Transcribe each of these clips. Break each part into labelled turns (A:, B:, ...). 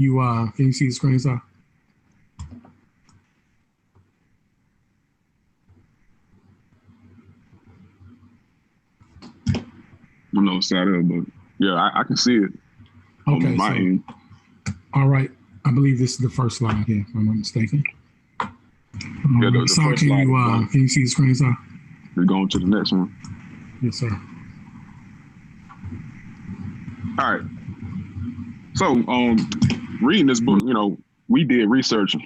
A: Can you see the screen, sir?
B: I don't know what's out there, but yeah, I can see it.
A: Okay,
B: on my end.
A: All right. I believe this is the first slide here, if I'm not mistaken.
B: Yeah, the
A: so
B: first slide.
A: Can you see the screen, sir?
B: We're going to the next one.
A: Yes, sir.
B: All right. So, reading this book, we did research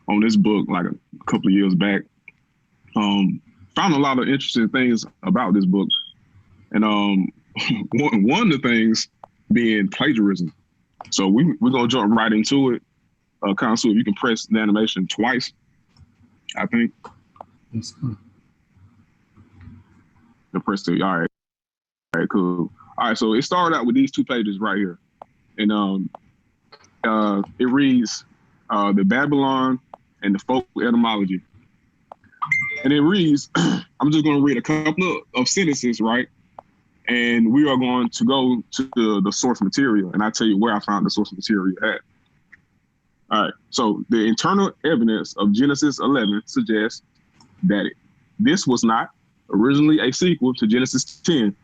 B: on this book like a couple of years back. Found a lot of interesting things about this book. And one of the things being plagiarism. So we're going to jump right into it. Khonsu, if you can press the animation twice, I think.
A: Yes, sir.
B: The press two. All right, cool. All right, so it started out with these two pages right here. And it reads, the Babylon and the folk etymology. And it reads, I'm just going to read a couple of sentences, right? And we are going to go to the source material, and I'll tell you where I found the source material at. All right, so the internal evidence of Genesis 11 suggests that this was not originally a sequel to Genesis 10.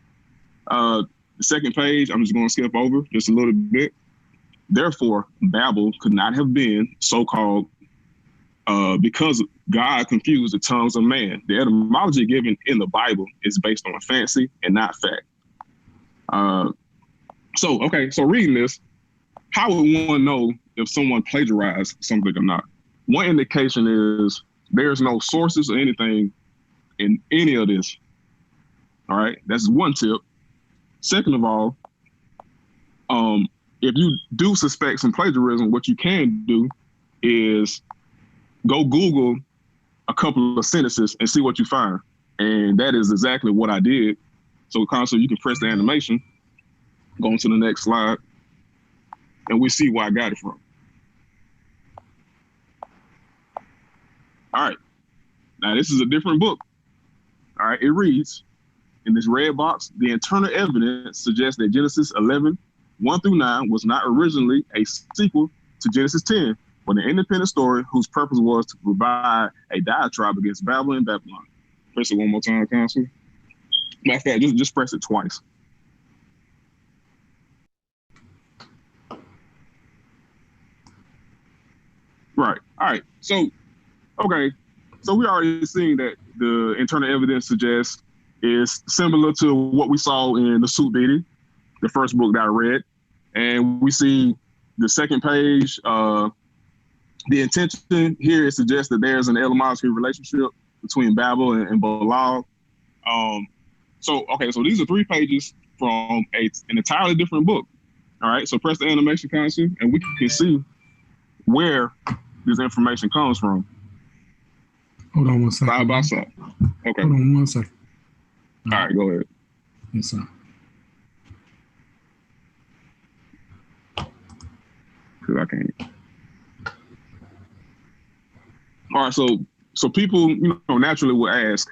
B: The second page, I'm just going to skip over just a little bit. Therefore, Babel could not have been so-called because God confused the tongues of man. The etymology given in the Bible is based on fancy and not fact. So reading this, how would one know if someone plagiarized something or not? One indication is there's no sources or anything in any of this. All right, that's one tip. Second of all, if you do suspect some plagiarism, what you can do is go Google a couple of sentences and see what you find. And that is exactly what I did. So Khonsu, you can press the animation, go on to the next slide, and we see where I got it from. All right, now this is a different book. All right, it reads, in this red box, the internal evidence suggests that Genesis 11, 1 through 9 was not originally a sequel to Genesis 10, but an independent story whose purpose was to provide a diatribe against Babel and Babylon. Press it one more time, Khonsu. Matter of fact, just press it twice. Right. All right. So, okay. So we already seen that the internal evidence suggests is similar to what we saw in the Suit Bidi, the first book that I read. And we see the second page, the intention here suggests that there's an etymological relationship between Babel and Balal. So these are 3 pages from an entirely different book. All right, so press the animation, Khonsu, and we can see where this information comes from.
A: Hold on one second.
B: Side by side. Okay.
A: Hold on one second.
B: All right, go ahead.
A: Yes, sir.
B: Because I can't. All right, so people, naturally will ask,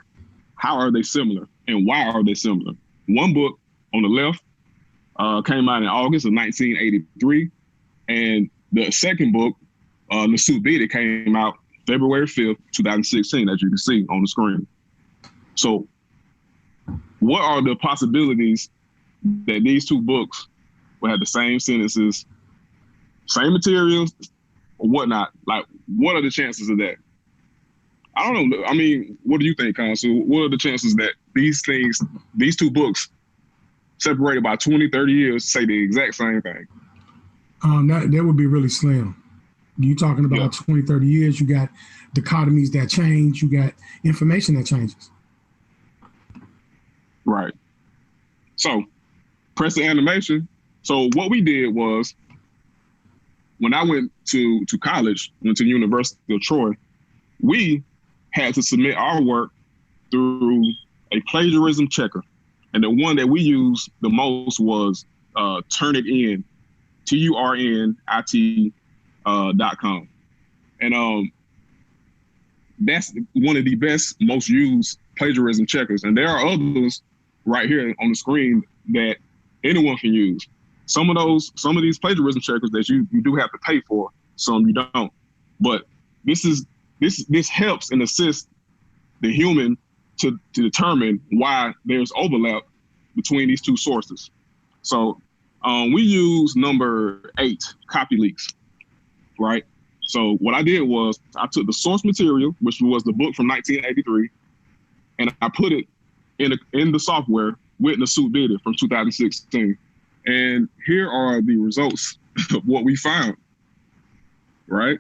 B: how are they similar and why are they similar? One book on the left came out in August of 1983, and the second book, the Suit Bidi, came out February 5th, 2016, as you can see on the screen. So what are the possibilities that these 2 books will have the same sentences, same materials, or whatnot? Like, what are the chances of that? I don't know. I mean, what do you think, Khonsu? What are the chances that these 2 books, separated by 20, 30 years, say the exact same thing?
A: That would be really slim. You talking about 20, 30 years, you got dichotomies that change, you got information that changes.
B: Right. So, press the animation. So what we did was, when I went to college, went to the University of Troy, we had to submit our work through a plagiarism checker. And the one that we used the most was Turnitin, TURNIT.com. And that's one of the best, most used plagiarism checkers. And there are others right here on the screen that anyone can use. some of these plagiarism checkers that you do have to pay for, some you don't. But this helps and assists the human to determine why there's overlap between these two sources. So we use number 8, copy leaks, right? So what I did was I took the source material, which was the book from 1983, and I put it in the software with the suit bidder from 2016. And here are the results of what we found, right?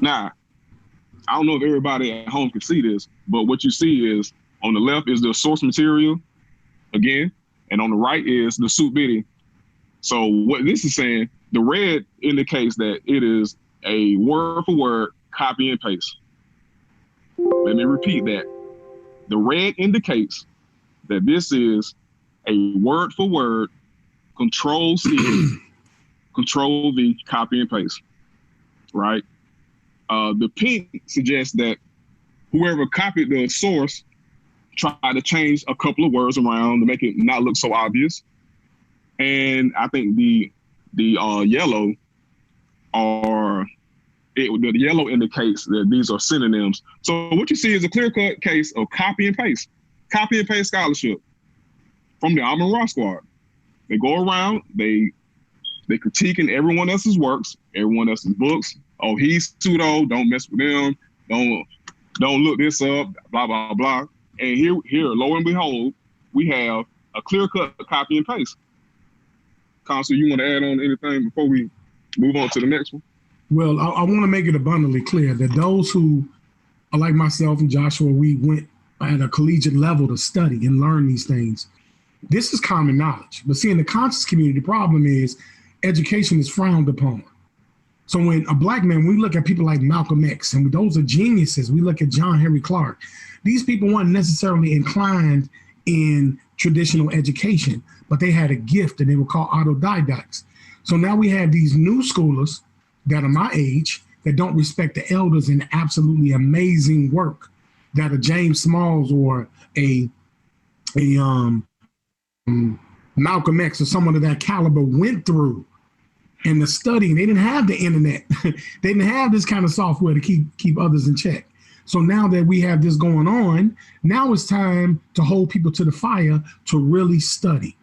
B: Now, I don't know if everybody at home can see this, but what you see is on the left is the source material again, and on the right is the suit bidding. So what this is saying, the red indicates that it is a word for word copy and paste. Let me repeat that. The red indicates that this is a word for word, Control-C, Control-V, copy and paste, right? The pink suggests that whoever copied the source tried to change a couple of words around to make it not look so obvious. And I think the yellow the yellow indicates that these are synonyms. So what you see is a clear-cut case of copy and paste scholarship from the Amon Ra squad. They go around, they critiquing everyone else's works, everyone else's books. Oh, he's pseudo, don't mess with them, don't look this up, blah, blah, blah. And here, lo and behold, we have a clear-cut copy and paste. Khonsu, you want to add on anything before we move on to the next one?
A: Well, I want to make it abundantly clear that those who are like myself and Joshua, we went at a collegiate level to study and learn these things. This is common knowledge. But see, in the conscious community, the problem is education is frowned upon. So when a black man, we look at people like Malcolm X, and those are geniuses. We look at John Henry Clark. These people weren't necessarily inclined in traditional education, but they had a gift, and they were called autodidacts. So now we have these new schoolers that are my age that don't respect the elders in absolutely amazing work that a James Smalls or a Malcolm X or someone of that caliber went through. And the studying, they didn't have the internet. They didn't have this kind of software to keep others in check. So now that we have this going on, now it's time to hold people to the fire to really study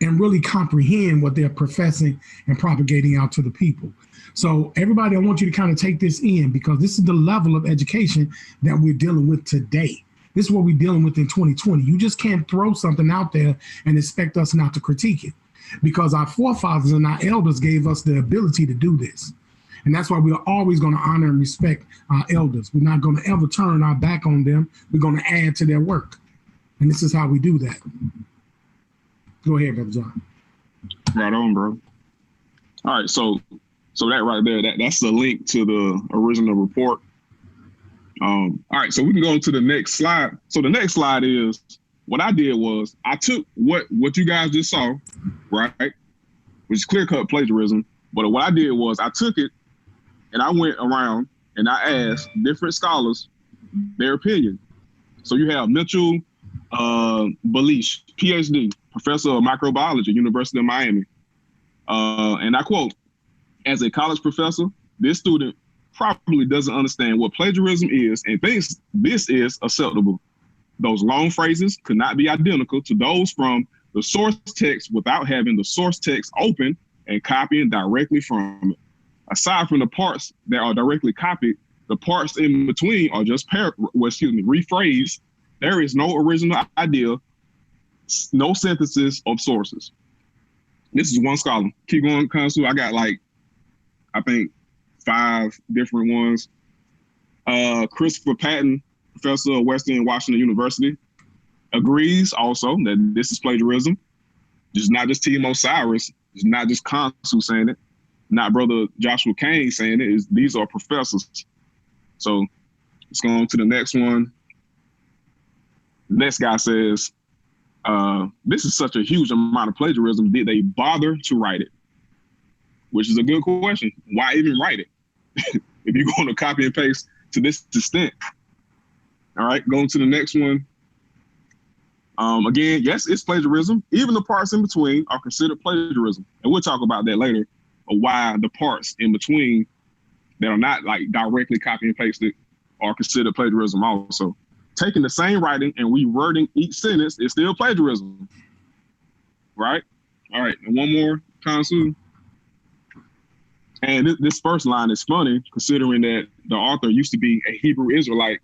A: and really comprehend what they're professing and propagating out to the people. So everybody, I want you to kind of take this in, because this is the level of education that we're dealing with today. This is what we're dealing with in 2020. You just can't throw something out there and expect us not to critique it, because our forefathers and our elders gave us the ability to do this. And that's why we're always going to honor and respect our elders. We're not going to ever turn our back on them. We're going to add to their work. And this is how we do that. Go ahead, Brother John.
B: Right on, bro. All right, so that right there, that's the link to the original report. All right, so we can go to the next slide. So the next slide is, what I did was I took what you guys just saw, right, which is clear-cut plagiarism. But what I did was I took it and I went around and I asked different scholars their opinion. So you have Mitchell Balish, PhD, professor of microbiology, University of Miami. And I quote, "As a college professor, this student probably doesn't understand what plagiarism is and thinks this is acceptable. Those long phrases could not be identical to those from the source text without having the source text open and copying directly from it. Aside from the parts that are directly copied, the parts in between are just rephrased. There is no original idea, no synthesis of sources." This is one scholar. Keep going, Khonsu. I got I think 5 different ones. Christopher Patton, professor of Western Washington University, agrees also that this is plagiarism. It's not just T.M. Cyrus. It's not just Khonsu saying it. Not Brother Joshua Cain saying it. These are professors. So let's go on to the next one. Next guy says, this is such a huge amount of plagiarism. Did they bother to write it? Which is a good question. Why even write it? If you're going to copy and paste to this extent. All right, going to the next one. Again, yes, it's plagiarism. Even the parts in between are considered plagiarism. And we'll talk about that later, of why the parts in between that are not like directly copy and pasted are considered plagiarism also. Taking the same writing and rewording each sentence is still plagiarism, right? All right, and one more, Khonsu. And this first line is funny, considering that the author used to be a Hebrew Israelite.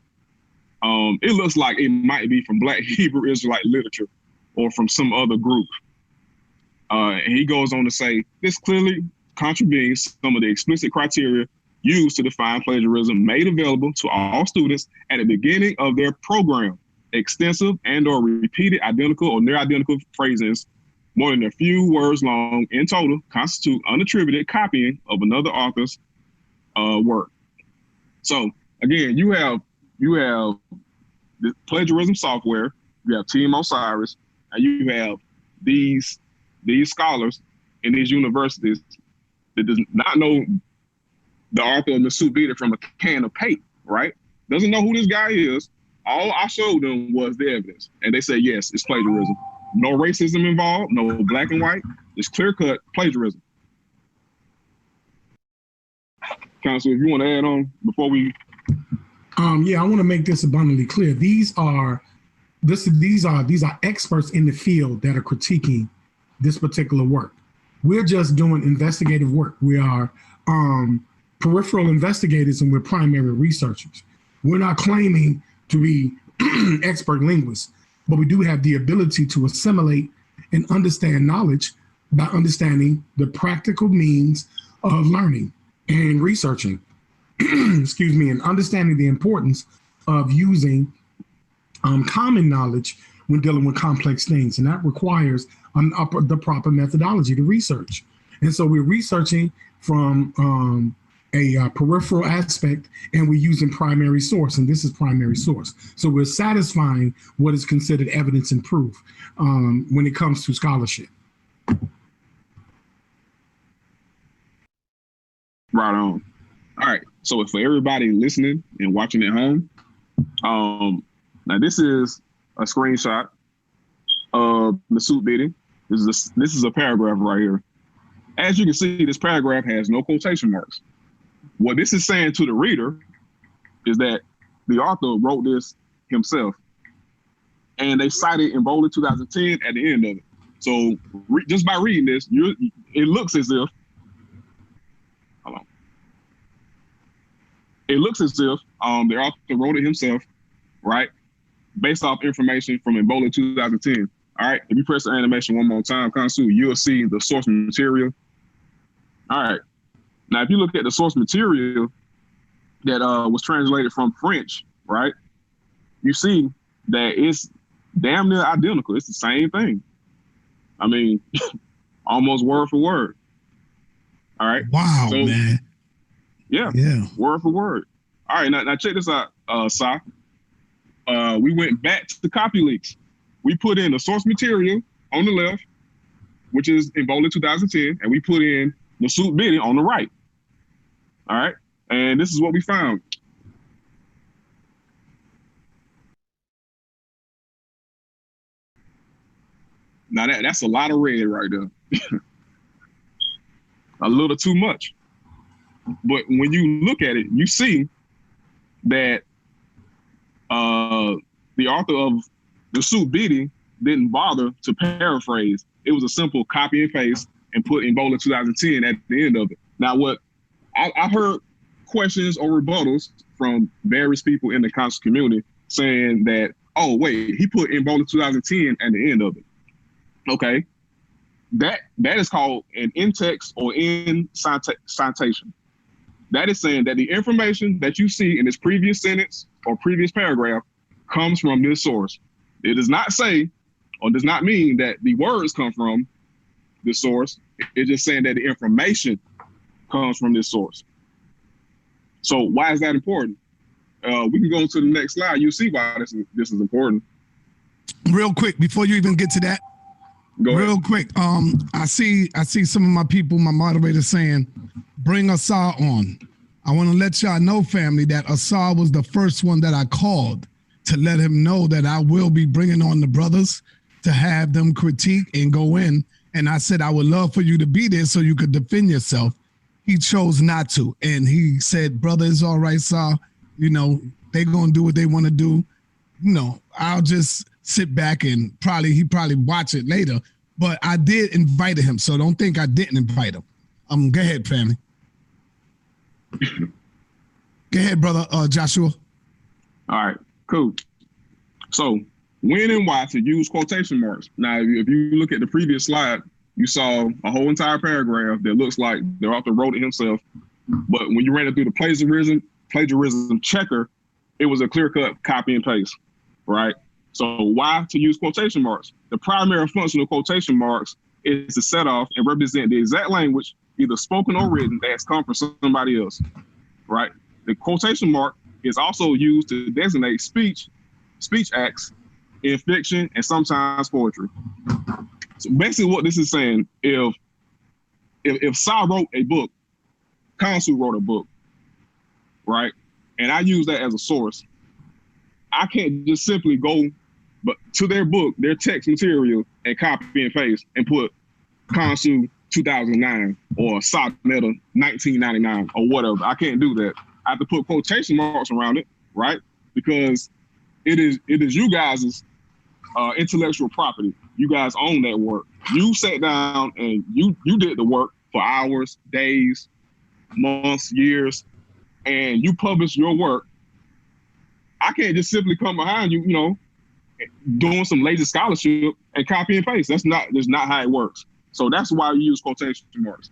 B: It looks like it might be from Black Hebrew Israelite literature or from some other group. And he goes on to say, this clearly contravenes some of the explicit criteria used to define plagiarism made available to all students at the beginning of their program. Extensive and or repeated identical or near identical phrases more than a few words long in total constitute unattributed copying of another author's work. So again, you have the plagiarism software, you have Team Osiris, and you have these scholars in these universities that does not know the author of the suit beater from a can of paint, right? Doesn't know who this guy is. All I showed them was the evidence, and they said, yes, it's plagiarism. No racism involved, no black and white. It's clear-cut plagiarism. Counsel, if you want to add on before we...
A: Yeah, I want to make this abundantly clear. These are experts in the field that are critiquing this particular work. We're just doing investigative work. We are peripheral investigators and we're primary researchers. We're not claiming to be expert linguists, but we do have the ability to assimilate and understand knowledge by understanding the practical means of learning and researching. Excuse me, and understanding the importance of using common knowledge when dealing with complex things. And that requires the proper methodology to research. And so we're researching from a peripheral aspect and we're using primary source, and this is primary source. So we're satisfying what is considered evidence and proof when it comes to scholarship.
B: Right on. All right. So for everybody listening and watching at home, now this is a screenshot of the suit bidding. This is a paragraph right here. As you can see, this paragraph has no quotation marks. What this is saying to the reader is that the author wrote this himself, and they cited in bolded 2010 at the end of it. So just by reading this, it looks as if, it looks as if the author wrote it himself, right? Based off information from Ebola 2010. All right, if you press the animation one more time, Khonsu, you'll see the source material. All right, now if you look at the source material that was translated from French, right? You see that it's damn near identical. It's the same thing. I mean, almost word for word. All right.
C: Wow, so, man.
B: Yeah, word for word. All right, now check this out, Sa. We went back to the copy leaks. We put in the source material on the left, which is Ebola 2010, and we put in the suit bidding on the right. All right, and this is what we found. Now that's a lot of red right there. A little too much. But when you look at it, you see that the author of the suit bidding didn't bother to paraphrase. It was a simple copy and paste and put Ebola 2010 at the end of it. Now, what I heard questions or rebuttals from various people in the Khonsu community saying that, oh, wait, he put Ebola 2010 at the end of it. Okay. That is called an in-text or in citation. That is saying that the information that you see in this previous sentence or previous paragraph comes from this source. It does not say or does not mean that the words come from this source. It's just saying that the information comes from this source. So why is that important? We can go to the next slide. You'll see why this is important.
C: Real quick, before you even get to that, real quick, I see some of my people, my moderators saying, bring Asar on. I want to let y'all know, family, that Asar was the first one that I called to let him know that I will be bringing on the brothers to have them critique and go in. And I said, I would love for you to be there so you could defend yourself. He chose not to. And he said, brother, it's all right, sir. You know, they going to do what they want to do. You know, I'll just sit back and he probably watch it later. But I did invite him, so don't think I didn't invite him. Go ahead, family. Go ahead, brother Joshua.
B: All right, cool. So when and why to use quotation marks. Now, if you look at the previous slide, you saw a whole entire paragraph that looks like the author wrote it himself. But when you ran it through the plagiarism checker, it was a clear-cut copy and paste, right? So why to use quotation marks? The primary function of quotation marks is to set off and represent the exact language, either spoken or written, that's come from somebody else, right? The quotation mark is also used to designate speech acts in fiction and sometimes poetry. So basically what this is saying, if Sa wrote a book, Khonsu wrote a book, right? And I use that as a source, I can't just simply go to their book, their text material, and copy and paste and put Khonsu 2009 or Sa Meta 1999 or whatever. I can't do that. I have to put quotation marks around it, right? Because it is you guys' intellectual property. You guys own that work. You sat down and you did the work for hours, days, months, years, and you published your work. I can't just simply come behind you, doing some lazy scholarship and copy and paste. That's not how it works. So that's why we use quotation marks.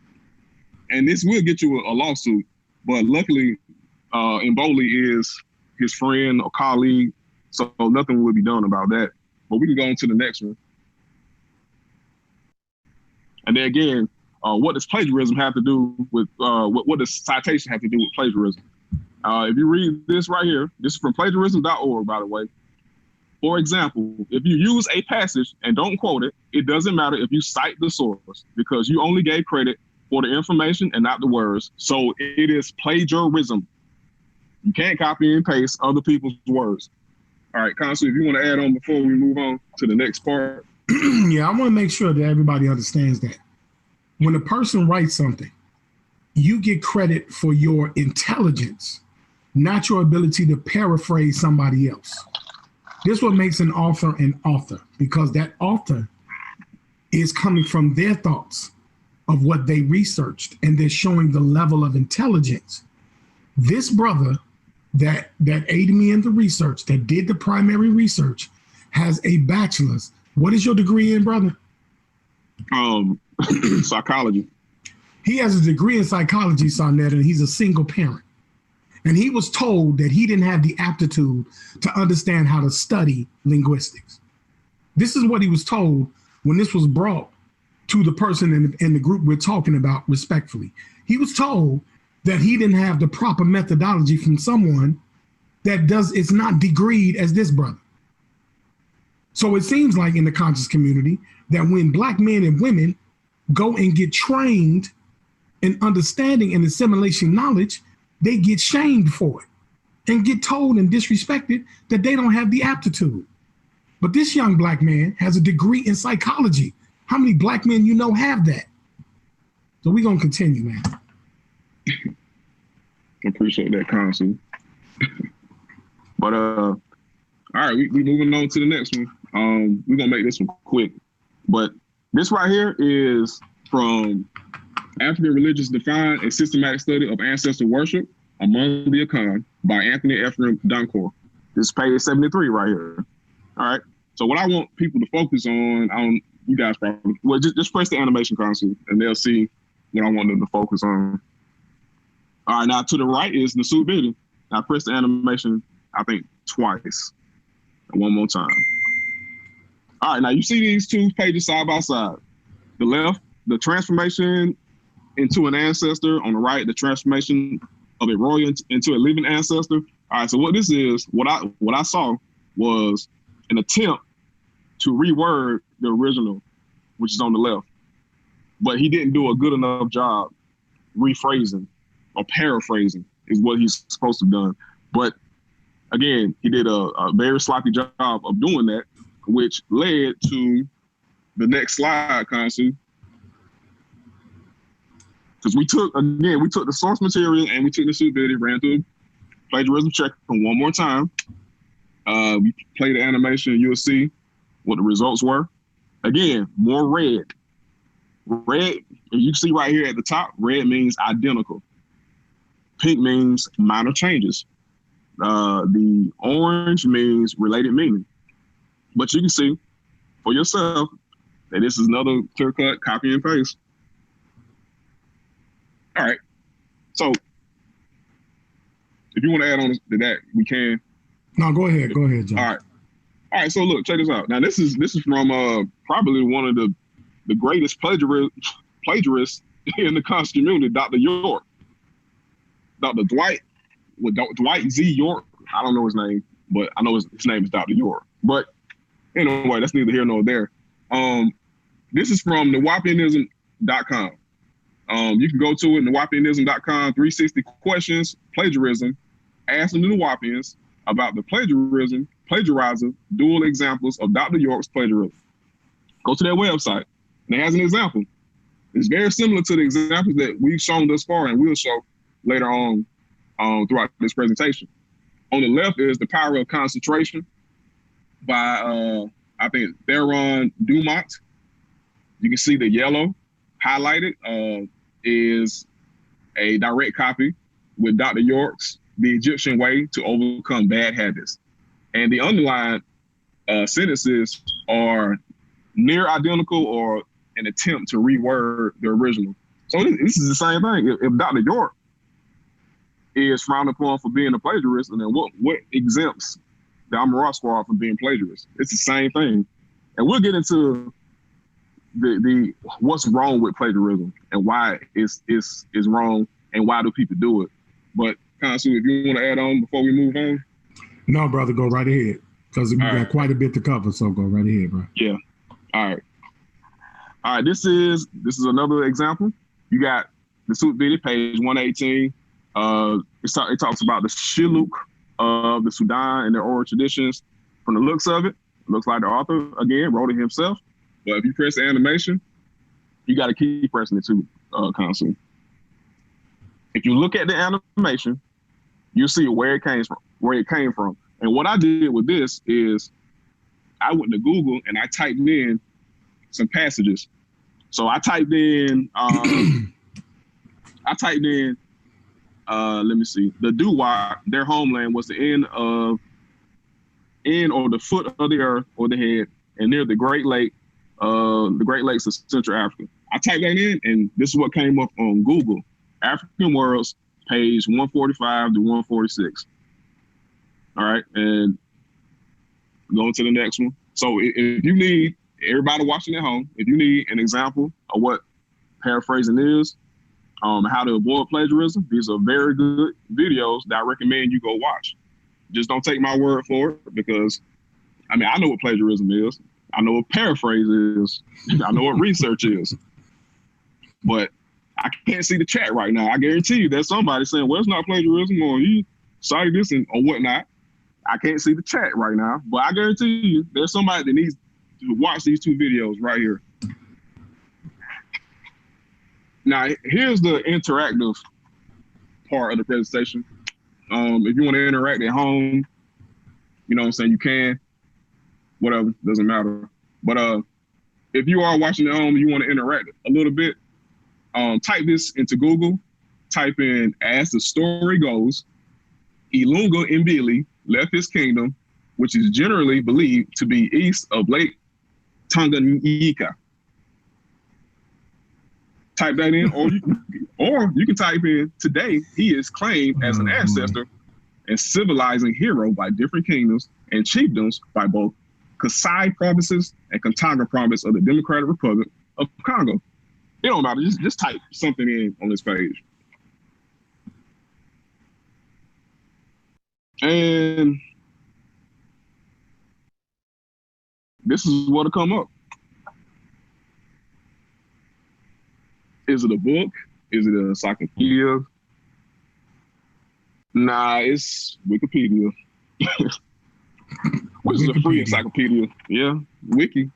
B: And this will get you a lawsuit, but luckily, Mboli is his friend or colleague, so nothing will be done about that. But we can go on to the next one. And then again, what does plagiarism have to do with, what does citation have to do with plagiarism? If you read this right here, this is from plagiarism.org, by the way. For example, if you use a passage and don't quote it, it doesn't matter if you cite the source because you only gave credit for the information and not the words. So it is plagiarism. You can't copy and paste other people's words. All right, Khonsu, if you want to add on before we move on to the next part.
A: Yeah, I want to make sure that everybody understands that. When a person writes something, you get credit for your intelligence, not your ability to paraphrase somebody else. This is what makes an author an author, because that author is coming from their thoughts of what they researched, and they're showing the level of intelligence. This brother that aided me in the research, that did the primary research, has a bachelor's. What is your degree in, brother?
B: Psychology.
A: He has a degree in psychology, Sonetta, and he's a single parent. And he was told that he didn't have the aptitude to understand how to study linguistics. This is what he was told when this was brought to the person in the group we're talking about, respectfully. He was told that he didn't have the proper methodology from someone that it's not degreed as this brother. So it seems like in the conscious community that when Black men and women go and get trained in understanding and assimilation knowledge, they get shamed for it and get told and disrespected that they don't have the aptitude. But this young Black man has a degree in psychology. How many Black men you know have that? So we're going to continue, man.
B: Appreciate that, Khonsu. But all right, we moving on to the next one. We're gonna make this one quick. But this right here is from African Religions Defined: A Systematic Study of Ancestor Worship Among the Akan by Anthony Ephraim Duncor. This is page 73 right here. All right. So what I want people to focus on, you guys probably, well, just press the animation console and they'll see what I want them to focus on. All right, now to the right is the suit bidding. Now press the animation, I think twice. And one more time. All right, now you see these two pages side by side. The left, the transformation into an ancestor. On the right, the transformation of a royal into a living ancestor. All right, so what this is, what I saw was an attempt to reword the original, which is on the left. But he didn't do a good enough job rephrasing or paraphrasing is what he's supposed to have done. But Again, he did a very sloppy job of doing that, which led to the next slide, Khonsu. Because we took the source material and we took the suit video, ran through plagiarism check one more time. We play the animation and you'll see what the results were. Again, more red. Red, you can see right here at the top, red means identical. Pink means minor changes. The orange means related meaning. But you can see for yourself that this is another clear cut copy and paste. All right. So if you want to add on to that, we can.
A: No, go ahead. Go ahead, John.
B: All right. So look, check this out. Now this is from probably one of the greatest plagiarists in the Khonsu community, Dr. York. Dr. Dwight Z. York. I don't know his name, but I know his name is Dr. York. But anyway, that's neither here nor there. This is from thewapianism.com. You can go to it, thewapianism.com, 360 questions, plagiarism. Ask them to the Wapians about the plagiarizer, dual examples of Dr. York's plagiarism. Go to their website, and it has an example. It's very similar to the examples that we've shown thus far and we'll show later on throughout this presentation. On the left is The Power of Concentration by, I think, Theron Dumont. You can see the yellow highlighted is a direct copy with Dr. York's The Egyptian Way to Overcome Bad Habits. And the underlined sentences are near identical or an attempt to reword the original. So this is the same thing. If Dr. York is frowned upon for being a plagiarist, and then what exempts the Amara Squad from being plagiarists? It's the same thing. And we'll get into the what's wrong with plagiarism and why it's wrong and why do people do it. But Khonsu, if you want to add on before we move on.
A: No, brother, go right ahead. Because we got quite a bit to cover, so go right ahead, bro.
B: Yeah. All right, this is another example. You got the suit video, page 118. It talks about the shilluk of the Sudan and their oral traditions. From the looks of it, looks like the author, again, wrote it himself. But if you press the animation, you got to keep pressing it too, Khonsu. If you look at the animation, you'll see where it came from. And what I did with this is I went to Google and I typed in some passages. So I typed in, let me see, the Duwak, their homeland was the end or the foot of the earth or the head, and near the Great Lakes of Central Africa. I typed that in, and this is what came up on Google. African Worlds, page 145 to 146. All right, and going to the next one. So if you need, everybody watching at home, if you need an example of what paraphrasing is, how to avoid plagiarism, these are very good videos that I recommend you go watch. Just don't take my word for it, because, I mean, I know what plagiarism is. I know what paraphrase is. I know what research is. But I can't see the chat right now. I guarantee you there's somebody saying, well, it's not plagiarism, or you cited this or whatnot. I can't see the chat right now, but I guarantee you there's somebody that needs to watch these two videos right here. Now, here's the interactive part of the presentation. If you want to interact at home, you know what I'm saying, you can. Whatever, doesn't matter. But if you are watching at home and you want to interact a little bit, type this into Google. Type in, as the story goes, Ilunga Mbili left his kingdom, which is generally believed to be east of Lake Tanganyika. Type that in, or you can type in, today he is claimed as an ancestor and civilizing hero by different kingdoms and chiefdoms by both Kasai provinces and Katanga province of the Democratic Republic of Congo. It don't matter, just type something in on this page. And this is what'll come up. Is it a book? Is it a encyclopedia? Nah, it's Wikipedia. which is a free encyclopedia. Yeah, Wiki.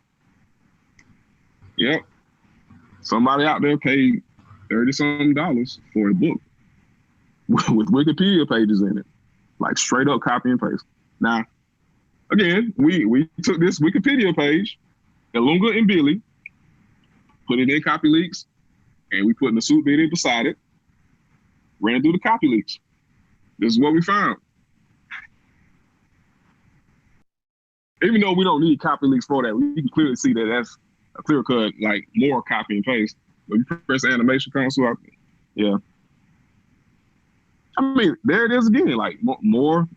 B: Yep. Somebody out there paid $30-something for a book with Wikipedia pages in it, like straight up copy and paste. Now, again, we took this Wikipedia page, Ilunga and Billy, put it in copy leaks, and we put in the suit video beside it, ran through the copy leaks. This is what we found. Even though we don't need copy leaks for that, we can clearly see that that's a clear cut, like more copy and paste. But you press the animation console, yeah. I mean, there it is again, like more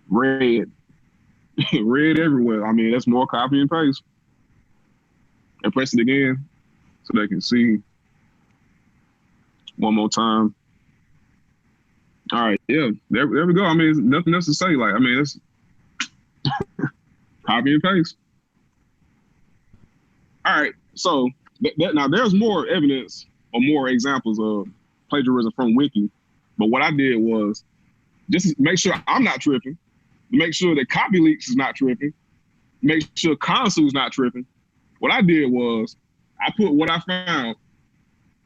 B: red, red everywhere. I mean, that's more copy and paste. And press it again so they can see one more time. All right, yeah, there we go. I mean, there's nothing else to say. Like, I mean, it's copy and paste. All right, so now there's more evidence or more examples of plagiarism from Wiki, but what I did was just make sure I'm not tripping, make sure that Copy Leaks is not tripping, make sure Khonsu is not tripping. What I did was I put what I found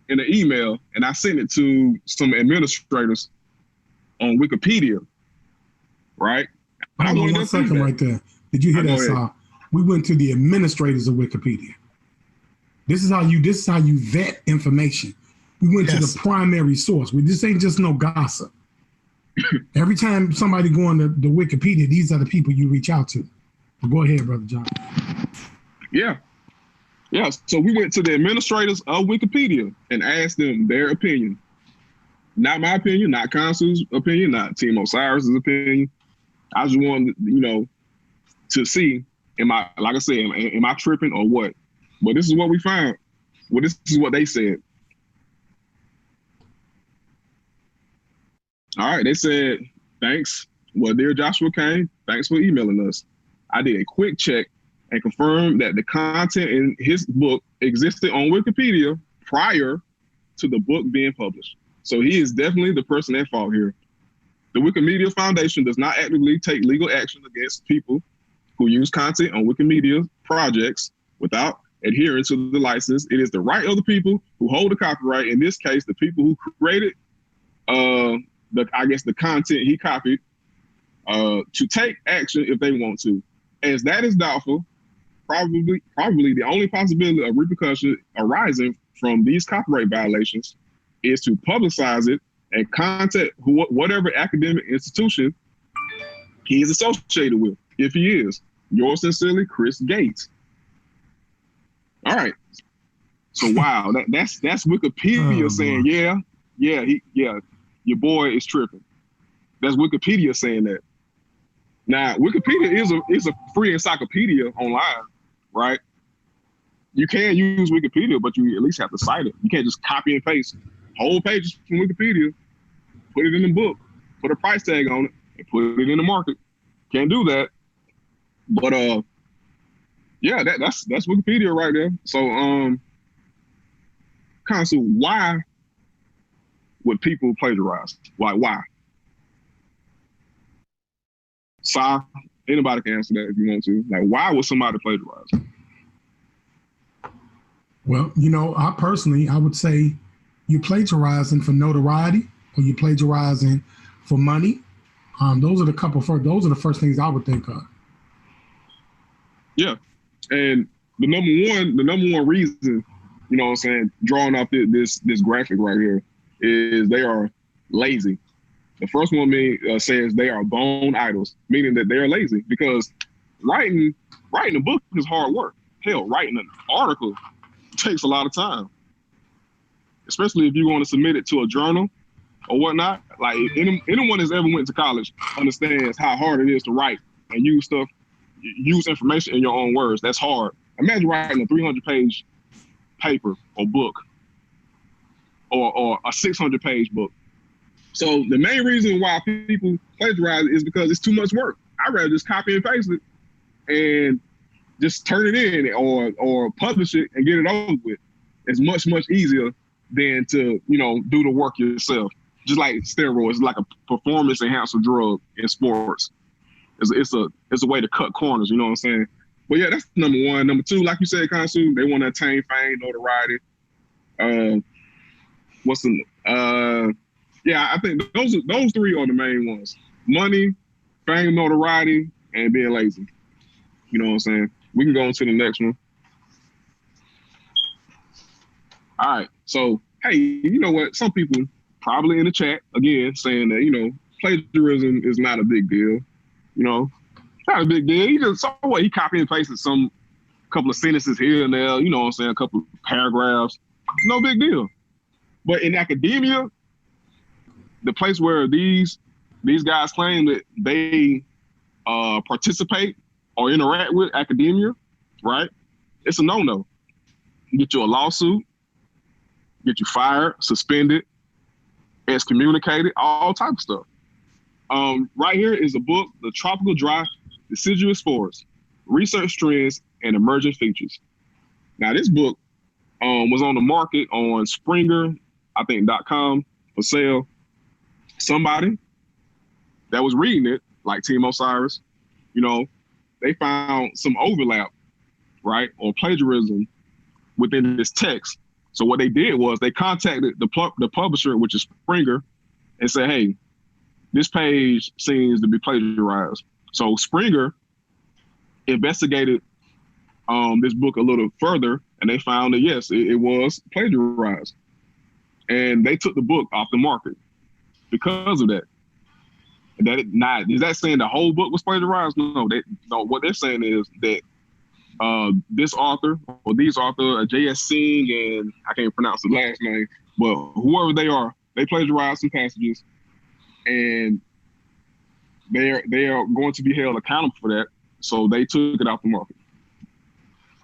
B: in an email and I sent it to some administrators on Wikipedia, right?
A: Hold on 1 second right there. Did you hear that, Saul? We went to the administrators of Wikipedia. This is how you vet information. We went to the primary source. This ain't just no gossip. Every time somebody go on the Wikipedia, these are the people you reach out to. But go ahead, Brother John.
B: Yeah. Yeah. So we went to the administrators of Wikipedia and asked them their opinion. Not my opinion, not Khonsu's opinion, not Team Osiris's opinion. I just wanted, to see, am I tripping or what? But this is what we found. Well, this is what they said. All right, they said, thanks. Well, dear J.Cain, thanks for emailing us. I did a quick check and confirmed that the content in his book existed on Wikipedia prior to the book being published. So he is definitely the person at fault here. The Wikimedia Foundation does not actively take legal action against people who use content on Wikimedia projects without adhering to the license. It is the right of the people who hold the copyright, in this case, the people who created the content he copied, to take action if they want to. As that is doubtful, probably the only possibility of repercussion arising from these copyright violations is to publicize it and contact whatever academic institution he is associated with, if he is. Yours sincerely, Chris Gates. All right. So wow, that's Wikipedia saying, your boy is tripping. That's Wikipedia saying that. Now, Wikipedia is a free encyclopedia online, right? You can use Wikipedia, but you at least have to cite it. You can't just copy and paste whole pages from Wikipedia, put it in the book, put a price tag on it, and put it in the market. Can't do that. But yeah, that's Wikipedia right there. So Khonsu, why would people plagiarize? Why? Sa, anybody can answer that if you want to. Like, why would somebody plagiarize?
A: Well, I would say you're plagiarizing for notoriety or you're plagiarizing for money. Those are the first things I would think of. Yeah.
B: And the number one reason, drawing up this graphic right here is they are lazy. The first one says they are bone idols, meaning that they are lazy because writing a book is hard work. Hell, writing an article takes a lot of time, especially if you want to submit it to a journal or whatnot. Like anyone that's ever went to college understands how hard it is to write and use information in your own words. That's hard. Imagine writing a 300-page paper or book or a 600-page book. So the main reason why people plagiarize is because it's too much work. I'd rather just copy and paste it and just turn it in or publish it and get it over with. It's much, much easier than to, do the work yourself. just like steroids, it's like a performance enhancer drug in sports. It's a way to cut corners, you know what I'm saying? But yeah, that's number one. Number two, like you said, Khonsu, they want to attain fame, notoriety. Yeah, I think those three are the main ones: money, fame, notoriety, and being lazy. You know what I'm saying? We can go on to the next one. All right. So, hey, you know what? Some people probably in the chat again saying that, you know, plagiarism is not a big deal. You know, not a big deal. He just so what, he copied and pasted some couple of sentences here and there, you know what I'm saying, a couple of paragraphs. No big deal. But in academia, the place where these guys claim that they participate or interact with academia, right? It's a no-no. Get you a lawsuit, get you fired, suspended, excommunicated, all type of stuff. Right here is a book, The Tropical Dry Deciduous Forest, Research Trends and Emerging Features. Now, this book was on the market on Springer, I think, .com for sale. Somebody that was reading it, like Team Osiris, you know, they found some overlap, right, or plagiarism within this text. So what they did was they contacted the publisher, which is Springer, and said, hey, this page seems to be plagiarized. So Springer investigated this book a little further, and they found that, yes, it was plagiarized. And they took the book off the market because of that. Is that saying the whole book was plagiarized? No, what they're saying is that this author, or these authors, J.Cain, and I can't pronounce the last name, but whoever they are, they plagiarized some passages, and they are going to be held accountable for that. So they took it off the market.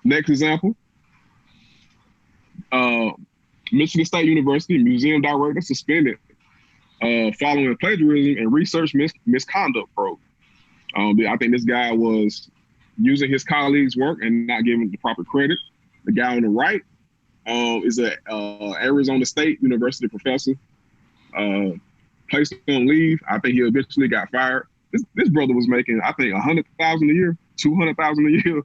B: Next example, Michigan State University museum director suspended following a plagiarism and research misconduct probe. I think this guy was using his colleagues' work and not giving the proper credit. The guy on the right is an Arizona State University professor, placed on leave. I think he eventually got fired. This brother was making, I think, $100,000 a year, $200,000 a year.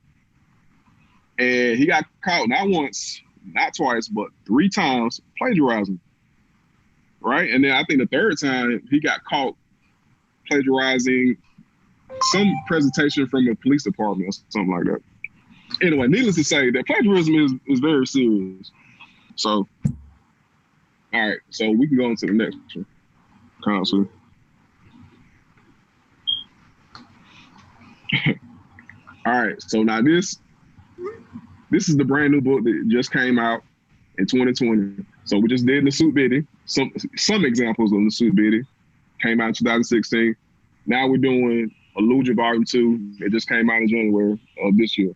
B: And he got caught not once, not twice, but 3 times plagiarizing. Right? And then I think the third time he got caught plagiarizing some presentation from a police department or something like that. Anyway, needless to say, that plagiarism is very serious. So, all right, so we can go on to the next one. Khonsu. All right, so now this is the brand new book that just came out in 2020. So we just did the Suit Biddy, some examples of the Suit Biddy, came out in 2016. Now we're doing Illusion Volume 2. It just came out in January of this year.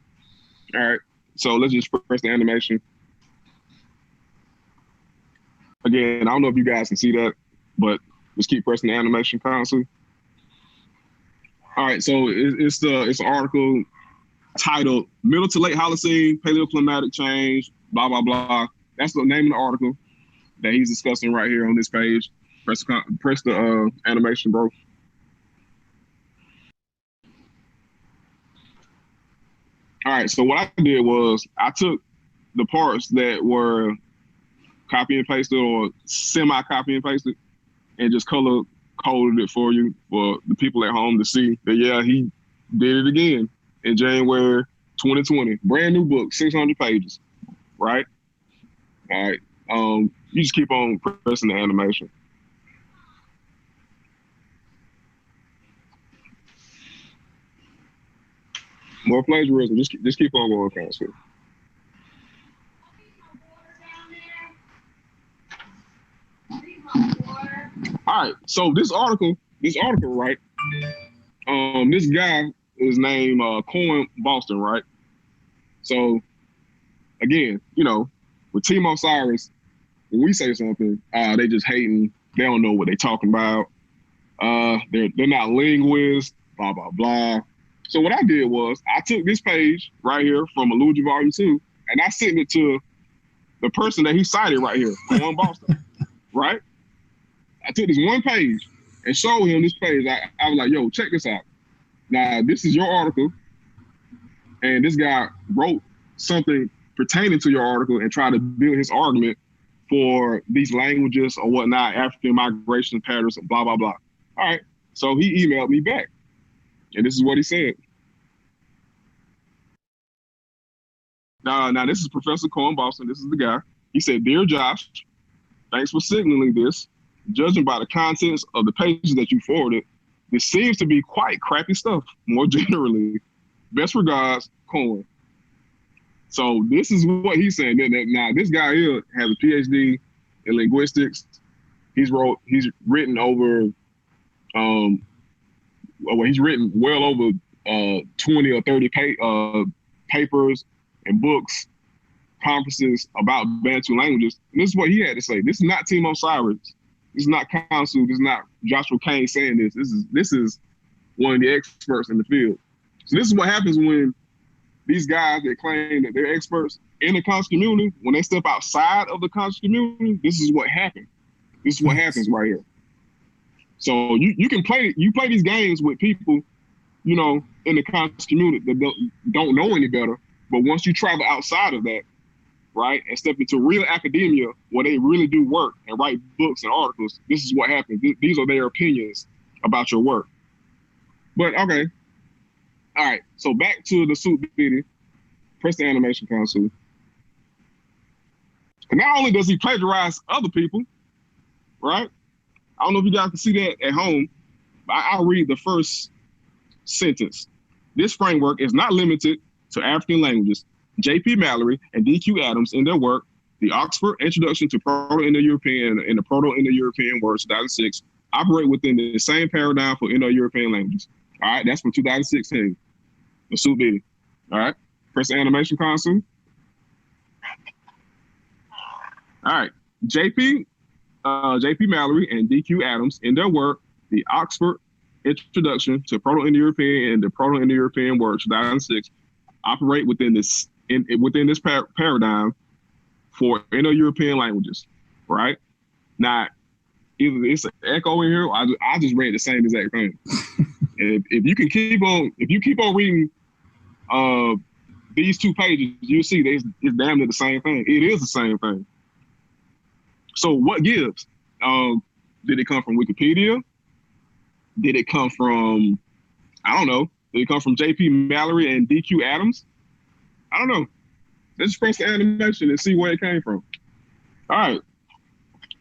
B: All right, so let's just press the animation. Again, I don't know if you guys can see that, but just keep pressing the animation, Khonsu. All right, so it's an article titled Middle to Late Holocene, Paleoclimatic Change, blah, blah, blah. That's the name of the article that he's discussing right here on this page. Press the animation, bro. All right, so what I did was I took the parts that were copy and pasted or semi-copy and pasted and just color-coded it for you, for the people at home to see that, yeah, he did it again in January 2020. Brand new book, 600 pages, right? All right. You just keep on pressing the animation. More plagiarism. Just keep on going, Khonsu. All right. So this article, right? This guy is named Cohen Boston, right? So again, you know, with Team Osiris, when we say something, they just hating. They don't know what they're talking about. They're not linguists, blah, blah, blah. So what I did was I took this page right here from Illusion Volume 2, and I sent it to the person that he cited right here, Cohen Boston, right? I took this one page and showed him this page. I was like, yo, check this out. Now, this is your article, and this guy wrote something pertaining to your article and tried to build his argument for these languages or whatnot, African migration patterns, blah, blah, blah. All right. So he emailed me back, and this is what he said. Now this is Professor Cohen Boston. This is the guy. He said, "Dear Josh, thanks for signaling this. Judging by the contents of the pages that you forwarded, this seems to be quite crappy stuff, more generally. Best regards, Cohen." So this is what he's saying. Now, this guy here has a PhD in linguistics. He's written over, he's written well over 20 or 30 papers and books, conferences about Bantu languages. And this is what he had to say. This is not Timo Cyrus. This is not Khonsu. This is not Joshua Cain saying this. This is one of the experts in the field. So this is what happens when these guys that claim that they're experts in the Khonsu community, when they step outside of the Khonsu community, this is what happens. This is what happens right here. So you play these games with people, you know, in the Khonsu community that don't know any better. But once you travel outside of that, right, and step into real academia where they really do work and write books and articles, this is what happens. These are their opinions about your work. But okay. All right, so back to the suit video. Press the animation console. And not only does he plagiarize other people, right? I don't know if you guys can see that at home, but I'll read the first sentence. This framework is not limited to African languages. J.P. Mallory and D.Q. Adams in their work, The Oxford Introduction to Proto-Indo-European and the Proto-Indo-European Words, 2006, operate within the same paradigm for Indo-European languages. All right, that's from 2016. The suit video. All right, press the animation console. All right, J.P. Mallory and D.Q. Adams in their work, The Oxford Introduction to Proto-Indo-European and the Proto-Indo-European Words, 2006, operate within this paradigm for Indo-European languages, right? Now, either it's an echo in here, or I just read the same exact thing. And if you keep on reading these two pages, you'll see it's damn near the same thing. It is the same thing. So what gives? Did it come from Wikipedia? Did it come from, I don't know, did it come from J.P. Mallory and D.Q. Adams? I don't know. Let's press the animation and see where it came from. All right.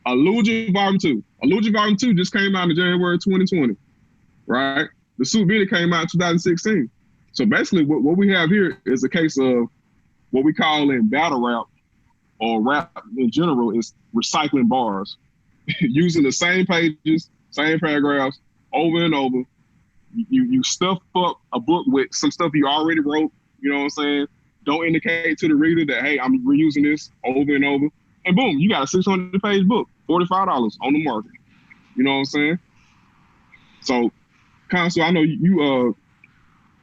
B: Illusion Volume 2. Illusion Volume 2 just came out in January 2020, right? The suit video came out in 2016. So basically what we have here is a case of what we call in battle rap or rap in general is recycling bars, using the same pages, same paragraphs over and over. You stuff up a book with some stuff you already wrote, you know what I'm saying? Don't indicate to the reader that, hey, I'm reusing this over and over. And boom, you got a 600-page book, $45 on the market. You know what I'm saying? So, Khonsu, I know you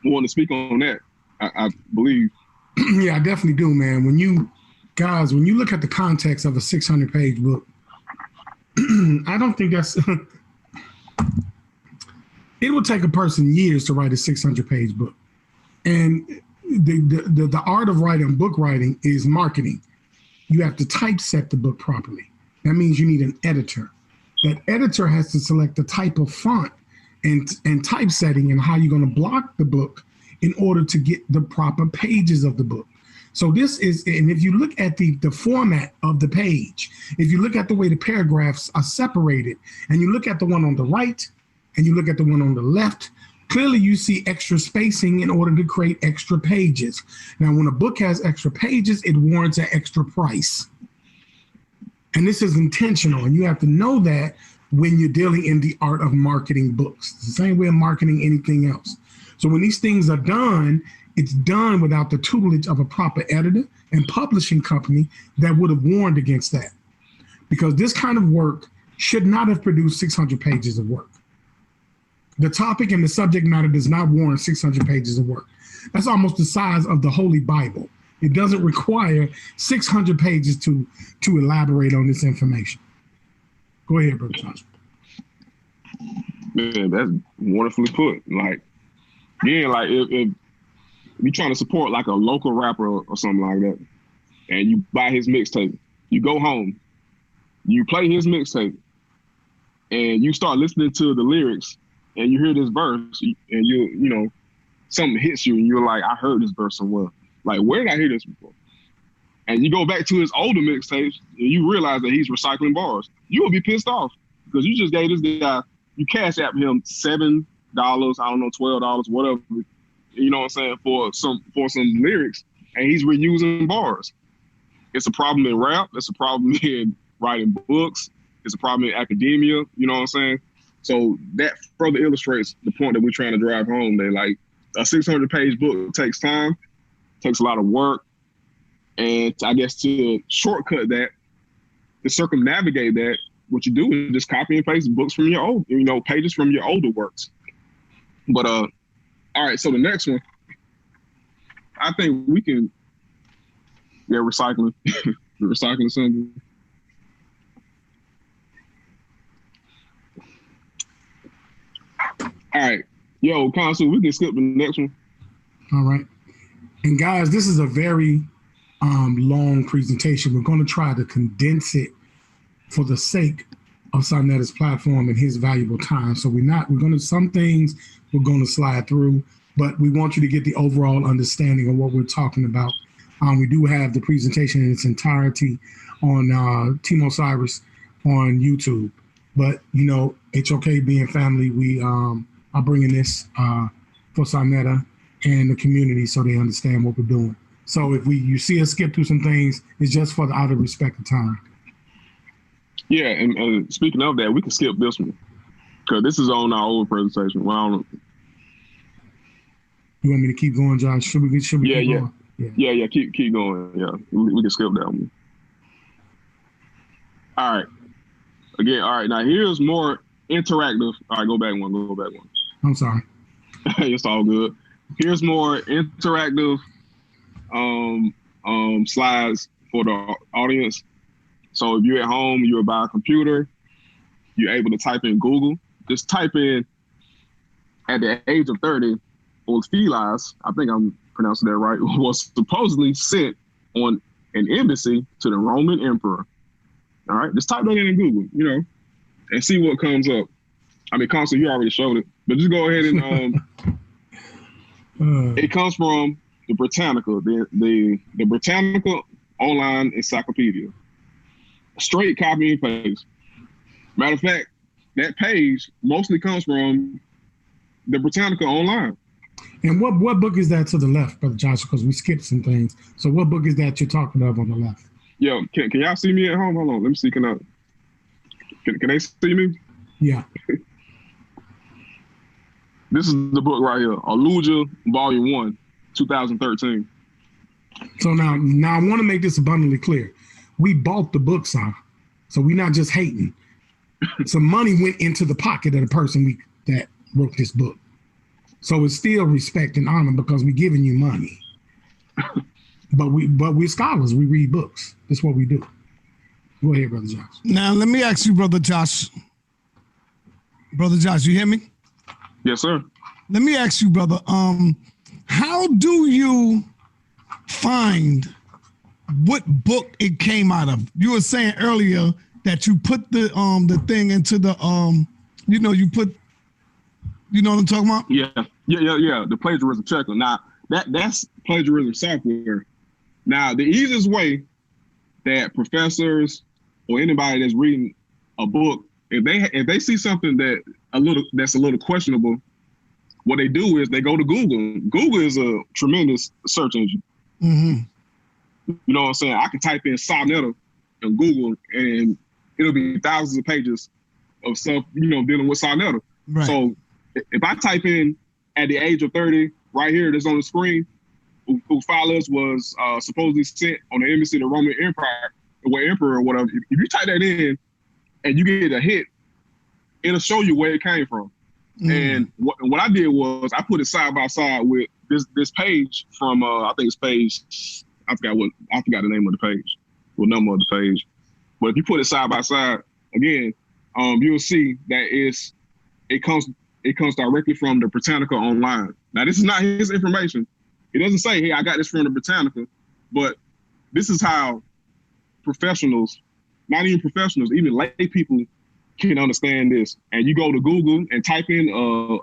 B: want to speak on that, I believe.
A: Yeah, I definitely do, man. When you look at the context of a 600-page book, I don't think that's... It will take a person years to write a 600-page book. And the art of writing book writing is marketing. You have to typeset the book properly. That means you need an editor. That editor has to select the type of font and typesetting and how you're going to block the book in order to get the proper pages of the book. So this is, and if you look at the format of the page, if you look at the way the paragraphs are separated, and you look at the one on the right, and you look at the one on the left, clearly you see extra spacing in order to create extra pages. Now, when a book has extra pages, it warrants an extra price. And this is intentional, and you have to know that when you're dealing in the art of marketing books. It's the same way of marketing anything else. So when these things are done, it's done without the tutelage of a proper editor and publishing company that would have warned against that. Because this kind of work should not have produced 600 pages of work. The topic and the subject matter does not warrant 600 pages of work. That's almost the size of the Holy Bible. It doesn't require 600 pages to elaborate on this information. Go ahead, Brother Johnson.
B: Man, that's wonderfully put. Like, again, like if you're trying to support like a local rapper or something like that, and you buy his mixtape, you go home, you play his mixtape, and you start listening to the lyrics, and you hear this verse, and you know, something hits you, and you're like, I heard this verse somewhere. Like, where did I hear this before? And you go back to his older mixtapes, and you realize that he's recycling bars. You will be pissed off because you just gave this guy, you cash app him $7, I don't know, $12, whatever. You know what I'm saying, for some lyrics, and he's reusing bars. It's a problem in rap. It's a problem in writing books. It's a problem in academia. You know what I'm saying? So that further illustrates the point that we're trying to drive home. That like a 600-page book takes time, takes a lot of work, and I guess to shortcut that, to circumnavigate that, what you do is just copy and paste books from your old, pages from your older works. But all right, so the next one, I think we can, recycling, the recycling symbol. All right, Khonsu, we can skip the next one.
A: All right, and guys, this is a very long presentation. We're going to try to condense it for the sake of Sarnetta's platform and his valuable time. So some things we're going to slide through, but we want you to get the overall understanding of what we're talking about. We do have the presentation in its entirety on Team Osiris on YouTube, but HOK being family, we are bringing this for Sarnetta and the community so they understand what we're doing. So if you see us skip through some things, it's just for the out of respect of time.
B: Yeah, and speaking of that, we can skip this one because this is on our old presentation. Well,
A: you want me to keep going, Josh? Should we keep going?
B: Yeah, keep going. Yeah, we can skip that one. All right. Again, all right. Now here's more interactive. All right, go back one.
A: I'm sorry.
B: It's all good. Here's more interactive slides for the audience. So if you're at home, you're by a computer, you're able to type in Google. Just type in, at the age of 30, Ophilas, I think I'm pronouncing that right, was supposedly sent on an embassy to the Roman emperor. All right, just type that in Google, and see what comes up. I mean, Khonsu, you already showed it, but just go ahead and it comes from the Britannica, the Britannica Online Encyclopedia. Straight copy and paste. Matter of fact, that page mostly comes from the Britannica Online.
A: And what book is that to the left, Brother Joshua? Because we skipped some things. So what book is that you're talking of on the left?
B: Yo, can y'all see me at home? Hold on, let me see. Can they see me?
A: Yeah.
B: This is the book right here, Aluja, Volume 1, 2013.
A: So now I want to make this abundantly clear. We bought the book, son. So we're not just hating. Some money went into the pocket of the person that wrote this book. So it's still respect and honor because we're giving you money. But we're scholars. We read books. That's what we do. Go ahead, Brother Josh.
C: Now, let me ask you, Brother Josh. Brother Josh, you hear me?
B: Yes, sir.
C: Let me ask you, brother, how do you find what book it came out of? You were saying earlier that you put the thing into the you put, you know what I'm talking about?
B: Yeah. The plagiarism checker. Now that's plagiarism software. Now the easiest way that professors or anybody that's reading a book, if they see something that's a little questionable, what they do is they go to Google. Google is a tremendous search engine.
C: Mm-hmm.
B: You know what I'm saying? I can type in Sarnetta in Google and it'll be thousands of pages of stuff, dealing with Sarnetta.
C: Right.
B: So if I type in at the age of 30, right here, that's on the screen, Ophilas was supposedly sent on the embassy of the Roman Empire, or emperor or whatever. If you type that in and you get a hit, it'll show you where it came from. And what I did was I put it side by side with this page from I think it's page, I forgot the name of the page, what number of the page. But if you put it side by side, again, you'll see that it's it comes directly from the Britannica online. Now, this is not his information. It doesn't say, hey, I got this from the Britannica, but this is how professionals, not even professionals, even lay people can understand this. And you go to Google and type in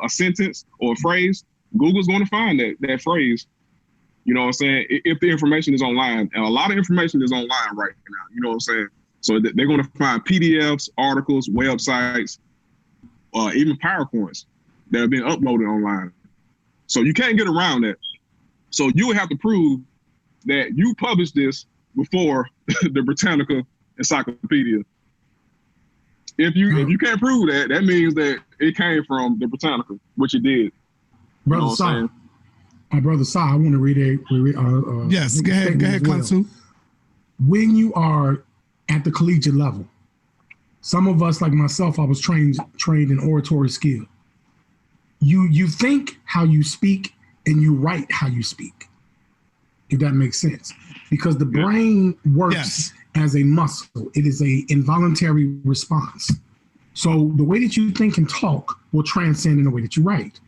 B: a sentence or a phrase, Google's going to find that phrase. You know what I'm saying? If the information is online, and a lot of information is online right now, you know what I'm saying? So they're going to find PDFs, articles, websites, even PowerPoints that have been uploaded online. So you can't get around that. So you would have to prove that you published this before the Britannica Encyclopedia. If you can't prove that, that means that it came from the Britannica, which it did.
A: Brother Sa, Brother Sa, I want to read a
C: yes, go ahead, Khonsu.
A: When you are at the collegiate level, some of us, like myself, I was trained in oratory skill. You think how you speak and you write how you speak, if that makes sense. Because the brain works as a muscle. It is a involuntary response. So the way that you think and talk will transcend in the way that you write.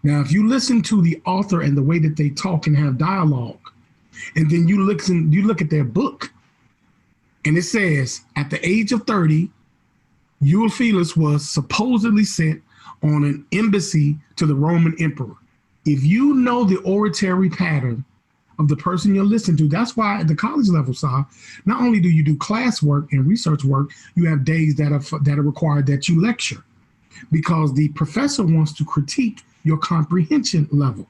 A: Now, if you listen to the author and the way that they talk and have dialogue, and then you look at their book, and it says, at the age of 30, Ulfilas was supposedly sent on an embassy to the Roman emperor. If you know the oratory pattern of the person you're listening to, that's why at the college level, Sa, not only do you do class work and research work, you have days that are required that you lecture, because the professor wants to critique your comprehension level.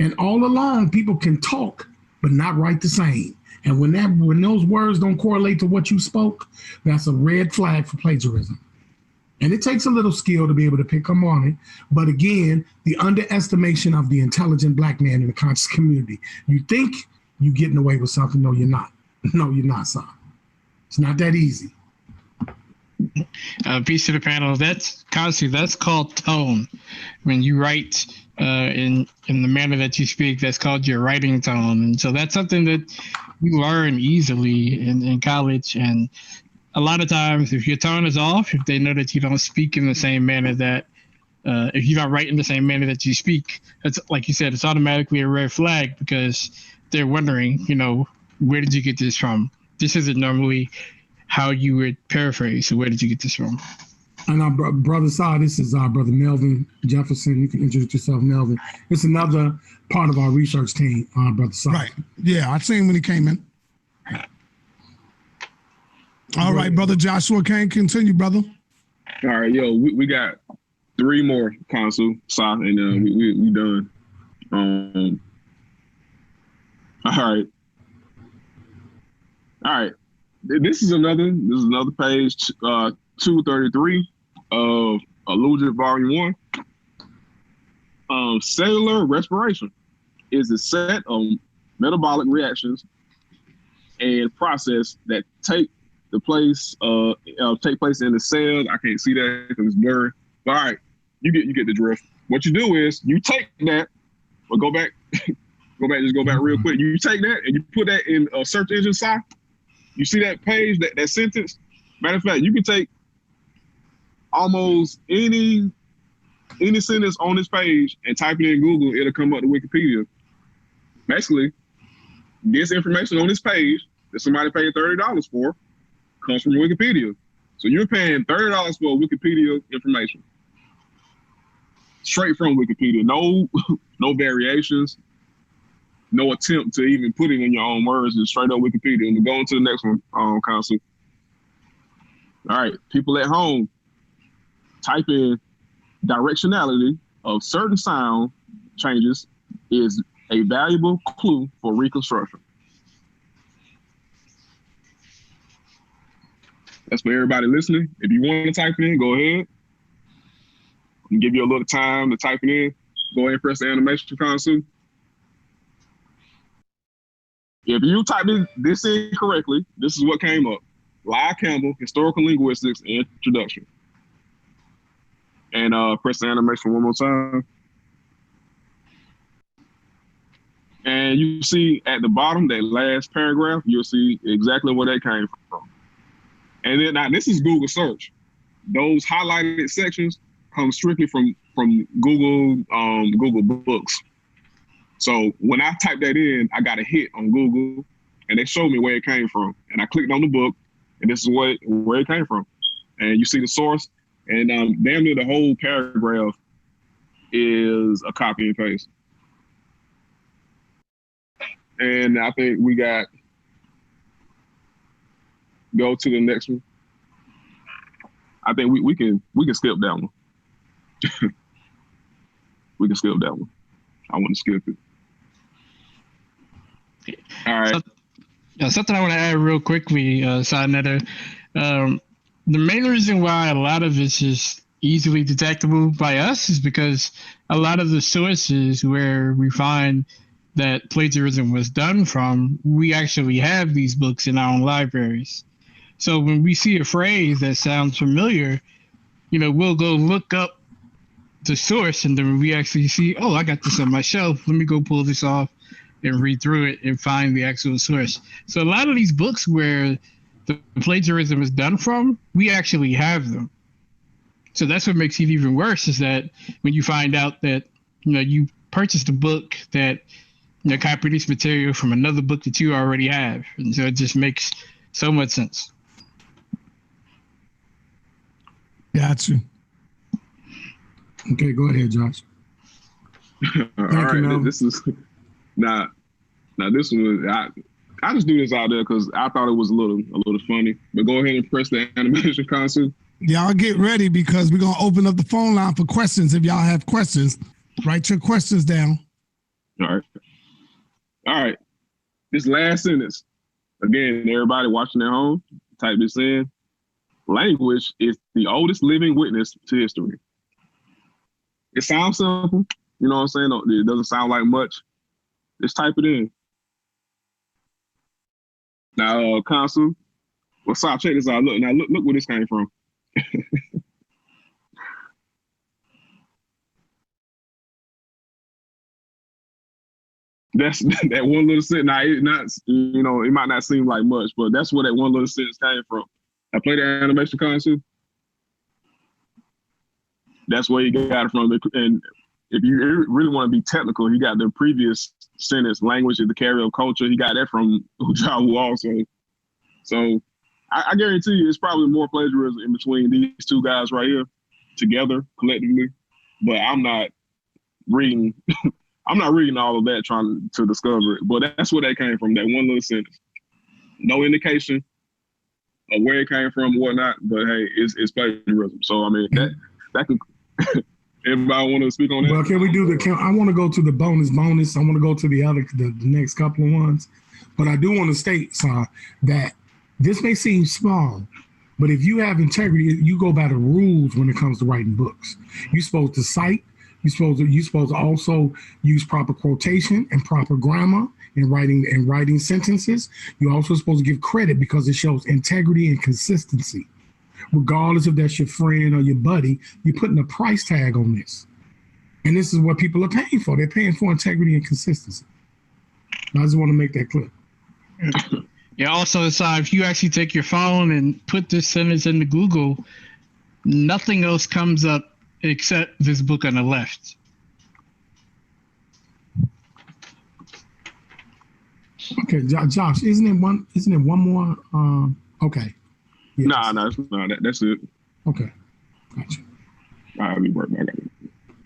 A: And all along, people can talk, but not write the same. And when those words don't correlate to what you spoke, that's a red flag for plagiarism. And it takes a little skill to be able to pick up on it. But again, the underestimation of the intelligent black man in the conscious community. You think you're getting away with something. No, you're not. No, you're not, son. It's not that easy.
D: Piece of the panel. That's Khonsu. That's called tone. When you write in the manner that you speak, that's called your writing tone. And so that's something that you learn easily in college. And a lot of times, if your tone is off, if they know that you don't speak in the same manner that, if you don't write in the same manner that you speak, it's like you said, it's automatically a red flag, because they're wondering, where did you get this from? This isn't normally how you would paraphrase. So where did you get this from?
A: And our brother Sa, this is our brother Melvin Jefferson. You can introduce yourself, Melvin. It's another part of our research team, brother Sa.
C: Right. Yeah, I seen him when he came in. All right, brother Joshua Cain, continue, brother.
B: All right, yo, we got 3 more, Khonsu, Sa, and we done. All right. This is another page, 233 of Illusion Volume 1. Cellular respiration is a set of metabolic reactions and process that take place in the cells. I can't see that because it's blurry. But all right, you get the drift. What you do is you take that, or go back real quick. You take that and you put that in a search engine site. You see that page, that sentence? Matter of fact, you can take almost any sentence on this page and type it in Google, it'll come up to Wikipedia. Basically, this information on this page that somebody paid $30 for comes from Wikipedia. So you're paying $30 for Wikipedia information. Straight from Wikipedia. No variations. No attempt to even put it in your own words. Just straight up Wikipedia. And we're going to the next one, Khonsu. All right, people at home, type in directionality of certain sound changes is a valuable clue for reconstruction. That's for everybody listening. If you want to type it in, go ahead. I'll give you a little time to type it in. Go ahead and press the animation, Khonsu. If you type this in correctly, this is what came up. Lyle Campbell, Historical Linguistics, Introduction. And press the animation one more time. And you see at the bottom, that last paragraph, you'll see exactly where that came from. And then now this is Google search. Those highlighted sections, comes strictly from Google Books. So when I typed that in, I got a hit on Google, and they showed me where it came from. And I clicked on the book, and this is where it came from. And you see the source, and damn near the whole paragraph is a copy and paste. And I think we got, go to the next one. I think we can skip that one. We can skip that one. I want to skip it. All right.
D: Something I want to add real quickly, Sarnetta. The main reason why a lot of it's just easily detectable by us is because a lot of the sources where we find that plagiarism was done from, we actually have these books in our own libraries. So when we see a phrase that sounds familiar, we'll go look up the source, and then we actually see, oh, I got this on my shelf. Let me go pull this off and read through it and find the actual source. So a lot of these books where the plagiarism is done from, we actually have them. So that's what makes it even worse, is that when you find out that, you purchased a book that, copied this material from another book that you already have. And so it just makes so much sense.
C: Got you.
A: Okay, go ahead, Josh.
B: All right, this is now this one, I just do this out there because I thought it was a little funny. But go ahead and press the animation, Khonsu.
C: Y'all get ready because we're gonna open up the phone line for questions. If y'all have questions, write your questions down.
B: All right. This last sentence, again, everybody watching at home, type this in. Language is the oldest living witness to history. It sounds simple, you know what I'm saying? It doesn't sound like much. Just type it in. Now, Khonsu, well, stop, check this out. Look where this came from. That's that one little sentence. Now, it might not seem like much, but that's where that one little sentence came from. I play the animation, Khonsu. That's where you got it from. And if you really want to be technical, he got the previous sentence, language is the carrier of culture. He got that from Ujawu also. So I guarantee you it's probably more plagiarism in between these two guys right here together collectively. But I'm not reading all of that trying to discover it. But that's where that came from, that one little sentence. No indication of where it came from or whatnot, but hey, it's plagiarism. So I mean that could everybody want to speak on that?
A: Well, can we do I want to go to the bonus. I want to go to the next couple of ones. But I do want to state, that this may seem small, but if you have integrity, you go by the rules when it comes to writing books. You're supposed to cite. You're supposed to also use proper quotation and proper grammar in writing sentences. You're also supposed to give credit because it shows integrity and consistency. Regardless if that's your friend or your buddy, you're putting a price tag on this. And this is what people are paying for. They're paying for integrity and consistency. I just want to make that clear.
D: Yeah, also, if you actually take your phone and put this sentence into Google, nothing else comes up except this book on the left.
A: Okay, Josh, isn't it one more? Okay.
B: Yes. No, that's it.
A: Okay, gotcha.
B: I'll be right back.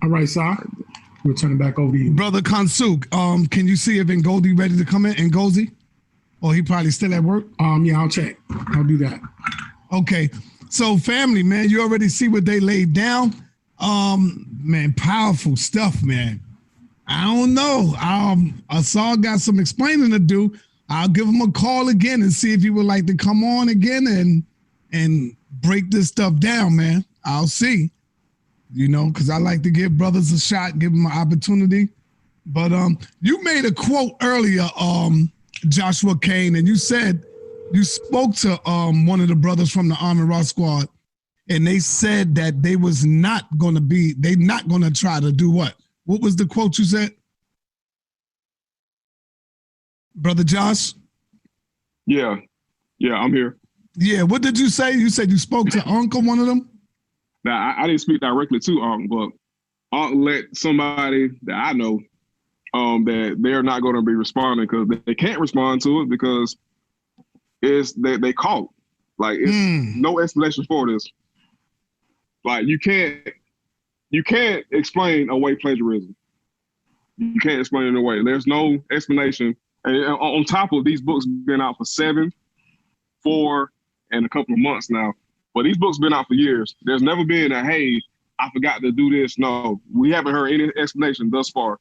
A: All right, sir. We'll turn it back over to you.
C: Brother Khonsu, can you see if Ngozi ready to come in? Ngozi? Or he probably still at work?
A: Yeah, I'll check. I'll do that.
C: Okay. So family, man, you already see what they laid down. Man, powerful stuff, man. I don't know. Asar got some explaining to do. I'll give him a call again and see if he would like to come on again and break this stuff down, man. I'll see. Because I like to give brothers a shot, give them an opportunity. But you made a quote earlier, Joshua Cain, and you said you spoke to one of the brothers from the Army Raw Squad, and they said that they're not going to try to do what? What was the quote you said? Brother Josh?
B: Yeah, I'm here.
C: Yeah, what did you say? You said you spoke to Uncle, one of them?
B: Now I didn't speak directly to Unc, but Unc let somebody that I know that they're not going to be responding because they can't respond to it because it's they caught. Like it's no explanation for this. Like you can't explain away plagiarism. You can't explain it away. There's no explanation. And on top of these books been out for 7, 4, and a couple of months now. But these books been out for years. There's never been a, hey, I forgot to do this. No, we haven't heard any explanation thus far.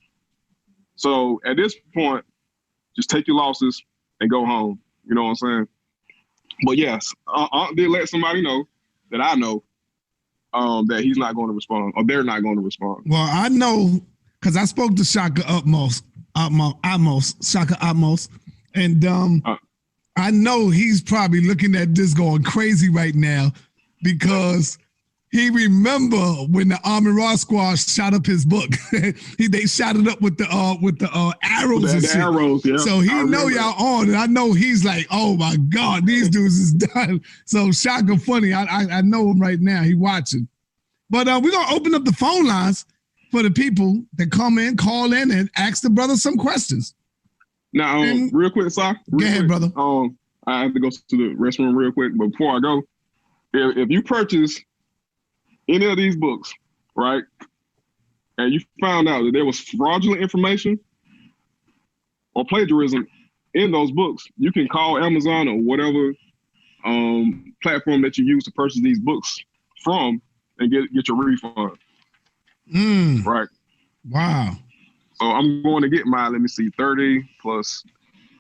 B: So at this point, just take your losses and go home. You know what I'm saying? But yes, Aunt did let somebody know that I know that he's not going to respond, or they're not going to respond.
C: Well, I know because I spoke to Shaka Shaka Atmos, and I know he's probably looking at this going crazy right now because he remember when the Army Raw Squad shot up his book. They shot it up with the arrows and shit.
B: Arrows, yeah.
C: So he know y'all on, and I know he's like, oh my God, these dudes is done. So Shaka funny, I know him right now. He watching. But we're gonna open up the phone lines for the people that come in, call in, and ask the brother some questions.
B: Now, real quick, Si.
C: Go ahead, brother.
B: I have to go to the restroom real quick, but before I go, if you purchase any of these books, right, and you found out that there was fraudulent information or plagiarism in those books, you can call Amazon or whatever platform that you use to purchase these books from and get your refund. Right.
C: Wow.
B: So I'm going to get my, let me see, 30 plus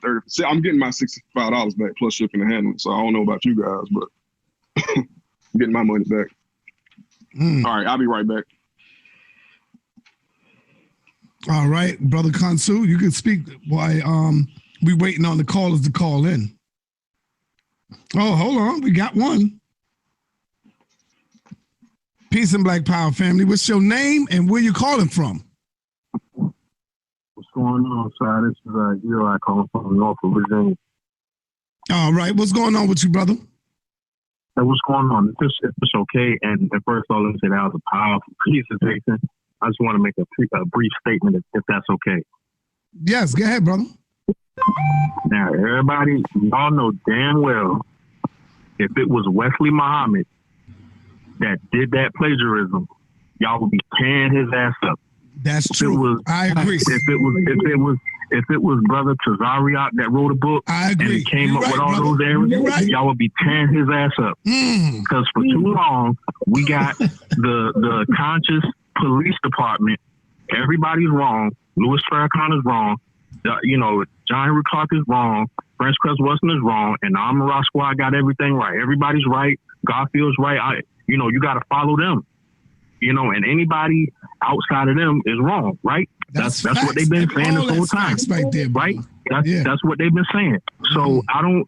B: 30. See, I'm getting my $65 back plus shipping and handling. So I don't know about you guys, but I'm getting my money back. All right, I'll be right back.
C: All right, brother Khonsu, you can speak while we waiting on the callers to call in. Oh, hold on, we got one. Peace and Black Power family. What's your name and where you calling from?
E: What's going on, sir? This is Eli calling from Norfolk, Virginia.
C: All right, what's going on with you, brother?
E: Hey, what's going on? If it's okay, and first of all, let me say that was a powerful presentation. I just want to make a brief statement, if that's okay.
C: Yes, go ahead, brother.
E: Now, everybody, y'all know damn well if it was Wesley Muhammad that did that plagiarism, y'all would be tearing his ass up.
C: That's true. I agree.
E: If it was Brother Tazariak that wrote a book and it came up with all those errors, y'all would be tearing his ass up. Because for too long, we got the conscious police department. Everybody's wrong. Louis Farrakhan is wrong. John Henry Clark is wrong. French Crest Weston is wrong. And the Amara Squad got everything right. Everybody's right. Garfield's right. You got to follow them. And anybody outside of them is wrong, right? That's what they've been saying this whole time,
C: right there,
E: right? That's what they've been saying. So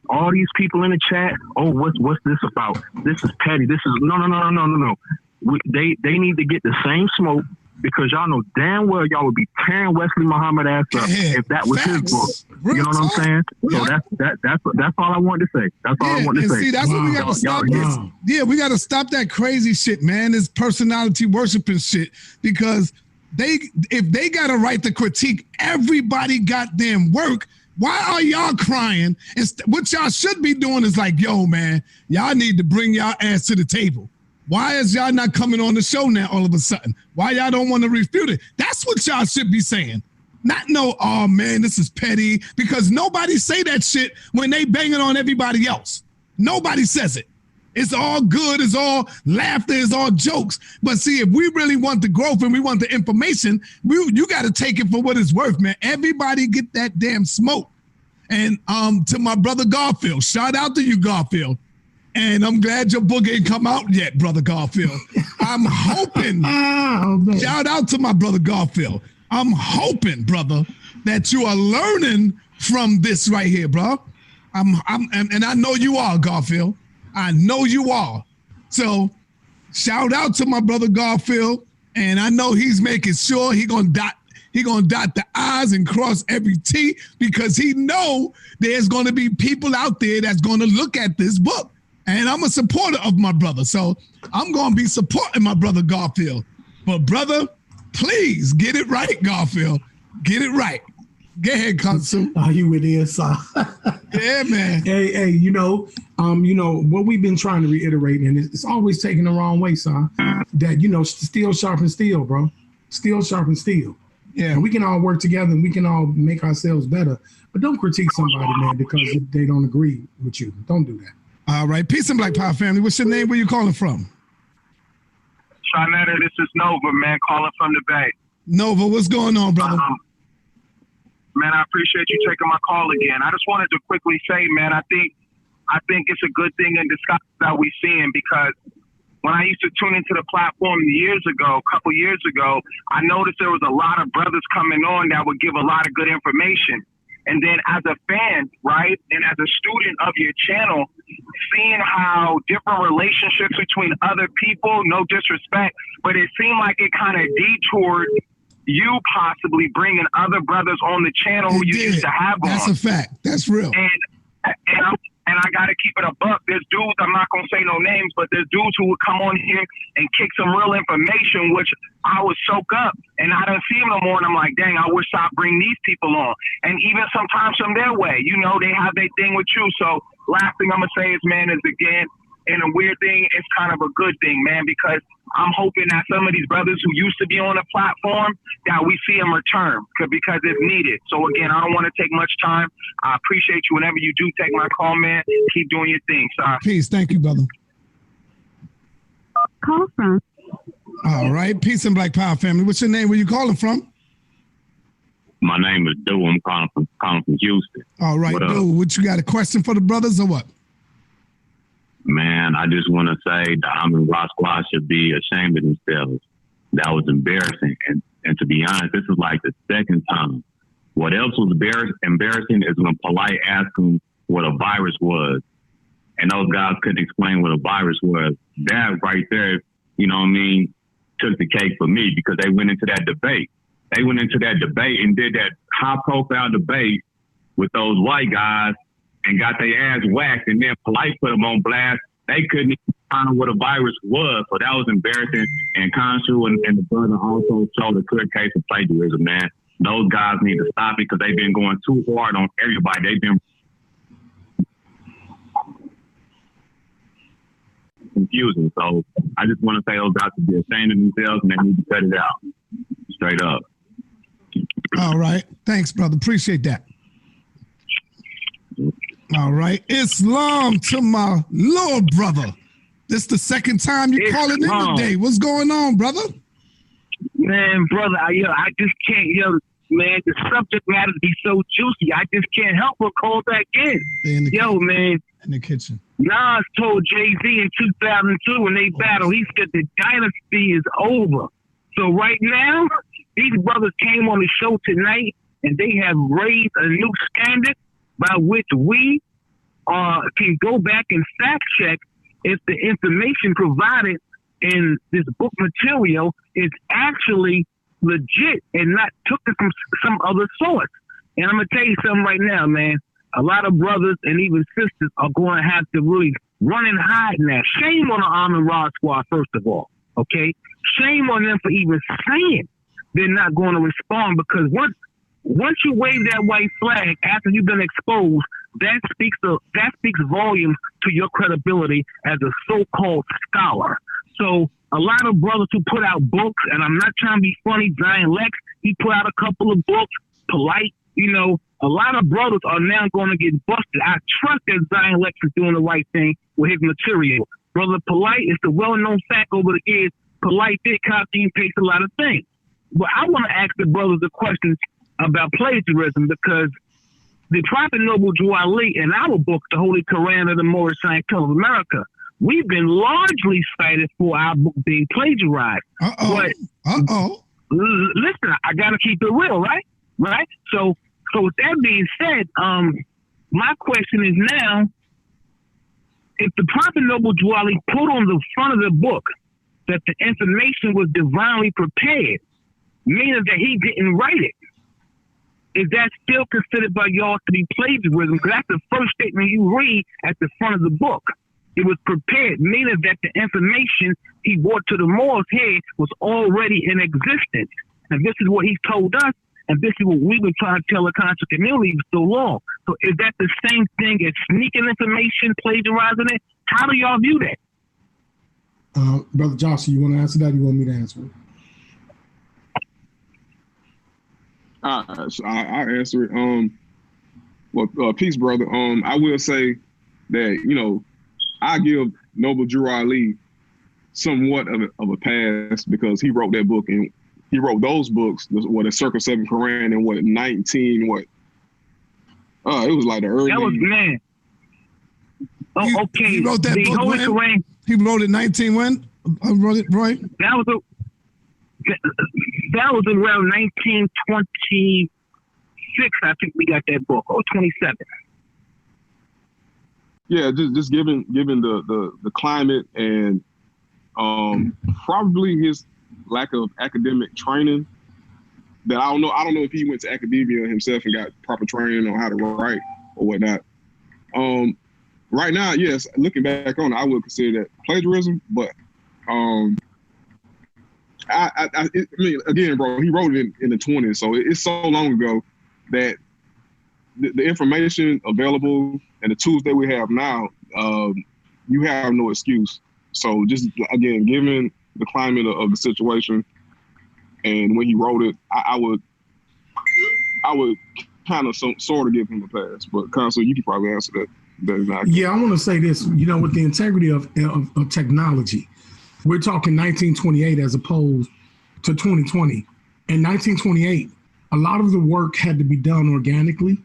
E: all these people in the chat, what's this about? This is petty. This is no. They need to get the same smoke because y'all know damn well y'all would be tearing Wesley Muhammad ass up if that was his book. You know what I'm saying? So that's all I wanted to say. That's all I wanted to say.
C: See, that's what we got to stop. Yeah, we got to stop that crazy shit, man. This personality worshiping shit because if they got a right to critique everybody goddamn work, why are y'all crying? What y'all should be doing is like, yo, man, y'all need to bring y'all ass to the table. Why is y'all not coming on the show now all of a sudden? Why y'all don't want to refute it? That's what y'all should be saying. Not oh man, this is petty, because nobody say that shit when they banging on everybody else. Nobody says it. It's all good, it's all laughter, it's all jokes. But see, if we really want the growth and we want the information, you got to take it for what it's worth, man. Everybody get that damn smoke. And to my brother Garfield, shout out to you, Garfield. And I'm glad your book ain't come out yet, brother Garfield. I'm hoping, shout out to my brother Garfield. I'm hoping, brother, that you are learning from this right here, bro. And I know you are, Garfield. I know you are. So shout out to my brother Garfield. And I know he's making sure he gonna dot the I's and cross every T, because he know there's gonna be people out there that's gonna look at this book And I'm a supporter of my brother. So I'm going to be supporting my brother Garfield. But brother, please get it right, Garfield. Get it right. Go ahead, Khonsu.
A: Are you with this?
C: Yeah, man.
A: Hey, you know what we've been trying to reiterate, and it's always taken the wrong way, son. That steel sharpens steel, bro. Steel sharpens steel.
C: Yeah,
A: and we can all work together, and we can all make ourselves better. But don't critique somebody, man, because they don't agree with you. Don't do that.
C: All right, peace and Black Power family. What's your name? Where you calling from?
E: Sharnetta, this is Nova, man, calling from the Bay.
C: Nova, what's going on, brother?
E: Man, I appreciate you taking my call again. I just wanted to quickly say, man, I think it's a good thing in disguise that we're seeing, because when I used to tune into the platform a couple years ago, I noticed there was a lot of brothers coming on that would give a lot of good information. And then as a fan, right, and as a student of your channel, seeing how different relationships between other people, no disrespect, but it seemed like it kind of detoured you possibly bringing other brothers on the channel who you used to have on.
C: That's a fact. That's real.
E: And I got to keep it a buck. There's dudes, I'm not going to say no names, but there's dudes who would come on here and kick some real information, which I would soak up. And I don't see them no more. And I'm like, dang, I wish I'd bring these people on. And even sometimes from their way, they have their thing with you. So last thing I'm going to say is, man, is again, and a weird thing, it's kind of a good thing, man, because I'm hoping that some of these brothers who used to be on the platform, that we see them return because it's needed. So again, I don't want to take much time. I appreciate you whenever you do take my call, man. Keep doing your thing. Sorry.
C: Peace. Thank you, brother.
F: Call from.
C: All right. Peace and Black Power family. What's your name? Where you calling from?
G: My name is Dew. I'm calling from Houston.
C: All right, Dew. What you got? A question for the brothers or what?
G: Man, I just want to say the Amin Rock Squad should be ashamed of themselves. That was embarrassing. And to be honest, this is like the second time. What else was embarrassing is when Polite asked them what a virus was. And those guys couldn't explain what a virus was. That right there, took the cake for me, because they went into that debate. They went into that debate and did that high-profile debate with those white guys and got their ass whacked, and then Polite put them on blast. They couldn't even find out what a virus was, so that was embarrassing. And Khonsu and the brother also showed a clear case of plagiarism, man. Those guys need to stop it, because they've been going too hard on everybody. They've been confusing. So I just want to say those guys should be ashamed of themselves, and they need to cut it out. Straight up.
C: All right. Thanks, brother. Appreciate that. All right. Islam to my little brother. This the second time you calling in today. What's going on, brother?
E: Man, brother, I just can't, man, the subject matter be so juicy. I just can't help but call back in. Man.
C: In the kitchen.
E: Nas told Jay-Z in 2002 when they battled, he said the dynasty is over. So right now, these brothers came on the show tonight, and they have raised a new standard by which we can go back and fact check if the information provided in this book material is actually legit and not took it from some other source. And I'm going to tell you something right now, man. A lot of brothers and even sisters are going to have to really run and hide now. Shame on the Amin Rod Squad, first of all, okay? Shame on them for even saying they're not going to respond, because once you wave that white flag after you've been exposed, that speaks volumes to your credibility as a so-called scholar. So a lot of brothers who put out books, and I'm not trying to be funny, Zion Lex, he put out a couple of books, Polite, a lot of brothers are now going to get busted. I trust that Zion Lex is doing the right thing with his material. Brother Polite, it's the well-known fact over the years, Polite did copy and paste a lot of things. But I want to ask the brothers a question about plagiarism, because the Prophet Noble Drew Ali in our book, The Holy Quran of the Moorish Science of America, we've been largely cited for our book being plagiarized. But listen, I got to keep it real, right? Right? So with that being said, my question is now, if the Prophet Noble Drew Ali put on the front of the book that the information was divinely prepared, meaning that he didn't write it, is that still considered by y'all to be plagiarism? Because that's the first statement you read at the front of the book. It was prepared, meaning that the information he brought to the Moors here was already in existence. And this is what he told us, and this is what we've been trying to tell the Khonsu community for so long. So is that the same thing as sneaking information, plagiarizing it? How do y'all view that?
A: Brother Joshua, you want to answer that? Or you want me to answer it?
B: I answer it. Well, peace, brother. I will say that, I give Noble Drew Ali somewhat of a pass because he wrote that book, and he wrote those books, the Circle 7 Quran in 19, it was like the early.
E: That was, man. Oh, okay.
C: He wrote that
E: the
C: book
E: Holy
C: when?
E: Quran.
C: He wrote it 19 when? Wrote it, Roy?
E: That was around 1926, I think we got that book, or 27.
B: Yeah, just given the climate and probably his lack of academic training, that I don't know if he went to academia himself and got proper training on how to write or whatnot. Right now, yes, looking back on it, I would consider that plagiarism, but I mean, again, bro, he wrote it in the 20s, so it's so long ago that the information available and the tools that we have now, you have no excuse. So just, again, given the climate of the situation and when he wrote it, I would kind of sort of give him a pass. But Khonsu, you could probably answer that.
A: Yeah, I want to say this, with the integrity of technology, we're talking 1928 as opposed to 2020. In 1928, a lot of the work had to be done organically.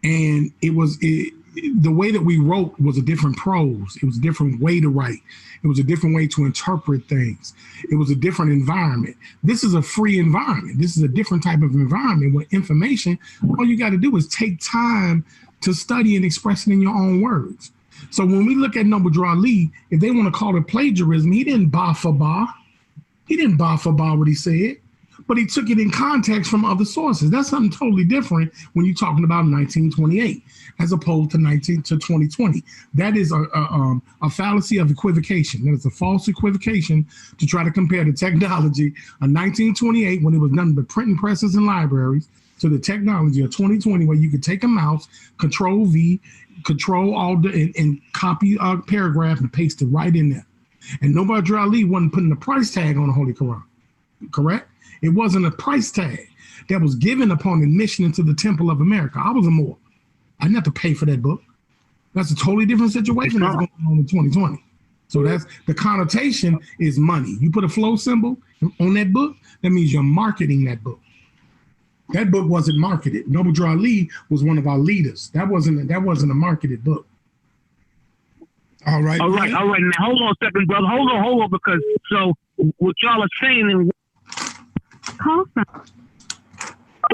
A: And the way that we wrote was a different prose. It was a different way to write. It was a different way to interpret things. It was a different environment. This is a free environment. This is a different type of environment where information, all you got to do is take time to study and express it in your own words. So when we look at Noble Drew Ali, if they want to call it plagiarism, he didn't bar for bar. He didn't bar for bar what he said, but he took it in context from other sources. That's something totally different when you're talking about 1928 as opposed to 2020. That is a fallacy of equivocation. That is a false equivocation to try to compare the technology of 1928, when it was nothing but printing presses and libraries, to the technology of 2020, where you could take a mouse, Control V, Control Alt, and copy a paragraph and paste it right in there. And Noble Drew Ali wasn't putting a price tag on the Holy Quran, correct? It wasn't a price tag that was given upon admission into the Temple of America. I was a Moor. I didn't have to pay for that book. That's a totally different situation that's going on in 2020. So that's the connotation is money. You put a flow symbol on that book, that means you're marketing that book. That book wasn't marketed. Noble Drew Ali was one of our leaders. That wasn't a marketed book.
C: All right.
E: Now hold on a second, brother. Hold on, because so what y'all are saying in call from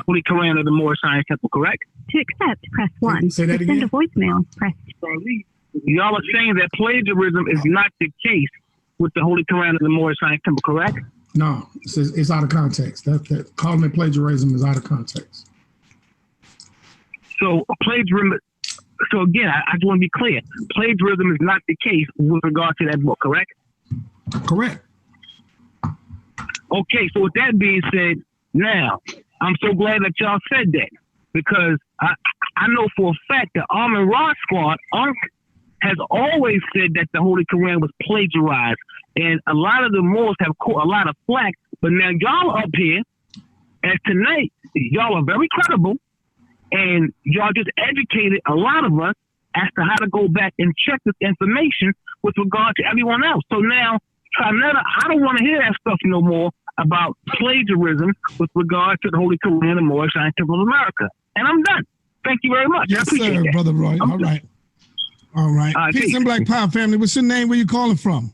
E: Holy Quran of the Moorish Science Temple, correct?
F: To accept, press 1.
A: Say that
F: to
A: again?
F: send a voicemail, press 2.
E: Y'all are saying that plagiarism is not the case with the Holy Quran of the Moorish Science Temple, correct?
A: No, it's out of context. That calling it plagiarism is out of context.
E: So plagiarism. So again, I just want to be clear. Plagiarism is not the case with regard to that book, correct?
A: Correct.
E: Okay, so with that being said, now I'm so glad that y'all said that, because I know for a fact that Armin Rod Squad has always said that the Holy Quran was plagiarized, and a lot of the Moors have caught a lot of flack. But now y'all up here, and tonight y'all are very credible, and y'all just educated a lot of us as to how to go back and check this information with regard to everyone else. So now, Trinetta, I don't want to hear that stuff no more about plagiarism with regard to the Holy Quran and Moorish Science Temple of America. And I'm done. Thank you very much.
C: Yes, sir, Brother Roy. All right. Peace and Black Power family. What's your name? Where you calling from?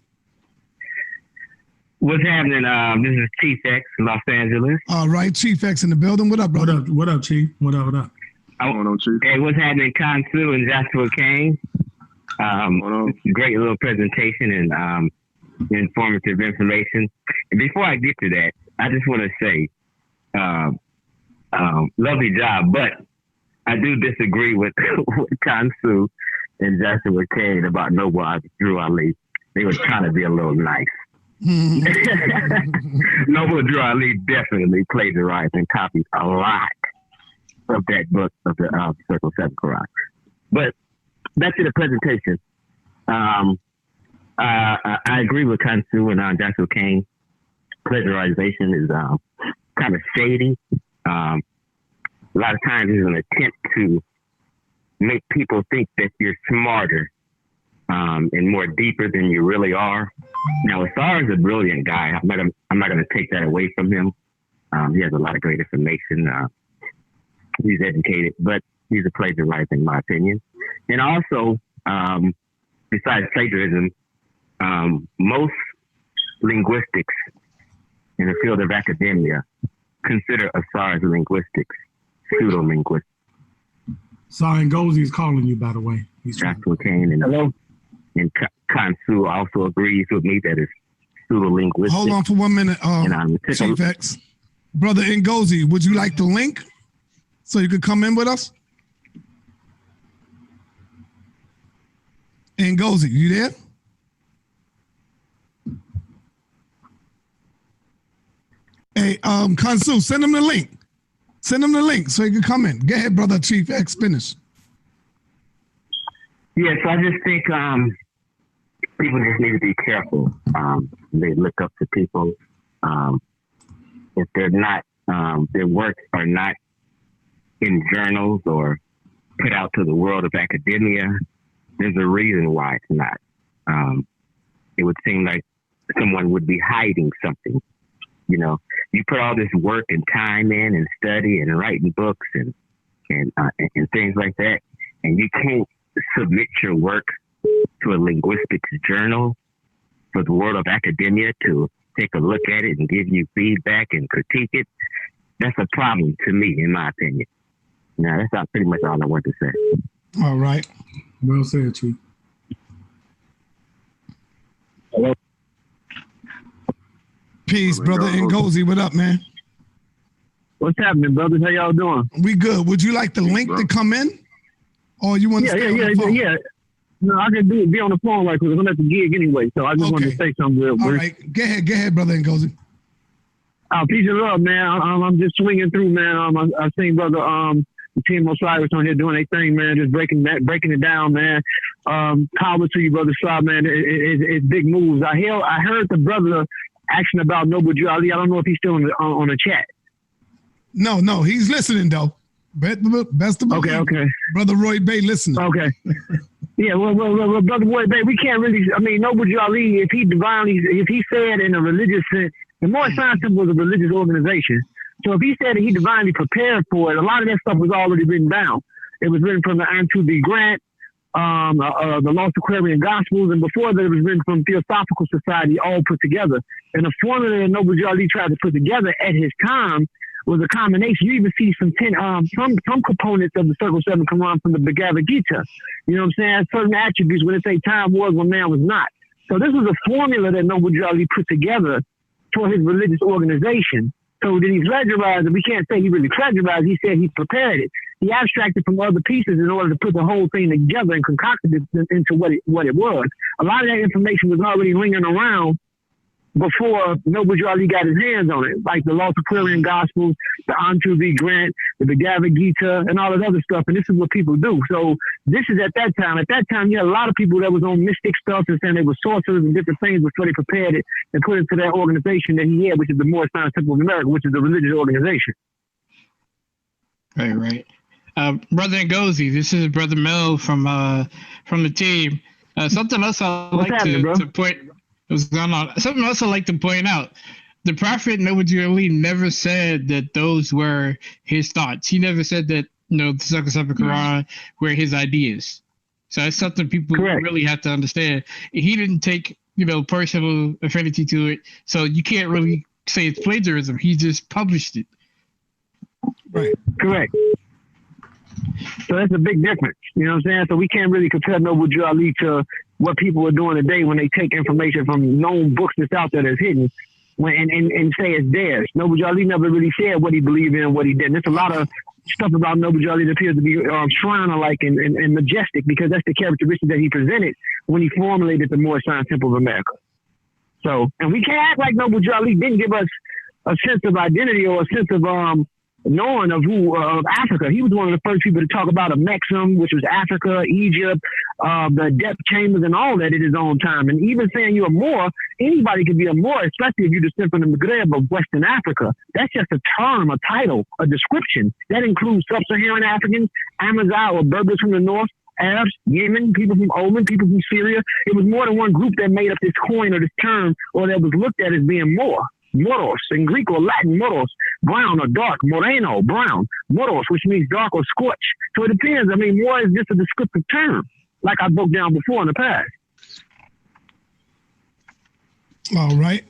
H: What's happening? This is Chief X, Los Angeles.
C: All right, Chief X in the building. What up, brother?
A: What up, Chief? What up?
H: Hey, what's happening, Khonsu and Joshua Cain? Great little presentation and informative information. And before I get to that, I just want to say, lovely job, but I do disagree with Khonsu and Joshua Cain about Noble Drew Ali. They were trying to be a little nice. Noble Drew Ali definitely plagiarized and copied a lot of that book of the Circle 7 Quran. But back to the presentation. I agree with Khonsu and Joshua Cain. Plagiarization is kind of shady. A lot of times it's an attempt to make people think that you're smarter and more deeper than you really are. Now, Asar is a brilliant guy. I'm not going to take that away from him. He has a lot of great information. He's educated, but he's a plagiarizer in my opinion. And also, besides plagiarism, most linguistics in the field of academia consider Asar's linguistics pseudo-linguistics.
A: Sorry, Ngozi's calling you, by the way.
H: Joshua Cain and Khonsu also agrees with me that it's pseudo-linguistic.
C: Hold on for 1 minute, Chief X. Brother Ngozi, would you like the link so you could come in with us? Ngozi, you there? Hey, Khonsu, send him the link. Send him the link so he can come in. Go ahead, brother Chief X, finish.
H: Yes, I just think people just need to be careful. They look up to people. If they're not, their works are not in journals or put out to the world of academia, there's a reason why it's not. It would seem like someone would be hiding something. You know, you put all this work and time in and study and writing books and things like that, and you can't submit your work to a linguistics journal for the world of academia to take a look at it and give you feedback and critique it. That's a problem to me, in my opinion. Now, that's not pretty much all I want to say.
C: All right.
A: Well said, Chief.
H: Hello.
C: Peace, brother Ngozi. What up, man?
E: What's happening, brothers? How y'all doing?
C: We good. Would you like the link to come in? Or you want to stay on the phone?
E: Yeah. No, I can be on the phone right quick. I'm at the gig anyway, so I just wanted to say something real brief.
C: All right. Go ahead, brother Ngozi.
E: Peace and love, man. I'm just swinging through, man. I've seen brother the team Osiris on here doing their thing, man, just breaking it down, man. Power to you, brother Sly, man. It's big moves. I heard the brother asking about Noble Drew Ali. I don't know if he's still on the chat.
C: No, he's listening though. Best of believe.
E: Okay.
C: Brother Roy Bay listening.
E: Okay. Yeah, well, Brother Roy Bay, we can't really. I mean, Noble Drew Ali, if he said in a religious sense, the Moorish Science Temple was a religious organization. So if he said that he divinely prepared for it, a lot of that stuff was already written down. It was written from the Antubi Grant, the Lost Aquarian Gospels, and before that it was written from Theosophical Society, all put together. And the formula that Noble Drew Ali tried to put together at his time was a combination. You even see some components of the Circle 7 Quran from the Bhagavad Gita. You know what I'm saying? Certain attributes when it say time was when man was not. So this was a formula that Noble Drew Ali put together for his religious organization. So did he plagiarize it? We can't say he really plagiarized. He said he prepared it. He abstracted from other pieces in order to put the whole thing together and concocted it into what it was. A lot of that information was already lingering around before Noble Drew Ali got his hands on it, like the Lost Aquarian Gospels, the Antubi Grant, the Bhagavad Gita, and all that other stuff. And this is what people do. So this is at that time. At that time, you had a lot of people that was on mystic stuff and saying they were sorcerers and different things before they prepared it and put it to that organization that he had, which is the Moorish Science Temple of America, which is a religious organization.
D: Right. Brother Ngozi, this is Brother Mel from the team. Something else I like to point. Something else I like to point out: the Prophet Noble Drew Ali never said that those were his thoughts. He never said that the Circle 7 Quran were his ideas. So that's something people really have to understand. He didn't take personal affinity to it, so you can't really say it's plagiarism. He just published it.
E: Right. Correct. So that's a big difference. You know what I'm saying? So we can't really compare Noble Drew Ali to what people are doing today when they take information from known books that's out there that's hidden and say it's theirs. Noble Drew Ali never really said what he believed in and what he didn't. There's a lot of
I: stuff about Noble Drew Ali that appears to be shrine-like and majestic, because that's the characteristic that he presented when he formulated the Moorish Science Temple of America. So, and we can't act like Noble Drew Ali didn't give us a sense of identity or a sense of knowing of Africa. He was one of the first people to talk about a Mexum, which was Africa, Egypt, the depth chambers and all that at his own time. And even saying you're a Moor, anybody could be a Moor, especially if you descend from the Maghreb of Western Africa. That's just a term, a title, a description. That includes sub-Saharan Africans, Amazigh or Berbers from the north, Arabs, Yemen, people from Oman, people from Syria. It was more than one group that made up this coin or this term, or that was looked at as being Moor. Moros, in Greek or Latin, moros, brown or dark, moreno, brown, moros, which means dark or scorched. So it depends. I mean, Moor is just a descriptive term, like I broke down before in the past.
C: All right.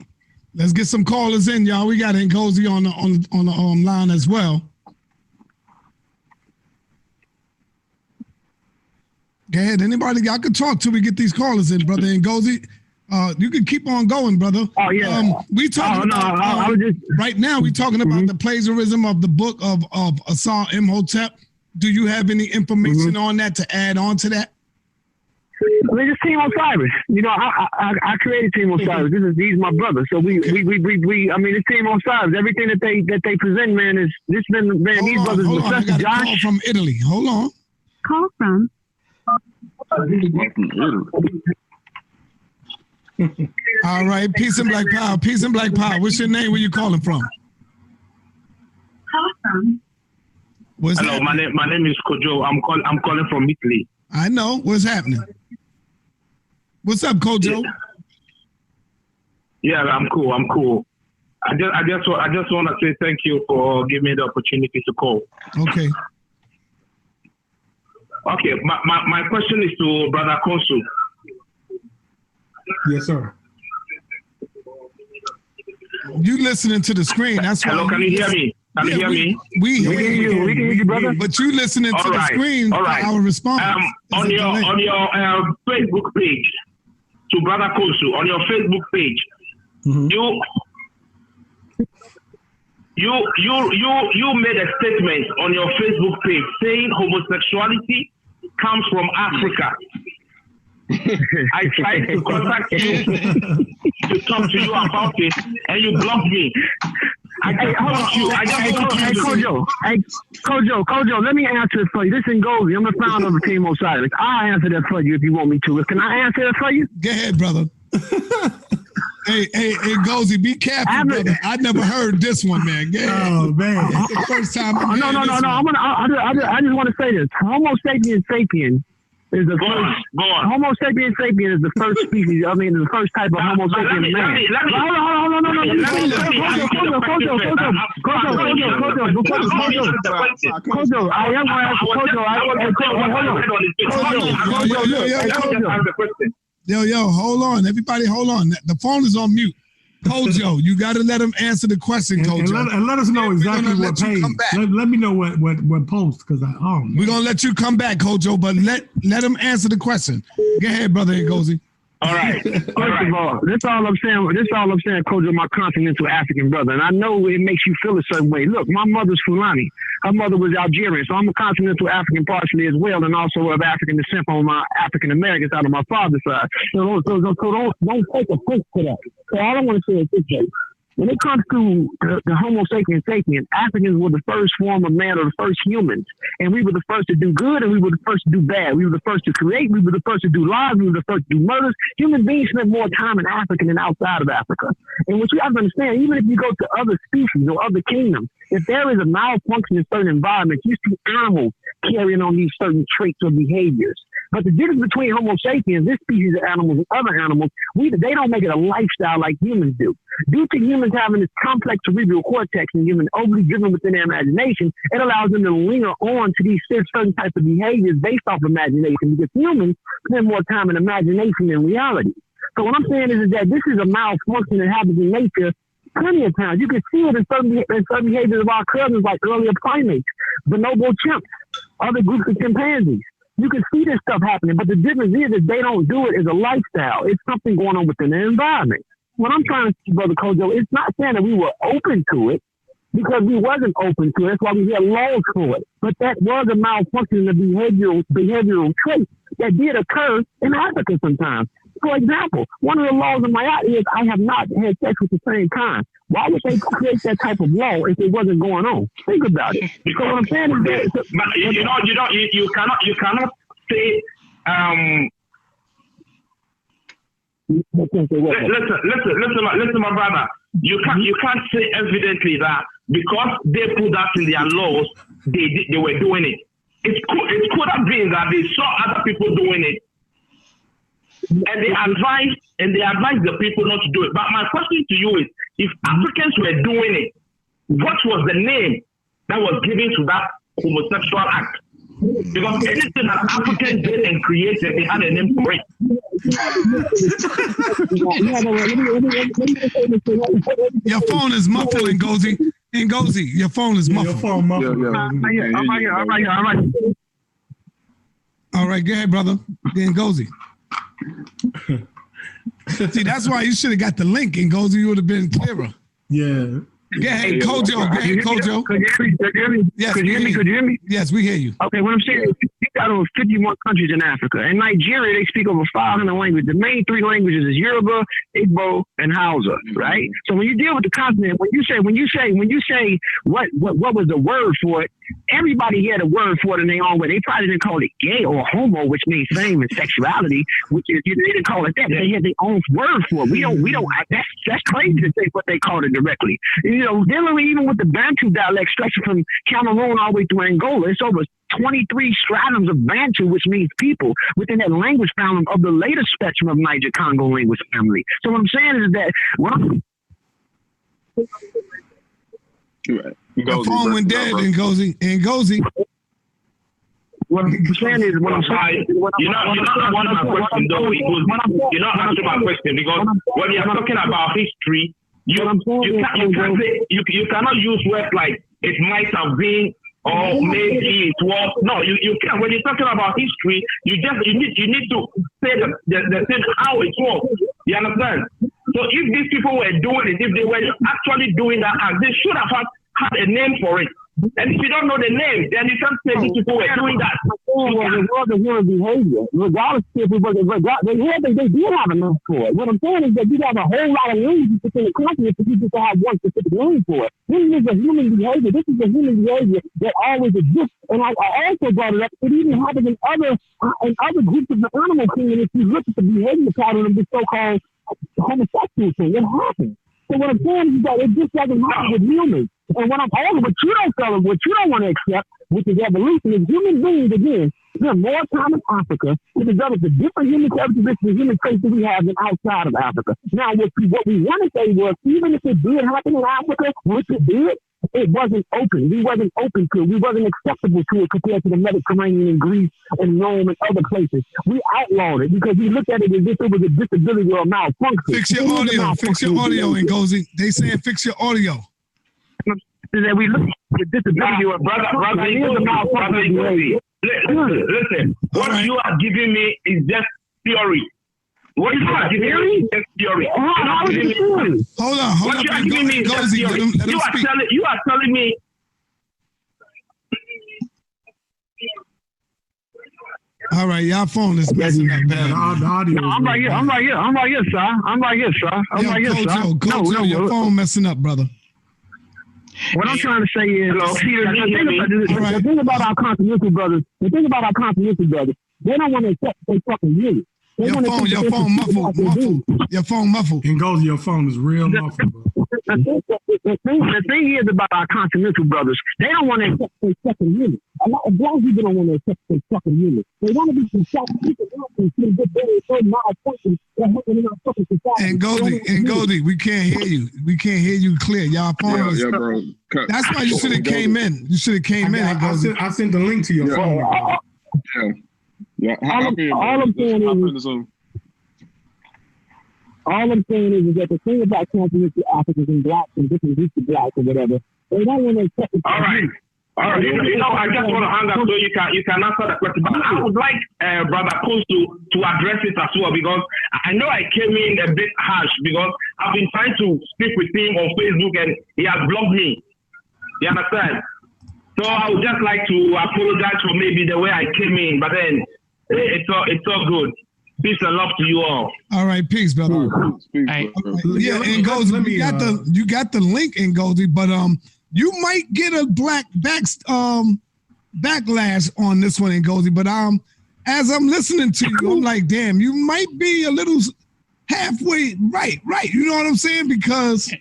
C: Let's get some callers in, y'all. We got Ngozi on the line as well. Go ahead. Anybody I could talk to, we get these callers in, brother Ngozi. You can keep on going, brother.
I: Oh yeah.
C: We talking about right now. We talking about the plagiarism of the book of Asar Imhotep. Do you have any information on that to add on to that?
I: I mean, it's Team Osiris. You know, I created Team Osiris. He's my brother. So we I mean, it's Team Osiris. Everything that they present, man, is this man. These brothers.
C: Hold on. I got a call from Italy. Hold on.
F: Call from.
C: All right, peace and black power. Peace and black power. What's your name? Where you calling from?
E: Hello, my name is Kojo. I'm calling from Italy.
C: I know. What's happening? What's up, Kojo?
E: Yeah, I'm cool. I just want to say thank you for giving me the opportunity to call.
C: Okay.
E: Okay, my question is to Brother Khonsu.
A: Yes, sir.
C: You listening to the screen? That's
E: hello. Can you hear me? Can you hear me?
C: We hear you.
I: We can hear you, brother.
C: But you listening to the screen?
E: All right.
C: Our response
E: on your Facebook page to Brother Khonsu, on your Facebook page, you made a statement on your Facebook page saying homosexuality comes from Africa. I tried to contact you to talk to you about it, and you blocked me.
I: Kojo, let me answer it for you. This is Ngozi. I'm the founder of the Team Osiris. I'll answer that for you if you want me to. Can I answer that for you?
C: Go ahead, brother. Hey, Ngozi, be careful, brother. I never heard this one, man.
A: Oh, man.
C: It's the first time.
I: No. I just want to say this. Homo sapiens sapien is the first. Homo sapiens sapien is the first species. I mean, the first type of Homo sapien man. Kojo, I am going to ask Kojo.
C: Yo, hold on. Everybody, hold on. The phone is on mute. Kojo, you got to let him answer the question, Kojo.
A: And let us know exactly what page. Let me know what post, because we're
C: going to let you come back, Kojo, but let him answer the question. Go ahead, brother Ngozi.
E: All right.
I: First of all, that's all I'm saying, Kojo, my continental African brother. And I know it makes you feel a certain way. Look, my mother's Fulani. Her mother was Algerian, so I'm a continental African partially as well, and also of African descent from my African American side of my father's side. So don't take offense to that. So all I want to say is this, Jay. When it comes to the Homo sapiens sapien, Africans were the first form of man, or the first humans. And we were the first to do good, and we were the first to do bad. We were the first to create. We were the first to do lies. We were the first to do murders. Human beings spent more time in Africa than outside of Africa. And what you have to understand, even if you go to other species or other kingdoms, if there is a malfunction in certain environments, you see animals carrying on these certain traits or behaviors. But the difference between Homo sapiens, this species of animals, and other animals, they don't make it a lifestyle like humans do. Due to humans having this complex cerebral cortex and human overly driven within their imagination, it allows them to linger on to these certain types of behaviors based off imagination, because humans spend more time in imagination than reality. So what I'm saying is that this is a malfunction that happens in nature plenty of times. You can see it in certain behaviors of our cousins, like earlier primates, bonobo chimps, other groups of chimpanzees. You can see this stuff happening, but the difference is that they don't do it as a lifestyle. It's something going on within the environment. What I'm trying to say, Brother Kojo, it's not saying that we were open to it. because we wasn't open to it. That's why we had laws for it. But that was a malfunction of behavioral trait that did occur in Africa sometimes. For example, one of the laws in my act is I have not had sex with the same kind. Why would they create that type of law if it wasn't going on? Think about it. Because what I'm saying is that
E: you cannot say listen, my brother. You can't say evidently that because they put that in their laws, they were doing it. It could have been that they saw other people doing it, and they advised the people not to do it. But my question to you is, if Africans were doing it, what was the name that was given to that homosexual act? Because anything that Africans did and created, they had a name for it.
C: Your phone is muffling, Ngozi. Ngozi, your phone is muffled.
A: Your phone muffled.
I: I'm right here.
C: All right, go ahead, brother. Ngozi. See, that's why you should have got the link, Ngozi. You would have been clearer.
A: Yeah.
C: Go ahead, Kojo. Go ahead, Kojo.
I: Could you hear me?
C: Yes, we hear you.
I: Okay, what I'm saying is you got over 51 countries in Africa. In Nigeria, they speak over 500 languages. The main three languages is Yoruba, Igbo, and Hausa, right? So when you deal with the continent, when you say what was the word for it, everybody had a word for it in their own way. They probably didn't call it gay or homo, which means same and sexuality, which is they didn't call it that. They had their own word for it. We don't. That's crazy to say what they called it directly. You know, literally even with the Bantu dialect stretching from Cameroon all the way through Angola, it's over 23 stratums of Bantu, which means people, within that language family of the later spectrum of Niger-Congo language family. So what I'm saying is that
C: your phone went dead, Ngozi.
I: What I'm saying is,
E: you're not answering my question, though. You're not answering my question because when you're talking about history, you cannot use words like it might have been or maybe it was. No, you can't. When you're talking about history, you need to say the thing how it was. You understand? So if these people were doing it, if they were actually doing that act, they should have had a name for it. And if you don't know the name, then you can't say these people were doing that.
I: It was a human behavior. Regardless if it was they did have a name for it. What I'm saying is that you have a whole lot of languages within the continent for you just to have one specific name for it. This is a human behavior. This is a human behavior that always exists. And I also brought it up. It even happens in other groups of the animal kingdom. If you look at the behavior pattern of this so-called homosexual thing, it happens. So what I'm saying is that it just doesn't happen with humans. And what you don't want to accept, which is evolution, is human beings, again, spend more time in Africa to develop the different human characteristics and human traits that we have than outside of Africa. Now, what we want to say was, even if it did happen in Africa, which it did, it wasn't open. We wasn't open to it. We wasn't acceptable to it compared to the Mediterranean and Greece and Rome and other places. We outlawed it because we looked at it as if it was a disability or a malfunction.
C: Fix your audio, Ngozi. They saying fix your audio.
I: That we look at disability or
E: listen, what you are giving me is just theory. What you are giving me is just theory.
C: Hold on.
E: What you are giving me is just theory. You are telling me.
C: All right, y'all phone is messing up.
I: I'm right here, sir.
C: Coach, your phone messing up, brother.
I: What I'm trying to say is, the thing about our continental brothers, they don't want to accept they fucking music.
C: Your phone muffled. Your phone muffled.
A: Ngozi, your phone is real muffled, bro.
I: The thing is about our continental brothers, they don't want to accept their fucking unit. A lot of black people don't want to accept their fucking unit. They want to be some South people.
C: Ngozi, we can't hear you. We can't hear you clear. Y'all phone is.
B: Bro.
C: That's why you should have came in. You should have came in.
A: I sent the link to your phone.
B: Yeah.
I: All I'm saying is that the thing about continental Africans and blacks and different groups of blacks or whatever, they don't want to accept it.
E: All right. I just want to hang up so you can answer the question. But I would like Brother Khonsu to address it as well, because I know I came in a bit harsh because I've been trying to speak with him on Facebook and he has blocked me. You understand? So I would just like to apologize for maybe the way I came in, but then it's all good. Peace and love to you all.
C: All right, peace, brother.
B: Peace,
C: Yeah, and Goldie, you got the link in Goldie, but you might get a backlash on this one in Goldie, but as I'm listening to you, I'm like, damn, you might be a little halfway right. You know what I'm saying? Because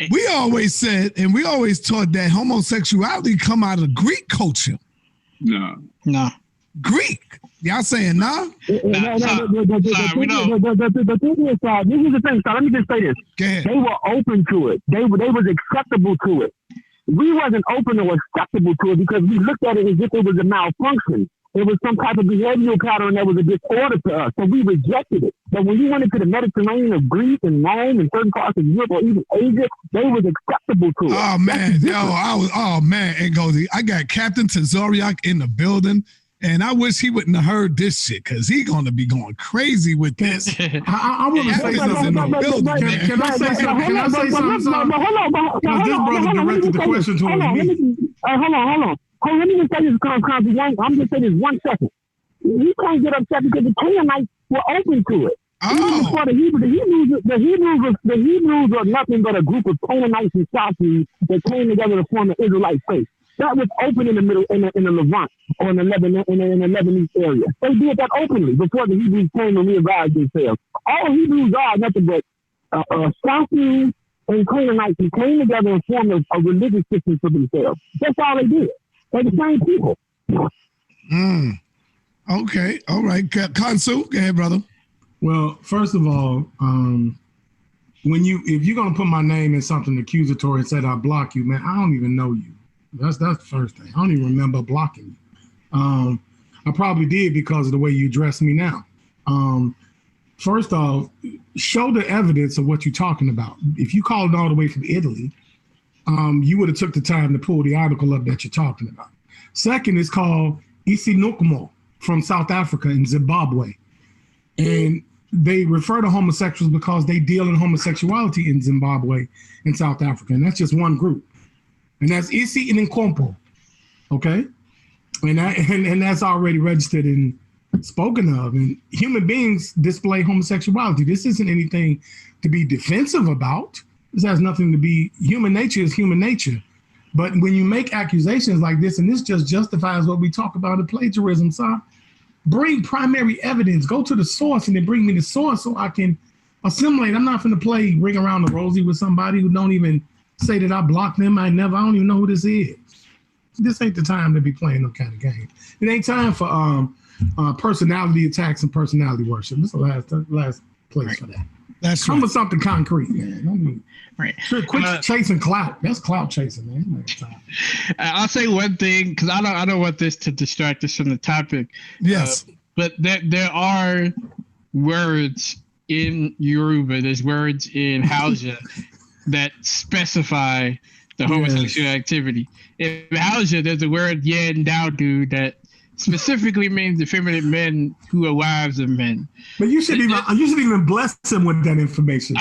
C: we always said, and we always taught that homosexuality come out of Greek culture.
B: No.
C: Greek. Y'all saying nah?
I: The thing is, this is the thing, so let me just say this. They were open to it. They was acceptable to it. We wasn't open or acceptable to it because we looked at it as if it was a malfunction. It was some type of behavioral pattern that was a disorder to us, so we rejected it. But when you went into the Mediterranean of Greece and Rome and certain parts of Europe or even Asia, they was acceptable to it.
C: Oh man, and Goldie, I got Captain Tazariak in the building. And I wish he wouldn't have heard this shit because he's going to be going crazy with this.
A: I want to say something. Can I say something? Can I say something? Because this brother directed the question towards me.
I: Hold on. Let me just say this, I'm just saying this 1 second. You can't get upset because the Canaanites were open to it. Even before the Hebrews were nothing but a group of Canaanites and Souths that came together to form an Israelite faith. That was open in the middle, in the Levant or in the Lebanese area. They did that openly before the Hebrews came and realized themselves. All Hebrews are nothing but Souths and Canaanites who came together and formed a religious system for themselves. That's all they did. They're the same people.
C: Okay. All right. Khonsu, go ahead, brother.
A: Well, first of all, if you're gonna put my name in something accusatory and said I block you, man, I don't even know you. That's the first thing. I don't even remember blocking you. I probably did because of the way you dress me now. First off, show the evidence of what you're talking about. If you called all the way from Italy, you would have took the time to pull the article up that you're talking about. Second is called Isinukmo from South Africa and Zimbabwe. And they refer to homosexuals because they deal in homosexuality in Zimbabwe and South Africa. And that's just one group. And that's Isi and Nkompo, okay? And that's already registered and spoken of. And human beings display homosexuality. This isn't anything to be defensive about. This has nothing to be, human nature is human nature. But when you make accusations like this, and this just justifies what we talk about in plagiarism, sir, bring primary evidence, go to the source and then bring me the source so I can assimilate. I'm not going to play ring around the rosy with somebody who don't even say that I blocked them. I don't even know who this is. This ain't the time to be playing no kind of game. It ain't time for personality attacks and personality worship. This is the last place for that.
C: That's
A: Come with something concrete, man. Quit chasing clout. That's clout chasing, man.
D: I'll say one thing because I don't want this to distract us from the topic.
C: Yes,
D: but there are words in Yoruba. There's words in Hausa that specify the homosexual activity. In Hausa, there's a word yen daudu that specifically means effeminate men who are wives of men.
A: But you should even bless him with that information.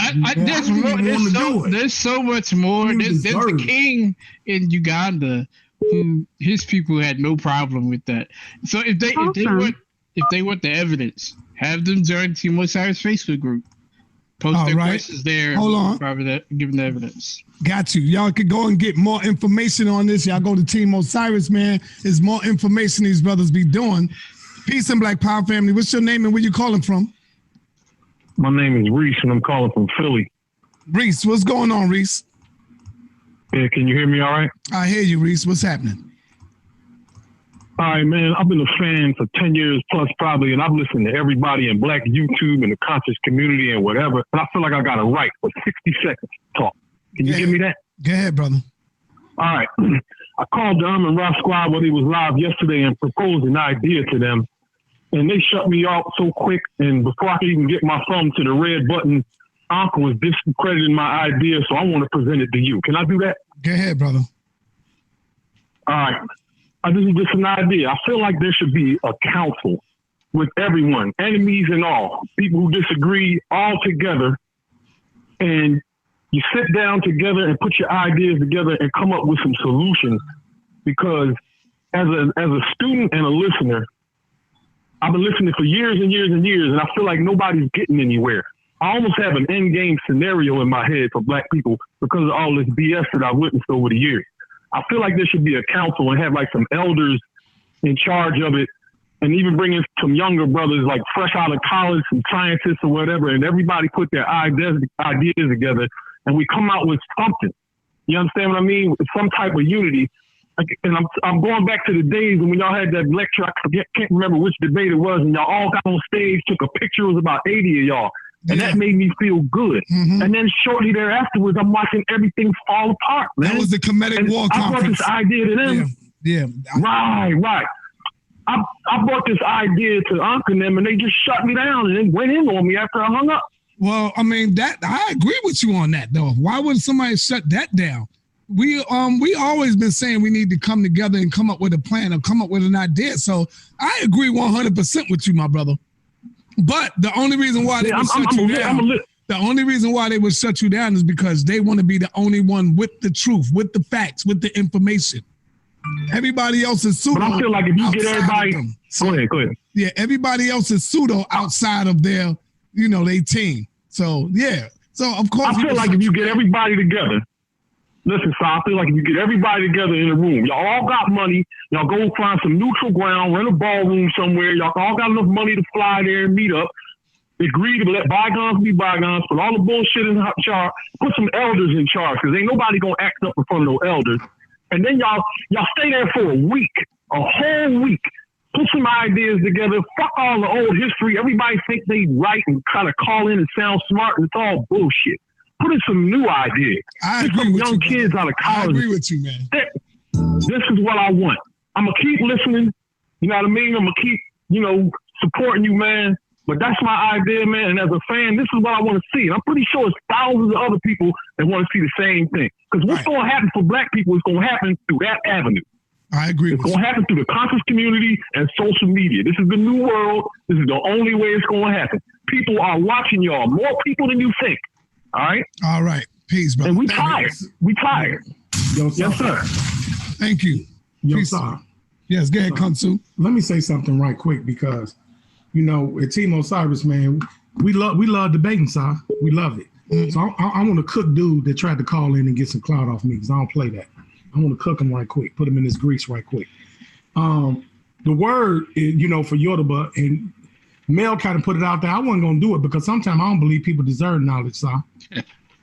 D: There's so much more. There's a king in Uganda who his people had no problem with that. So if they want the evidence, have them join Team Osiris Facebook group. Post their questions there.
C: Hold on.
D: Giving the evidence.
C: Got you. Y'all can go and get more information on this. Y'all go to Team Osiris, man. There's more information these brothers be doing. Peace and Black Power family. What's your name and where you calling from?
E: My name is Reese and I'm calling from Philly.
C: Reese, what's going on, Reese?
E: Yeah, can you hear me all right?
C: I hear you, Reese. What's happening?
E: All right, man. I've been a fan for 10 years plus probably, and I've listened to everybody in Black YouTube and the conscious community and whatever, and I feel like I got a right for 60 seconds to talk. Can you give me that?
C: Go ahead, brother.
E: All right. I called the and Rock Squad when he was live yesterday and proposed an idea to them, and they shut me off so quick, and before I could even get my thumb to the red button, Uncle was discrediting my idea, so I want to present it to you. Can I do that?
C: Go ahead, brother.
E: All right. This is just an idea. I feel like there should be a council with everyone, enemies and all, people who disagree all together. And
I: you sit down together and put your ideas together and come up with some solutions. Because as a student and a listener, I've been listening for years and years and years, and I feel like nobody's getting anywhere. I almost have an end game scenario in my head for Black people because of all this BS that I've witnessed over the years. I feel like there should be a council and have like some elders in charge of it, and even bring in some younger brothers like fresh out of college, some scientists or whatever, and everybody put their ideas together, and we come out with something. You understand what I mean? With some type of unity. And I'm going back to the days when y'all had that lecture. Can't remember which debate it was, and y'all all got on stage, took a picture. It was about 80 of y'all, and that made me feel good. Mm-hmm. And then shortly thereafter, I'm watching everything fall apart. Man.
C: That was the Comedic War Conference.
I: I brought this idea to them.
C: Yeah.
I: Right. I brought this idea to Unc and them, and they just shut me down and then went in on me after I hung up.
C: Well, I mean, I agree with you on that, though. Why would somebody shut that down? We always been saying we need to come together and come up with a plan or come up with an idea. So I agree 100% with you, my brother. But the only reason why they would shut you down, the only reason why they would shut you down is because they want to be the only one with the truth, with the facts, with the information. Everybody else is pseudo.
I: But I feel like if you get everybody, go ahead.
C: Yeah, everybody else is pseudo outside of their, their team. So yeah. So of course,
I: I feel like if you get everybody together. Listen, so I feel like if you get everybody together in a room, y'all all got money, y'all go find some neutral ground, rent a ballroom somewhere, y'all all got enough money to fly there and meet up, agree to let bygones be bygones, put all the bullshit in charge, put some elders in charge, because ain't nobody gonna act up in front of no elders. And then y'all stay there for a whole week, put some ideas together, fuck all the old history, everybody think they right and kind of call in and sound smart, and it's all bullshit. Put in some new ideas.
C: I agree
I: some
C: with
I: young
C: you,
I: kids out of college.
C: I agree with you, man.
I: This is what I want. I'm going to keep listening. You know what I mean? I'm going to keep, supporting you, man. But that's my idea, man. And as a fan, this is what I want to see. And I'm pretty sure it's thousands of other people that want to see the same thing. Because what's going to happen for Black people is going to happen through that avenue.
C: I agree.
I: It's going to happen through the conscious community and social media. This is the new world. This is the only way it's going to happen. People are watching y'all. More people than you think. All right. Peace, brother. And we tired. We tired. Yes, sir.
C: Thank you.
A: Yes, sir.
C: Yes, go ahead, Khonsu.
A: Let me say something right quick because, at Team Osiris, man, we love debating, sir. We love it. Mm-hmm. So I want to cook dude that tried to call in and get some clout off me because I don't play that. I want to cook him right quick, put him in his grease right quick. The word, for Yoruba, and Mel kind of put it out there. I wasn't going to do it because sometimes I don't believe people deserve knowledge, sir.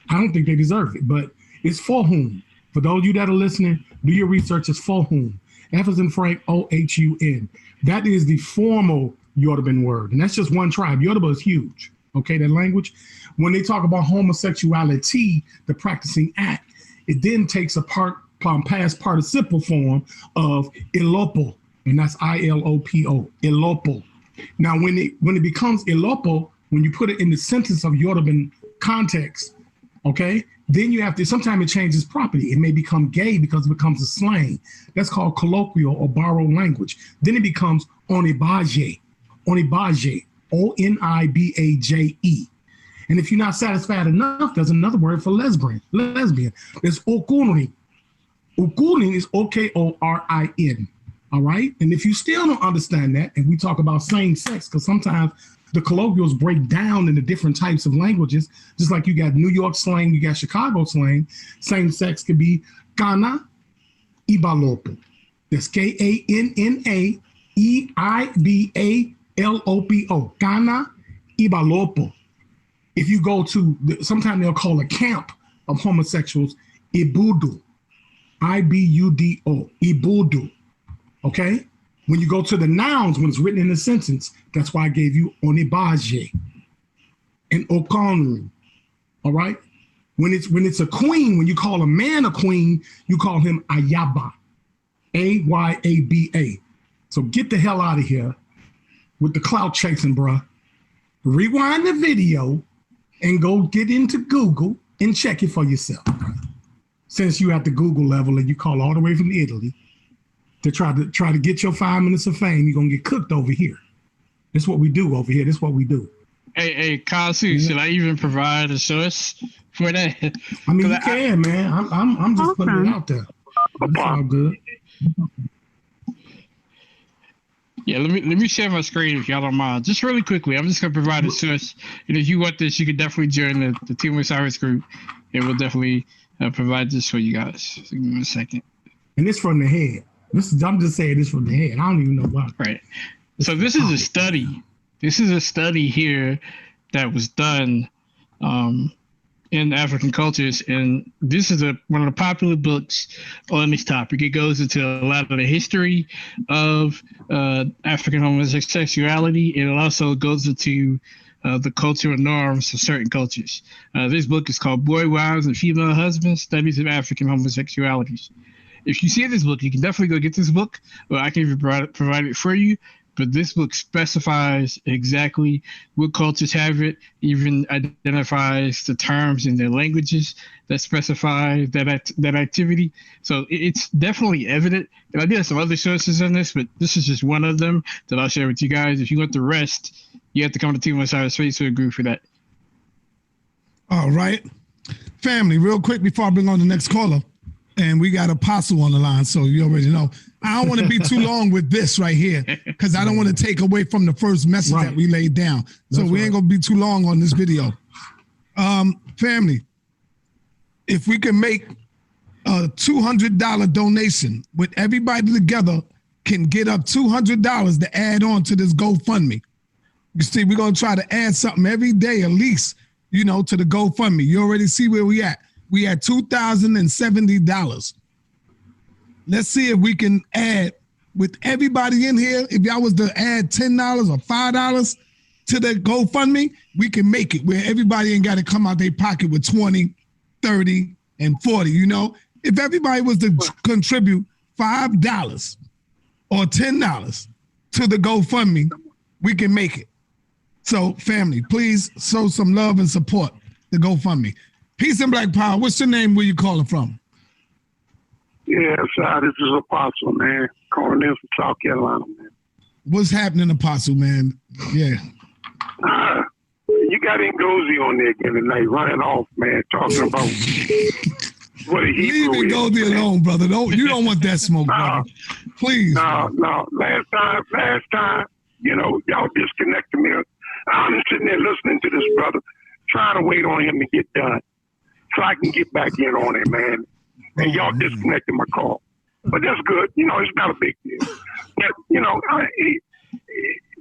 A: I don't think they deserve it, but it's for whom. For those of you that are listening, do your research. It's for whom. F as in Frank, O-H-U-N. That is the formal Yoruban word, and that's just one tribe. Yoruba is huge, okay, that language. When they talk about homosexuality, the practicing act, it then takes a past participle form of ilopo, and that's I-L-O-P-O, ilopo. Now, when it becomes ilopo, when you put it in the sentence of Yoruban context, okay, then you have to, sometimes it changes property. It may become gay because it becomes a slang. That's called colloquial or borrowed language. Then it becomes onibaje, O-N-I-B-A-J-E. And if you're not satisfied enough, there's another word for lesbian. There's okurin. Okurin is O-K-O-R-I-N. All right. And if you still don't understand that, and we talk about same sex, because sometimes the colloquials break down into different types of languages, just like you got New York slang, you got Chicago slang. Same sex could be Kana Ibalopo. That's K-A-N-N-A-E-I-B-A-L-O-P-O. Kana Ibalopo. If you go to, sometimes they'll call a camp of homosexuals Ibudu. I-B-U-D-O. Ibudu. Okay? When you go to the nouns, when it's written in a sentence, that's why I gave you onibaje and okonru. All right? When it's a queen, when you call a man a queen, you call him ayaba. A-Y-A-B-A. So get the hell out of here with the clout chasing, bruh. Rewind the video and go get into Google and check it for yourself. Since you at the Google level and you call all the way from Italy, to try to get your 5 minutes of fame, you're gonna get cooked over here. This is what we do over here. This is what we do.
D: Hey, Khonsu, should I even provide a source for that?
A: I mean, you can, man. I'm just putting it out there. It's all good.
D: Yeah, let me share my screen if y'all don't mind. Just really quickly, I'm just gonna provide a source, and if you want this, you can definitely join the Team Osiris group, and we'll definitely provide this for you guys. So give me a second.
A: And it's from the head. I'm just saying this from the head. I don't even know why.
D: Right. So this is a study. This is a study here that was done in African cultures, and this is one of the popular books on this topic. It goes into a lot of the history of African homosexuality, and it also goes into the cultural norms of certain cultures. This book is called Boy Wives and Female Husbands, Studies of African Homosexualities. If you see this book, you can definitely go get this book, or I can even provide it for you. But this book specifies exactly what cultures have it, even identifies the terms in their languages that specify that activity. So it's definitely evident. And I did have some other sources on this, but this is just one of them that I'll share with you guys. If you want the rest, you have to come to Team Osiris Facebook group for that.
C: All right. Family, real quick before I bring on the next caller. And we got Apostle on the line, so you already know. I don't want to be too long with this right here because I don't want to take away from the first message that we laid down. So we ain't going to be too long on this video. Family, if we can make a $200 donation with everybody together, can get up $200 to add on to this GoFundMe. You see, we're going to try to add something every day at least, to the GoFundMe. You already see where we at. We had $2,070. Let's see if we can add with everybody in here. If y'all was to add $10 or $5 to the GoFundMe, we can make it where everybody ain't got to come out their pocket with 20, 30, and 40. If everybody was to contribute $5 or $10 to the GoFundMe, we can make it. So, family, please show some love and support the GoFundMe. Peace and Black Power. What's your name? Where you calling from?
J: Yeah, this is Apostle, man. Calling in from South Carolina, man.
C: What's happening, Apostle, man? Yeah.
J: You got Ngozi on there again tonight, running off, man, talking about what a Hebrew
C: Leave Ngozi alone, brother. You don't want that smoke, brother. Please.
J: No. Last time, y'all disconnected me. I'm sitting there listening to this brother, trying to wait on him to get done so I can get back in on it, man. And y'all disconnected my call. But that's good. It's not a big deal. But,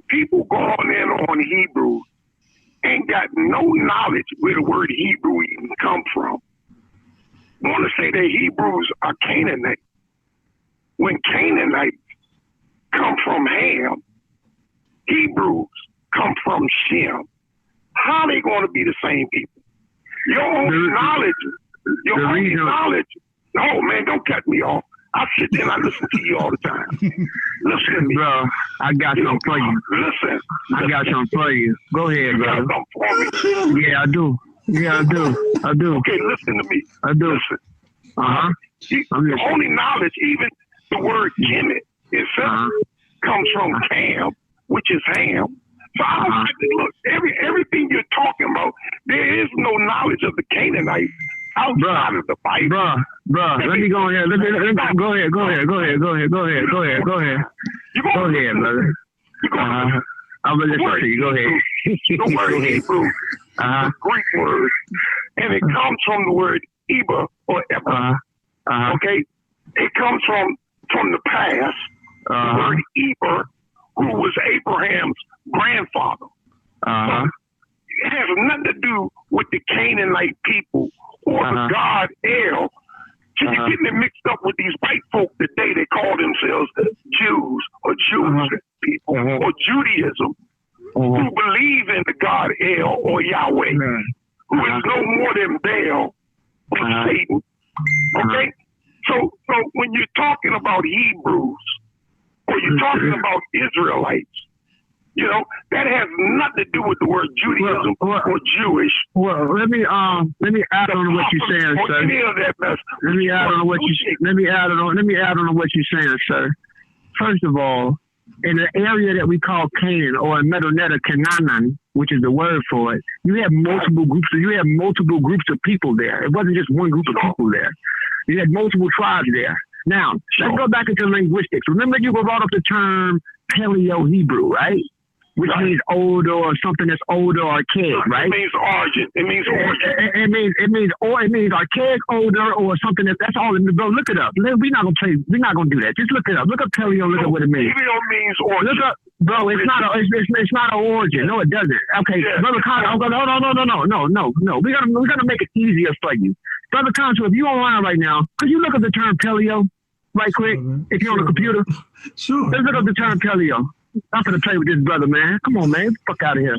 J: people going in on Hebrew ain't got no knowledge where the word Hebrew even come from. I want to say that Hebrews are Canaanites. When Canaanites come from Ham, Hebrews come from Shem. How are they going to be the same people? Your own knowledge. No, man, don't cut me off. I sit there and I listen to you all the time. Listen to me.
E: Bro, I got something for you.
J: Listen.
E: I got something for you. Go ahead, brother. Yeah, I do. Okay,
J: listen to me.
E: I do.
J: Listen. The only knowledge, even the word Kemet itself, comes from Ham, which is Ham. So look, everything you're talking about, there is no knowledge of the Canaanites outside of the Bible.
E: Bro, let me go ahead. Go ahead, brother. I'm gonna listen to you. Go ahead.
J: The word Hebrew is a Greek word, and it comes from the word Eba or Eba. Okay, it comes from the past. The word Eber, who was Abraham's grandfather. So it has nothing to do with the Canaanite people or the god El. So you're getting it mixed up with these white folk today. They call themselves Jews or Jewish people or Judaism, who believe in the god El or Yahweh, who is no more than Baal or Satan. Okay? So when you're talking about Hebrews or you're talking about Israelites, that has nothing to do with the word Judaism or Jewish.
E: Well, let me add on what you're saying, sir. Let me add on what you're saying, sir. First of all, in the area that we call Canaan or Medonetta, Canaan,
I: which is the word for it, you have multiple groups. You have multiple groups of people there. It wasn't just one group of people there. You had multiple tribes there. Now, let's go back into linguistics. Remember, you brought up the term Paleo-Hebrew, right? Which means older or something that's older or archaic, right?
J: It means origin. It means origin.
I: It means archaic, older, or something that's all. Bro, look it up. We're not gonna do that. Just look it up. Look up Paleo. Look at what it means.
J: Paleo means origin.
I: Look up, bro. It's not an origin. No, it doesn't. Okay, yeah. Brother Khonsu. No. We're gonna make it easier for you, Brother Khonsu. If you're online right now, could you look up the term Paleo right quick? If you're on the computer,
A: sure.
I: Let's look up the term Paleo. I'm gonna play with this brother, man. Come on, man. Fuck out of here.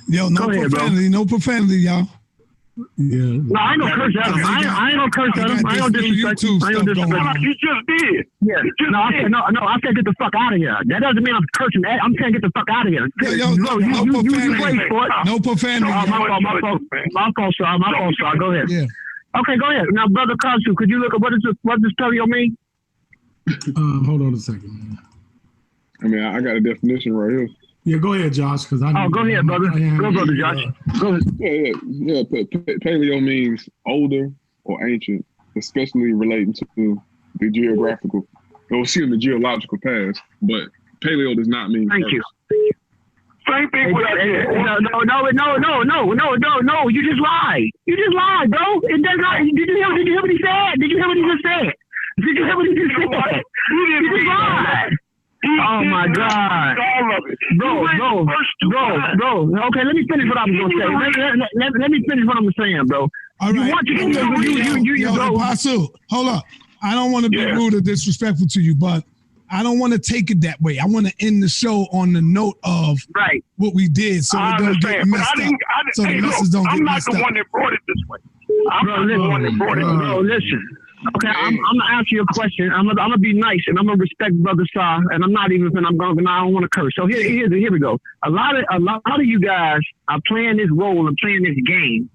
C: Yo, no profanity, no profanity, y'all.
A: Yeah.
I: No, I ain't gonna curse at him. I ain't gonna curse at him. I ain't gonna disrespect him. I ain't gonna disrespect him.
J: You just did.
I: Yeah. I said get the fuck out of here. That doesn't mean I'm cursing. I'm saying get the fuck out of here.
C: Yo,
I: you played for it.
C: No profanity.
I: My fault, sir. Go ahead.
C: Yeah.
I: Okay, go ahead. Now, Brother Khonsu, could you look at what does Paleo mean?
A: Hold on a second, man.
B: I mean, I got a definition right here.
A: Yeah, go ahead, Josh. Go
I: ahead, brother. Go, Brother Josh. Go ahead.
B: Yeah. Paleo means older or ancient, especially relating to the geographical, or the geological past. But paleo does not mean.
I: Thank you.
J: Same thing with
I: No. You just lied. You just lied, bro. It does not. Did you hear what he said? Did you hear what he just said? Did you hear what he just said? You just lied. Oh my God, bro. Okay, let me finish what I was gonna say. Let me finish what I'm saying, bro.
C: All right. Khonsu, hold up. I don't want to be rude or disrespectful to you, but I don't want to take it that way. I want to end the show on the note of what we did, so it don't get messed up. So the messages don't get messed up.
J: I'm not the one that brought it this way.
I: Bro, listen. Okay, I'm gonna ask you a question. I'm gonna be nice and I'm gonna respect Brother Sa, and I'm not even. I don't want to curse. So here we go. A lot of you guys are playing this role and playing this game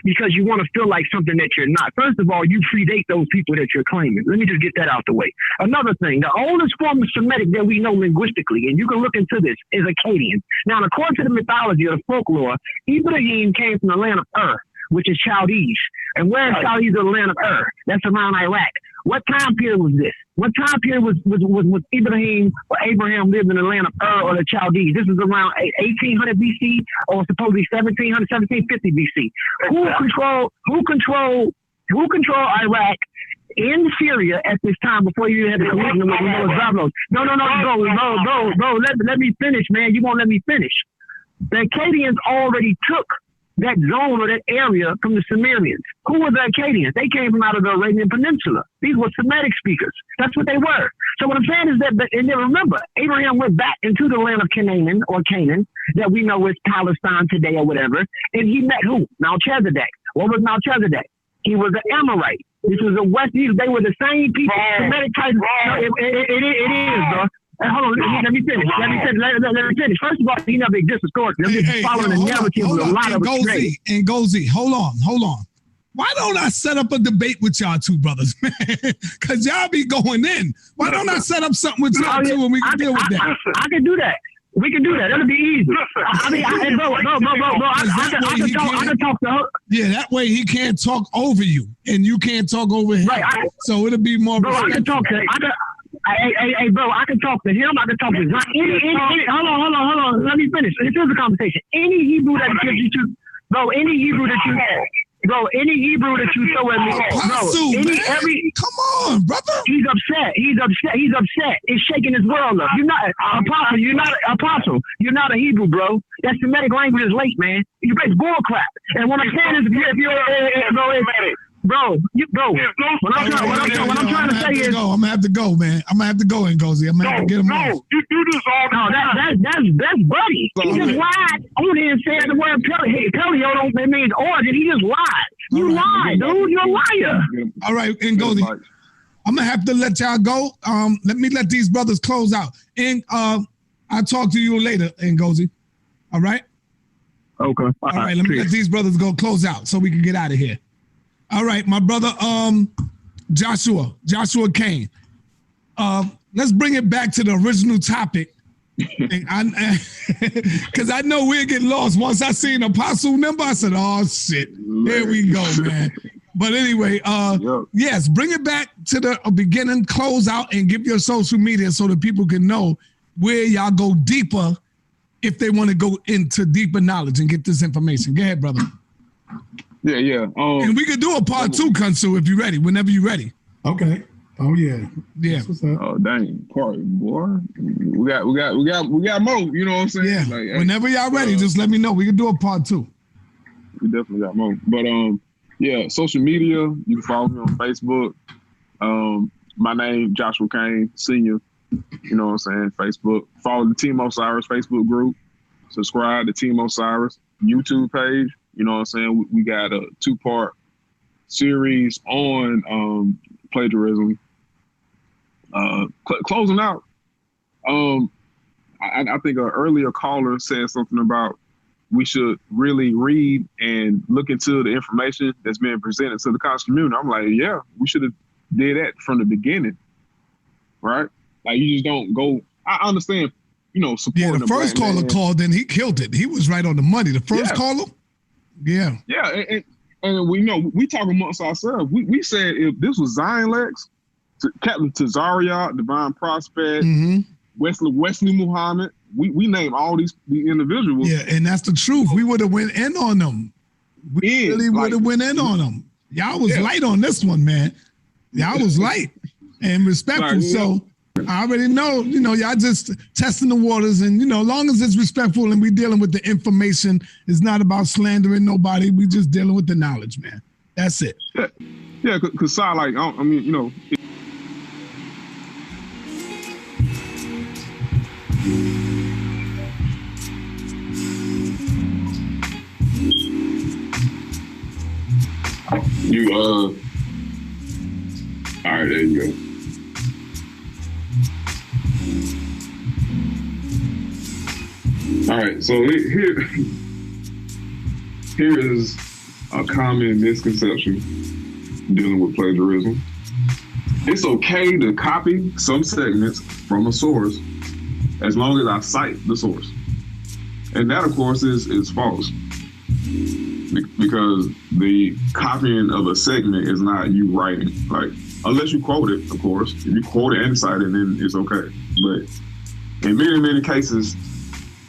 I: because you want to feel like something that you're not. First of all, you predate those people that you're claiming. Let me just get that out the way. Another thing, the oldest form of Semitic that we know linguistically, and you can look into this, is Akkadian. Now, according to the mythology or the folklore, Ibrahim came from the land of Ur, which is Chaldees. And where is Chaldees, the land of Ur? That's around Iraq. What time period was this? What time period was Ibrahim or Abraham lived in the land of Ur or the Chaldees? This is around 1800 BC or supposedly 1750 BC. Who controlled Iraq in Syria at this time before you had the collision with Zablos? No, bro. Let me finish, man. You won't let me finish. The Akkadians already took that zone or that area from the Sumerians. Who were the Akkadians? They came from out of the Arabian Peninsula. These were Semitic speakers. That's what they were. So what I'm saying is that, and then remember, Abraham went back into the land of Canaan or Canaan that we know is Palestine today or whatever, and he met who? Melchizedek. What was Melchizedek? He was an Amorite. This was a West. They were the same people. Semitic type. No, it is, bro. Hold on, let me finish. Let me finish. First of all, he never existed historically. I'm just following the narrative with a lot of it.
C: And Gozy, hold on. Why don't I set up a debate with y'all two brothers, man? Because y'all be going in. Why don't I set up something with y'all two and we can deal with that?
I: I can do that. We can do that. That'll be easy. I can talk to her.
C: Yeah, that way he can't talk over you and you can't talk over him. Right, so it'll be more.
I: Bro, I can talk to him. Hey, bro, I can talk to him. I can talk to John. Hold on. Let me finish. This is a conversation. Any Hebrew that you choose, bro, any Hebrew that you throw at me,
C: come on, brother.
I: He's upset. It's shaking his world up. You're not apostle. You're not a Hebrew, bro. That Semitic language is late, man. You're bull crap. And what I'm saying is, if you're Bro. What I'm trying to say is,
C: I'm gonna have to go, man. I'm gonna have to go, Ngozi. I'm gonna have to get him off.
J: No, you do this all the
I: time. That's Buddy. He just lied on it and said the word Paleo don't mean origin. He just lied. You lied, dude. You're a liar.
C: All right, Ngozi. I'm gonna have to let y'all go. Let me let these brothers close out. And I'll talk to you later, Ngozi. All right?
I: Okay.
C: All right, let me let these brothers go close out so we can get out of here. All right, my brother, J.Cain. Let's bring it back to the original topic Because I know we'll get lost. Once I seen Apostle number, I said, "Oh shit, here we go, man." But anyway, yes, bring it back to the beginning, close out, and give your social media so that people can know where y'all go deeper if they want to go into deeper knowledge and get this information. Go ahead, brother.
B: Yeah.
C: And we could do a part 2, Khonsu, if you're ready. Whenever you're ready.
A: Okay. Oh yeah.
B: Oh dang, part boy. We got more. You know what I'm saying?
C: Yeah.
B: Like,
C: whenever y'all ready, just let me know. We can do a part 2.
B: We definitely got more. But yeah, social media. You can follow me on Facebook. My name Joshua Cain, Senior. You know what I'm saying? Facebook. Follow the Team Osiris Facebook group. Subscribe to Team Osiris YouTube page. You know what I'm saying? We got a 2-part series on plagiarism. Closing out, I think an earlier caller said something about we should really read and look into the information that's being presented to the Khonsu community. I'm like, yeah, we should have did that from the beginning, right? Like you just don't go. I understand, supporting.
C: Yeah, the first caller called, and he killed it. He was right on the money. The first caller. Yeah.
B: Yeah, and we know we talk amongst ourselves. We said if this was Zion Lex, Captain Tazariot, Divine Prospect, Wesley Muhammad, we name all the individuals.
C: Yeah, and that's the truth. We would have went in on them. We really would have went in on them. Y'all was light on this one, man. Y'all was light and respectful. So I already know, y'all just testing the waters, and as long as it's respectful and we dealing with the information, it's not about slandering nobody. We just dealing with the knowledge, man. That's it.
B: Yeah, because like I mean, all right, there you go. All right, so here is a common misconception dealing with plagiarism. It's okay to copy some segments from a source as long as I cite the source. And that, of course, is false. Because the copying of a segment is not you writing. Like, unless you quote it, of course. If you quote it and cite it, then it's okay. But in many cases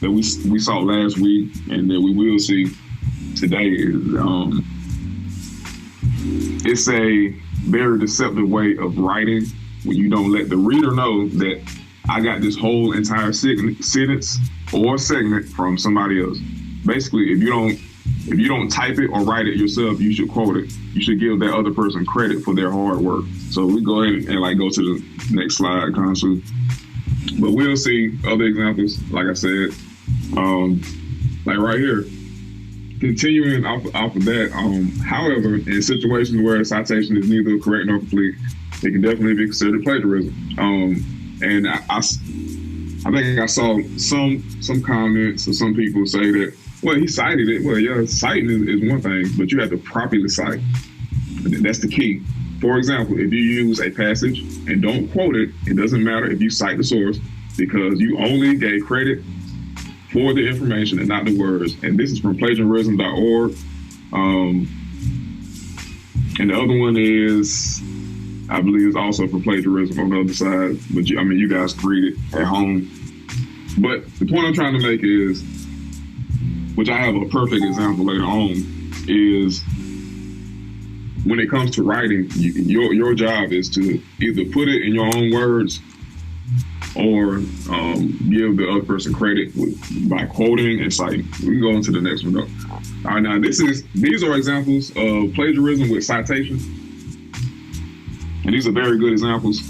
B: that we saw last week and that we will see today is it's a very deceptive way of writing when you don't let the reader know that I got this whole entire sentence or segment from somebody else. Basically, if you don't type it or write it yourself, you should quote it. You should give that other person credit for their hard work. So we go ahead and go to the next slide, Khonsu. But we'll see other examples, like I said, like right here. Continuing off of that, however, in situations where a citation is neither correct nor complete, it can definitely be considered plagiarism. And I think I saw some comments or some people say that, well, he cited it. Well, yeah, citing is one thing, but you have to properly cite. That's the key. For example, if you use a passage and don't quote it, it doesn't matter if you cite the source because you only gave credit for the information and not the words. And this is from plagiarism.org. And the other one is, I believe, is also from plagiarism on the other side. But you guys can read it at home. But the point I'm trying to make is, which I have a perfect example later on, is when it comes to writing, your job is to either put it in your own words or give the other person credit by quoting and citing. We can go into the next one though. All right, now these are examples of plagiarism with citation, and these are very good examples.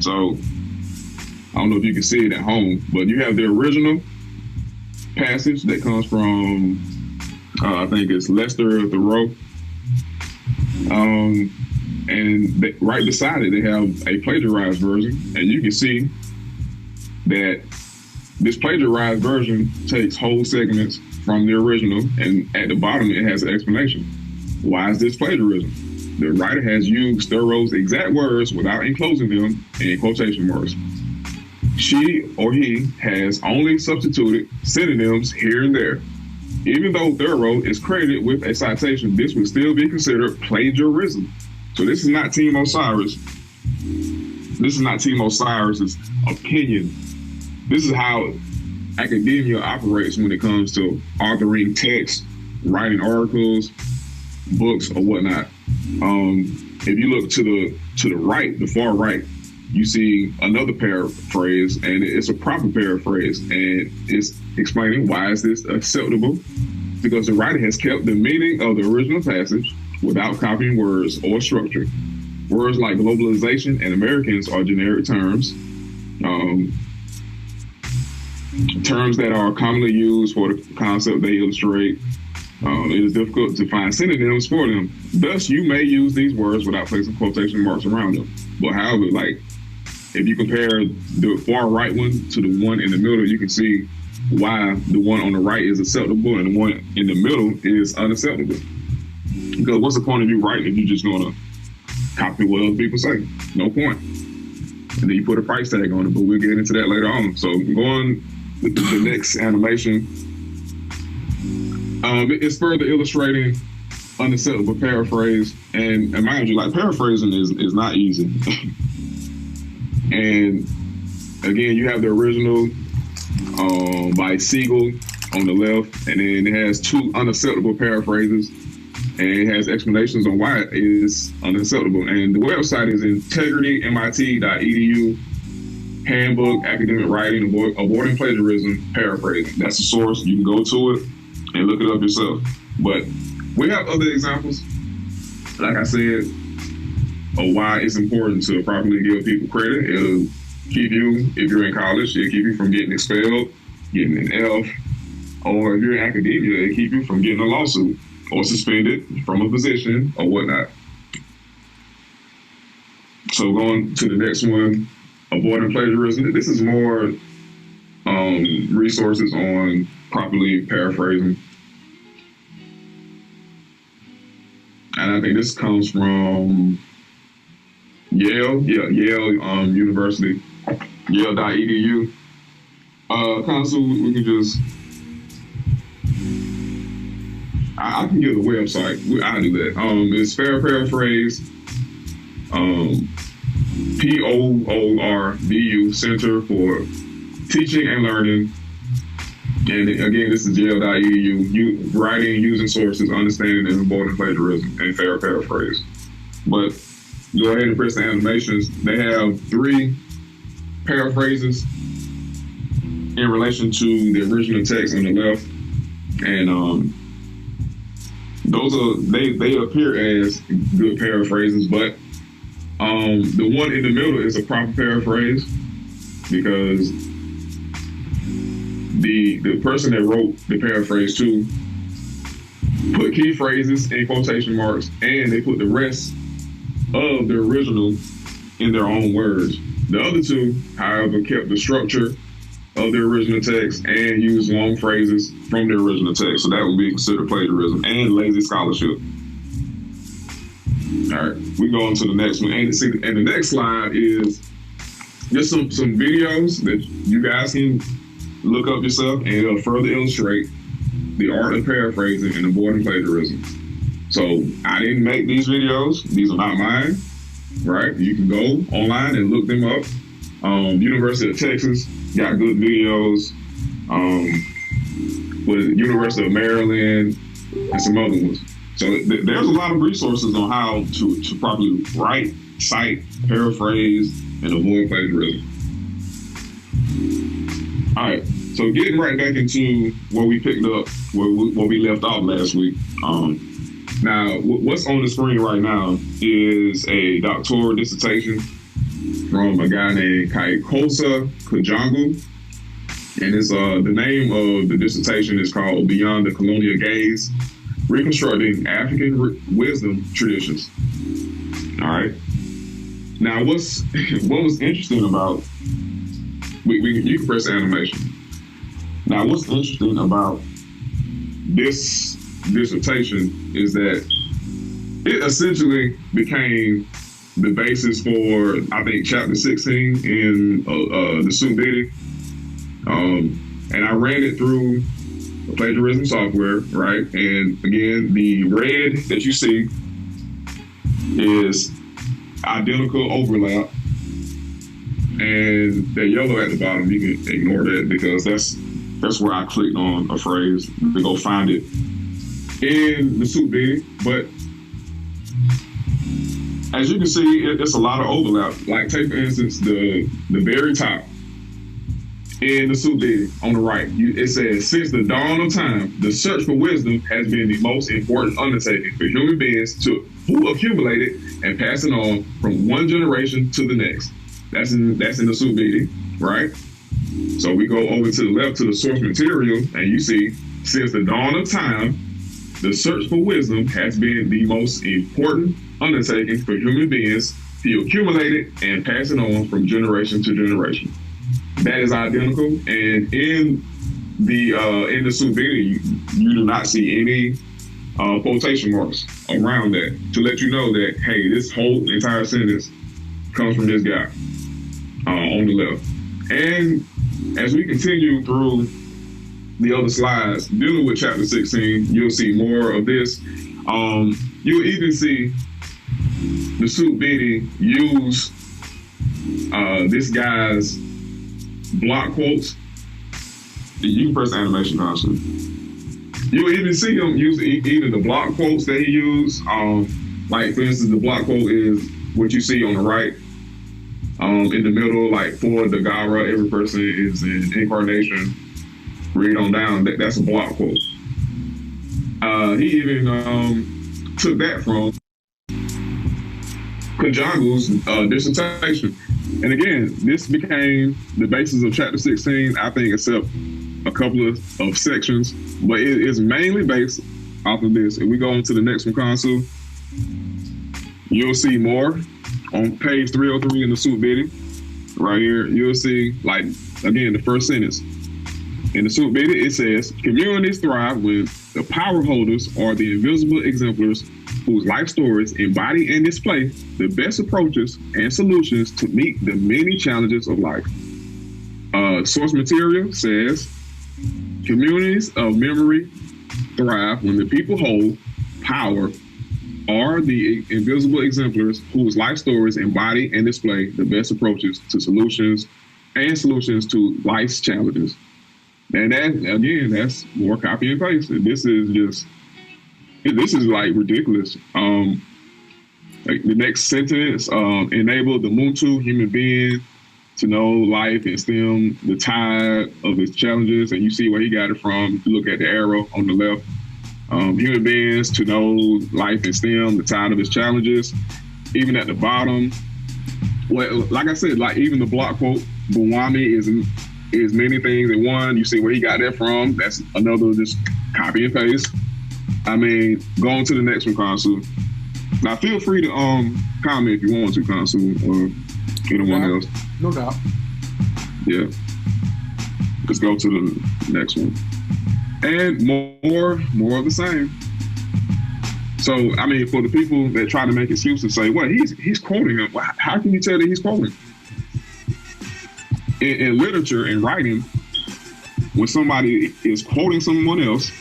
B: So I don't know if you can see it at home, but you have the original passage that comes from I think it's Lester Thoreau, and right beside it they have a plagiarized version, and you can see that this plagiarized version takes whole segments from the original, and at the bottom it has an explanation. Why is this plagiarism? The writer has used Thoreau's exact words without enclosing them in quotation marks. She or he has only substituted synonyms here and there. Even though Thorough is credited with a citation, this would still be considered plagiarism. So this is not Team Osiris. This is not Team Osiris's opinion. This is how academia operates when it comes to authoring text, writing articles, books, or whatnot. If you look to the right, the far right, you see another paraphrase, and it's a proper paraphrase, and it's explaining why is this acceptable? Because the writer has kept the meaning of the original passage without copying words or structure. Words like globalization and Americans are generic terms. Terms that are commonly used for the concept they illustrate. It is difficult to find synonyms for them. Thus, you may use these words without placing quotation marks around them. But however, like, if you compare the far right one to the one in the middle, you can see why the one on the right is acceptable and the one in the middle is unacceptable. Because what's the point of you writing if you're just going to copy what other people say? No point. And then you put a price tag on it, but we'll get into that later on. So going with the next animation, it's further illustrating unacceptable paraphrase. And mind you, like, paraphrasing is not easy. And again, you have the original by Siegel on the left, and then it has two unacceptable paraphrases, and it has explanations on why it is unacceptable. And the website is integritymit.edu, Handbook, Academic Writing, Avoiding Plagiarism, Paraphrasing. That's the source. You can go to it and look it up yourself. But we have other examples, like I said, of why it's important to properly give people credit. It'll keep you, if you're in college, it'll keep you from getting expelled, getting an F, or if you're in academia, it'll keep you from getting a lawsuit or suspended from a position or whatnot. So going to the next one, avoiding plagiarism. This is more resources on properly paraphrasing. And I think this comes from Yale, Yale University, Yale.edu. Khonsu, we can just, I can give the website. I'll do that. It's Fair Paraphrase, POORBU, Center for Teaching and Learning. And again, this is Yale.edu, writing, using sources, understanding and avoiding plagiarism, and fair paraphrase. But go ahead and press the animations. They have 3 paraphrases in relation to the original text on the left. And those are, they appear as good paraphrases, but the one in the middle is a proper paraphrase, because the person that wrote the paraphrase too put key phrases in quotation marks, and they put the rest of the original in their own words. The other 2, however, kept the structure of the original text and used long phrases from the original text. So that would be considered plagiarism and lazy scholarship. All right, we go on to the next one. And the next slide is just some videos that you guys can look up yourself, and it'll further illustrate the art of paraphrasing and avoiding plagiarism. So I didn't make these videos. These are not mine, right? You can go online and look them up. University of Texas got good videos. With University of Maryland and some other ones. So there's a lot of resources on how to properly write, cite, paraphrase, and avoid plagiarism. All right, so getting right back into what we picked up, where we left off last week. Now, what's on the screen right now is a doctoral dissertation from a guy named Khonsu Kajangu. And it's the name of the dissertation is called Beyond the Colonial Gaze, Reconstructing African Wisdom Traditions. All right. Now, what was interesting about, you can press the animation. Now, what's interesting about this dissertation is that it essentially became the basis for, I think, chapter 16 in the Suit Diddy. And I ran it through the plagiarism software, right? And again, the red that you see is identical overlap. And the yellow at the bottom, you can ignore that because that's where I clicked on a phrase to go find it in the Suit Diddy. But as you can see, it's a lot of overlap. Like, take for instance the very top in the Suit Diddy on the right. It says, since the dawn of time, the search for wisdom has been the most important undertaking for human beings who accumulate it and pass it on from one generation to the next. That's in the Suit Diddy, right? So we go over to the left to the source material, and you see, since the dawn of time, the search for wisdom has been the most important undertaking for human beings to accumulate it and pass it on from generation to generation. That is identical, and in the Suit Diddy, you do not see any quotation marks around that to let you know that, hey, this whole entire sentence comes from this guy on the left. And as we continue through the other slides dealing with chapter 16, you'll see more of this. You'll even see the Suit Diddy use this guy's block quotes. You can press animation constantly. You'll even see him use even the block quotes that he used. Like, for instance, the block quote is what you see on the right. In the middle, like, for the Gara, every person is an incarnation. Read on down, that's a block quote. He even took that from Kajangu's dissertation. And again, this became the basis of chapter 16, I think, except a couple of sections, but it is mainly based off of this. If we go on to the next one, Khonsu, you'll see more on page 303 in the Suit Diddy. Right here, you'll see, like, again, the first sentence. In the Suit Diddy, it says, communities thrive when the power holders are the invisible exemplars whose life stories embody and display the best approaches and solutions to meet the many challenges of life. Source material says, communities of memory thrive when the people hold power are the invisible exemplars whose life stories embody and display the best approaches to solutions to life's challenges. And that, again, that's more copy and paste. This is like ridiculous. Like the next sentence, enable the Muntu human being to know life and stem the tide of its challenges. And you see where he got it from. If you look at the arrow on the left, human beings to know life and stem the tide of its challenges. Even at the bottom, well, like I said, like even the block quote, Bawami is many things in one. You see where he got that from. That's another just copy and paste. I mean, going to the next one, Khonsu. Now feel free to comment if you want to, Khonsu, or anyone else.
A: No doubt.
B: Yeah. Let's go to the next one. And more of the same. So, I mean, for the people that try to make excuses, say, well, he's quoting him. How can you tell that he's quoting? In literature and writing, when somebody is quoting someone else,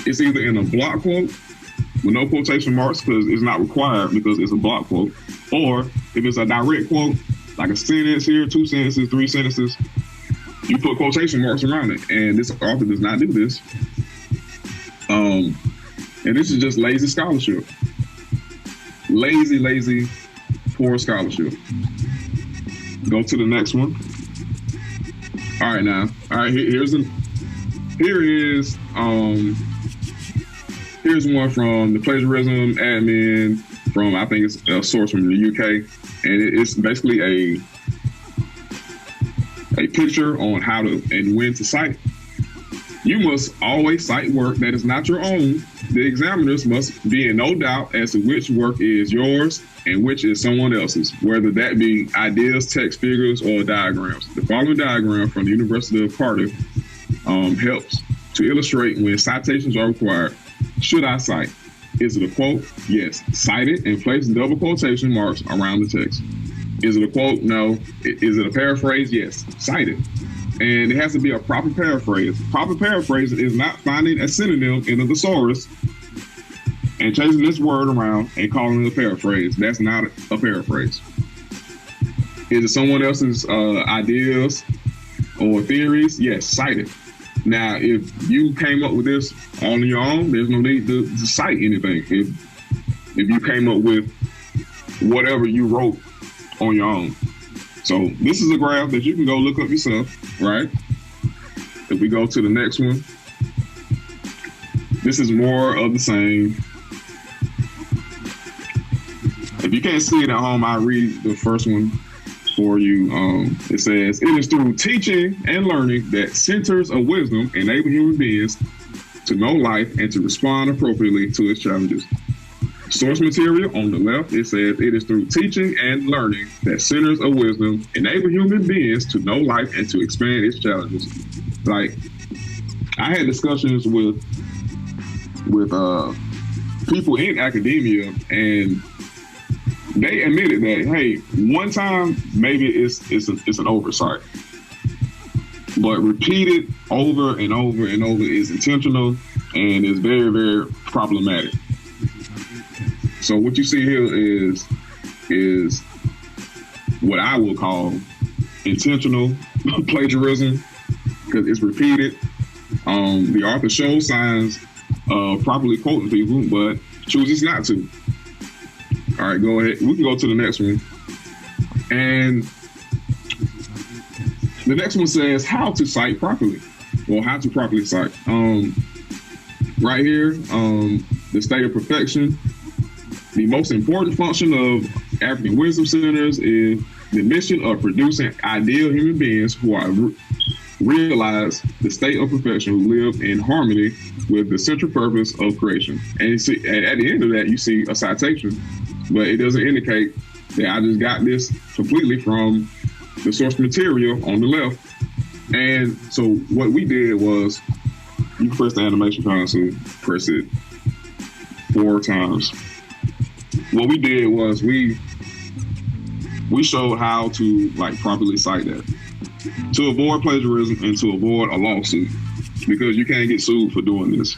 B: it's either in a block quote with no quotation marks because it's not required because it's a block quote, or if it's a direct quote, like a sentence here, 2 sentences, 3 sentences, you put quotation marks around it. And this author does not do this. And this is just lazy scholarship. Lazy, poor scholarship. Go to the next one. All right, now. All right, here's one from the plagiarism admin from, I think it's a source from the UK, and it's basically a picture on how to and when to cite. You must always cite work that is not your own. The examiners must be in no doubt as to which work is yours and which is someone else's, whether that be ideas, text, figures, or diagrams. The following diagram from the University of Cardiff helps to illustrate when citations are required. Should I cite? Is it a quote? Yes. Cite it and place double quotation marks around the text. Is it a quote? No. Is it a paraphrase? Yes. Cite it. And it has to be a proper paraphrase. Proper paraphrase is not finding a synonym in a thesaurus and changing this word around and calling it a paraphrase. That's not a paraphrase. Is it someone else's ideas or theories? Yes, cite it. Now, if you came up with this on your own, there's no need to cite anything. If you came up with whatever you wrote on your own. So this is a graph that you can go look up yourself, right? If we go to the next one, this is more of the same. If you can't see it at home, I'll read the first one for you. It says, it is through teaching and learning that centers of wisdom enable human beings to know life and to respond appropriately to its challenges. Source material on the left, it says, it is through teaching and learning that centers of wisdom enable human beings to know life and to expand its challenges. Like, I had discussions with people in academia, and they admitted that, hey, one time maybe it's an oversight, but repeated over and over and over is intentional and is very, very problematic. So what you see here is what I will call intentional plagiarism, because it's repeated. The author shows signs of properly quoting people, but chooses not to. All right, go ahead. We can go to the next one. And the next one says how to cite properly, or how to properly cite. Right here, the state of perfection. The most important function of African wisdom centers is the mission of producing ideal human beings who are realize the state of perfection, who live in harmony with the central purpose of creation. And you see, at the end of that, you see a citation, but it doesn't indicate that I just got this completely from the source material on the left. And so what we did was, you press the animation console, press it 4 times. What we did was we showed how to properly cite that to avoid plagiarism and to avoid a lawsuit, because you can't get sued for doing this.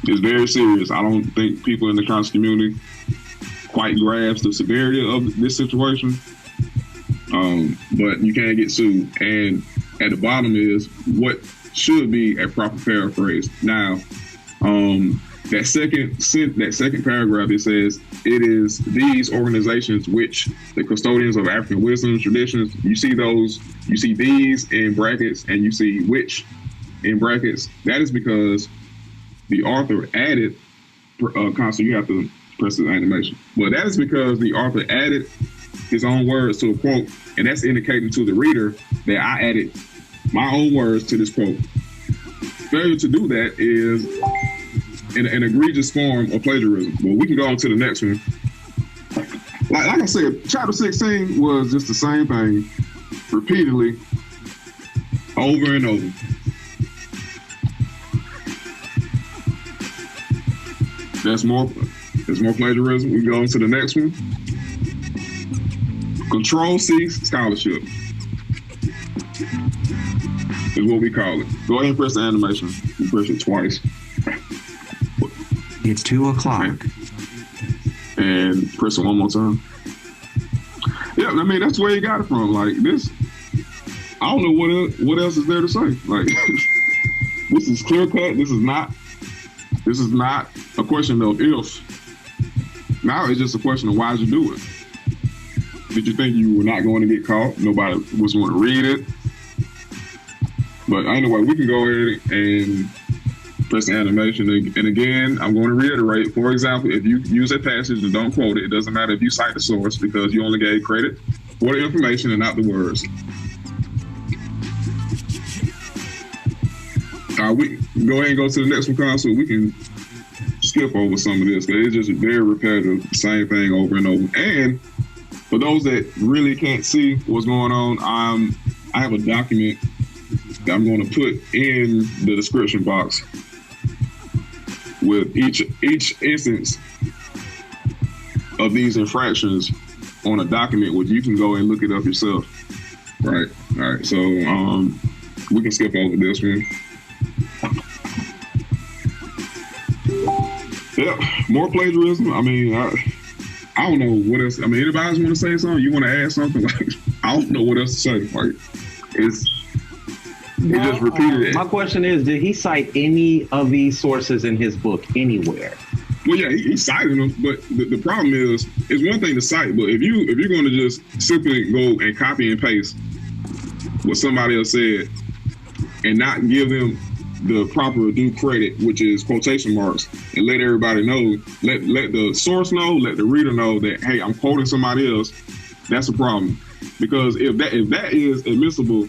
B: It's very serious. I don't think people in the conscious community quite grasp the severity of this situation, but you can't get sued. And at the bottom is what should be a proper paraphrase. Now, that second paragraph, it says, it is these organizations which the custodians of African wisdom traditions, you see these in brackets and you see which in brackets. That is because the author added, Khonsu, you have to press the animation, but that is because the author added his own words to a quote, and that's indicating to the reader that I added my own words to this quote. Failure to do that is an egregious form of plagiarism. But we can go on to the next one. Like I said, chapter 16 was just the same thing repeatedly over and over. There's more plagiarism. We go on to the next one. Control C scholarship is what we call it. Go ahead and press the animation. You press it twice.
K: It's 2 o'clock.
B: And press it one more time. Yeah, I mean, that's where you got it from. Like this, I don't know what else is there to say. Like this is clear cut. This is not a question of if. Now it's just a question of why did you do it? Did you think you were not going to get caught? Nobody was going to read it. But anyway, we can go ahead and press the animation. And again, I'm going to reiterate, for example, if you use a passage and don't quote it, it doesn't matter if you cite the source, because you only gave credit for the information and not the words. We go ahead and go to the next one, Khonsu. We can skip over some of this, but it's just very repetitive, same thing over and over. And for those that really can't see what's going on, I have a document that I'm going to put in the description box. with each instance of these infractions on a document, which you can go and look it up yourself. Right. All right. So we can skip over this one. Yeah, more plagiarism. I mean, I don't know what else. I mean, anybody else want to say something? You want to add something? Like, I don't know what else to say. Like, it just repeated it.
K: My question is, did he cite any of these sources in his book anywhere?
B: Well, yeah, he cited them, but the problem is, it's one thing to cite, but if you're going to just simply go and copy and paste what somebody else said and not give them the proper due credit, which is quotation marks, and let everybody know, let the source know, let the reader know that, hey, I'm quoting somebody else, that's a problem. Because if that is admissible,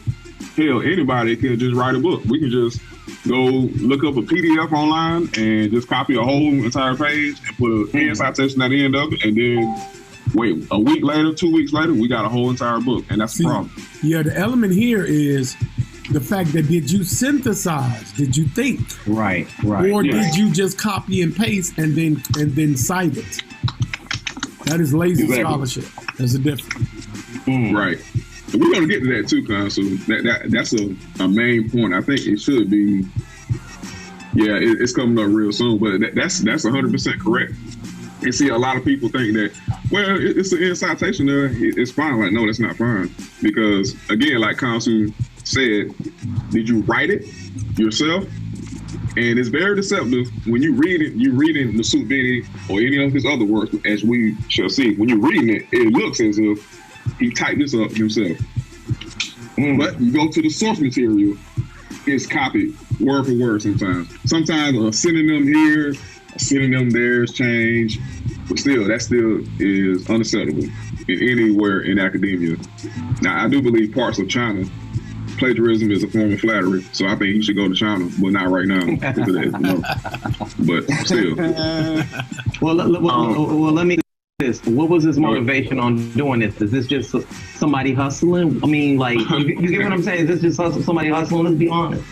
B: hell, anybody can just write a book. We can just go look up a PDF online and just copy a whole entire page and put an citation at the end of it, and then wait a week later, 2 weeks later, we got a whole entire book, and that's the problem.
A: Yeah, the element here is the fact that did you synthesize? Did you think?
K: Right.
A: Or did you just copy and paste and then cite it? That is lazy scholarship. There's a difference.
B: Right. And we're gonna get to that too, Khonsu. That's a main point. I think it should be. Yeah, it's coming up real soon, but that's 100% correct. And see, a lot of people think that, well, it's an citation there. It's fine. Like, no, that's not fine. Because again, like Khonsu said, did you write it yourself? And it's very deceptive when you read it. You reading the Suit Biddy or any of his other works, as we shall see. When you're reading it, it looks as if he typed this up himself. But you go to the source material, it's copied word for word sometimes. Sometimes a synonym here, a synonym there is changed, but still, that still is unacceptable anywhere in academia. Now, I do believe parts of China, plagiarism is a form of flattery, so I think he should go to China, but not right now. But still.
K: Well, let me this. What was his motivation on doing this? Is this just somebody hustling? I mean, like, you get what I'm saying? Is this just somebody hustling? Let's be honest.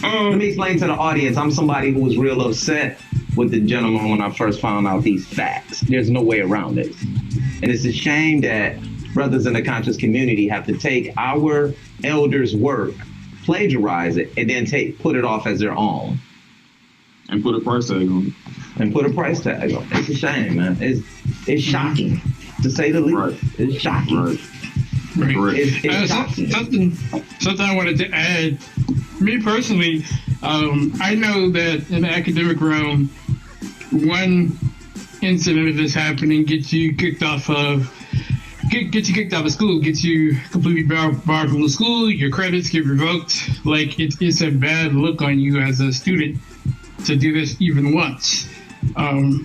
K: Let me explain to the audience. I'm somebody who was real upset with the gentleman when I first found out these facts. There's no way around it. And it's a shame that brothers in the conscious community have to take our elders' work, plagiarize it, and then put it off as their own.
B: And put a price tag on it.
K: It's a shame, man. It's shocking, to say the least.
B: Right.
K: It's shocking.
D: Right.
K: It's shocking.
D: Something I wanted to add. Me personally, I know that in the academic realm, one incident of this happening gets you kicked off of school, gets you completely barred from the school. Your credits get revoked. Like it's a bad look on you as a student to do this even once.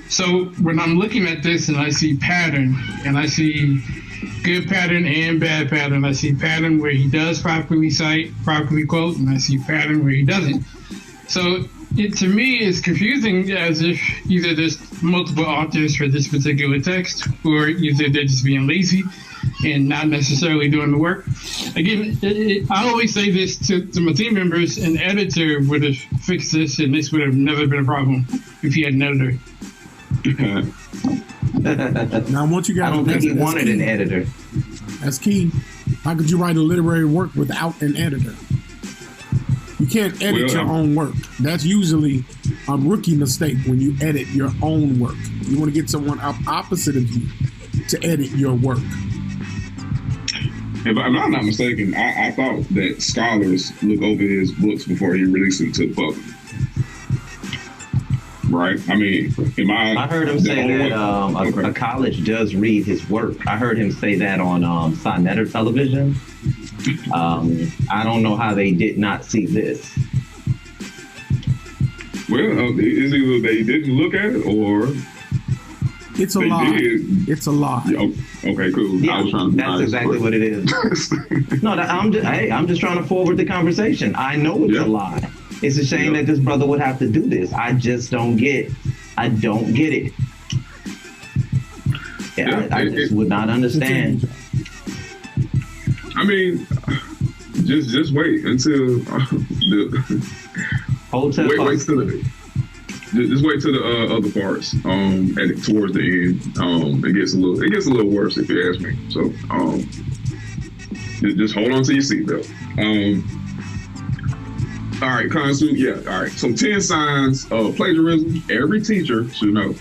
D: So when I'm looking at this and I see pattern, and I see good pattern and bad pattern, I see pattern where he does properly cite, properly quote, and I see pattern where he doesn't. So it, to me, is confusing, as if either there's multiple authors for this particular text, or either they're just being lazy and not necessarily doing the work. Again, I always say this to my team members: an editor would have fixed this, and this would have never been a problem if he had an editor.
A: Now, I want you guys.
K: I don't think he wanted an editor.
A: That's key. How could you write a literary work without an editor? You can't edit your own work. That's usually a rookie mistake when you edit your own work. You want to get someone opposite of you to edit your work.
B: If I'm not mistaken, I thought that scholars look over his books before he released them to the public. Right? I mean, I heard him say
K: that a college does read his work. I heard him say that on Sonnetter television. I don't know how they did not see this.
B: Well, it's either they didn't look at it or
A: it's a lie. It's a lie.
B: Okay, cool.
K: Yeah, that's exactly what it is. No, I'm just trying to forward the conversation. I know it's a lie. It's a shame that this brother would have to do this. I just don't get. I don't get it. I just would not understand.
B: I mean, just wait until Just wait till the other parts. Towards the end, it gets a little worse if you ask me. So just hold on to your seatbelt. All right, Khonsu. Yeah. All right. So 10 signs of plagiarism. Every teacher should know.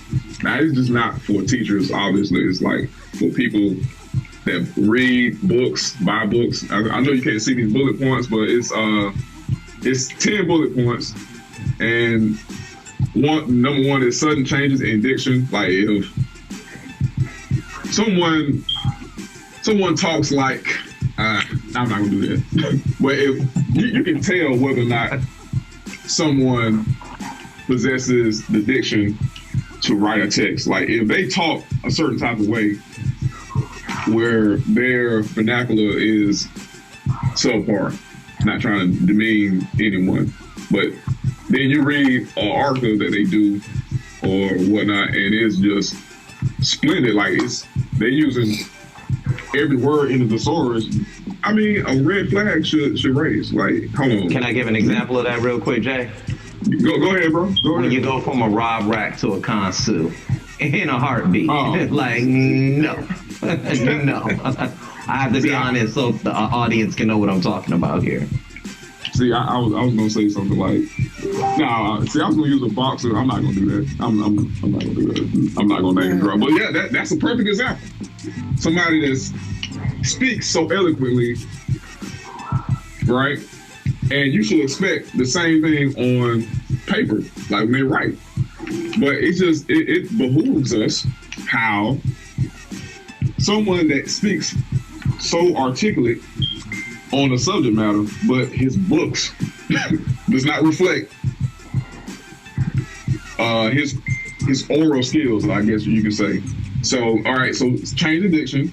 B: Now, it's just not for teachers. Obviously, it's like for people that read books, buy books. I know you can't see these bullet points, but it's 10 bullet points. And number one is sudden changes in diction. Like if someone talks like, I'm not gonna do that. But if you can tell whether or not someone possesses the diction to write a text. Like if they talk a certain type of way where their vernacular is subpar, not trying to demean anyone, but then you read an article that they do or whatnot, and it's just splendid. Like they're using every word in the thesaurus. I mean, a red flag should raise. Like, hold on.
K: Can I give an example of that real quick, Jay?
B: Go ahead, bro. Go ahead.
K: When you go from a Rob Rack to a Khonsu in a heartbeat, like no, no. I have to be honest so the audience can know what I'm talking about here.
B: See, I was gonna say something like, I was gonna use a boxer. I'm not gonna do that. I'm not gonna do that. I'm not gonna name drop. But yeah, that's a perfect example. Somebody that speaks so eloquently, right? And you should expect the same thing on paper, like when they write. But it behooves us how someone that speaks so articulate on the subject matter, but his books does not reflect his oral skills, I guess you could say. So, all right, so change the diction.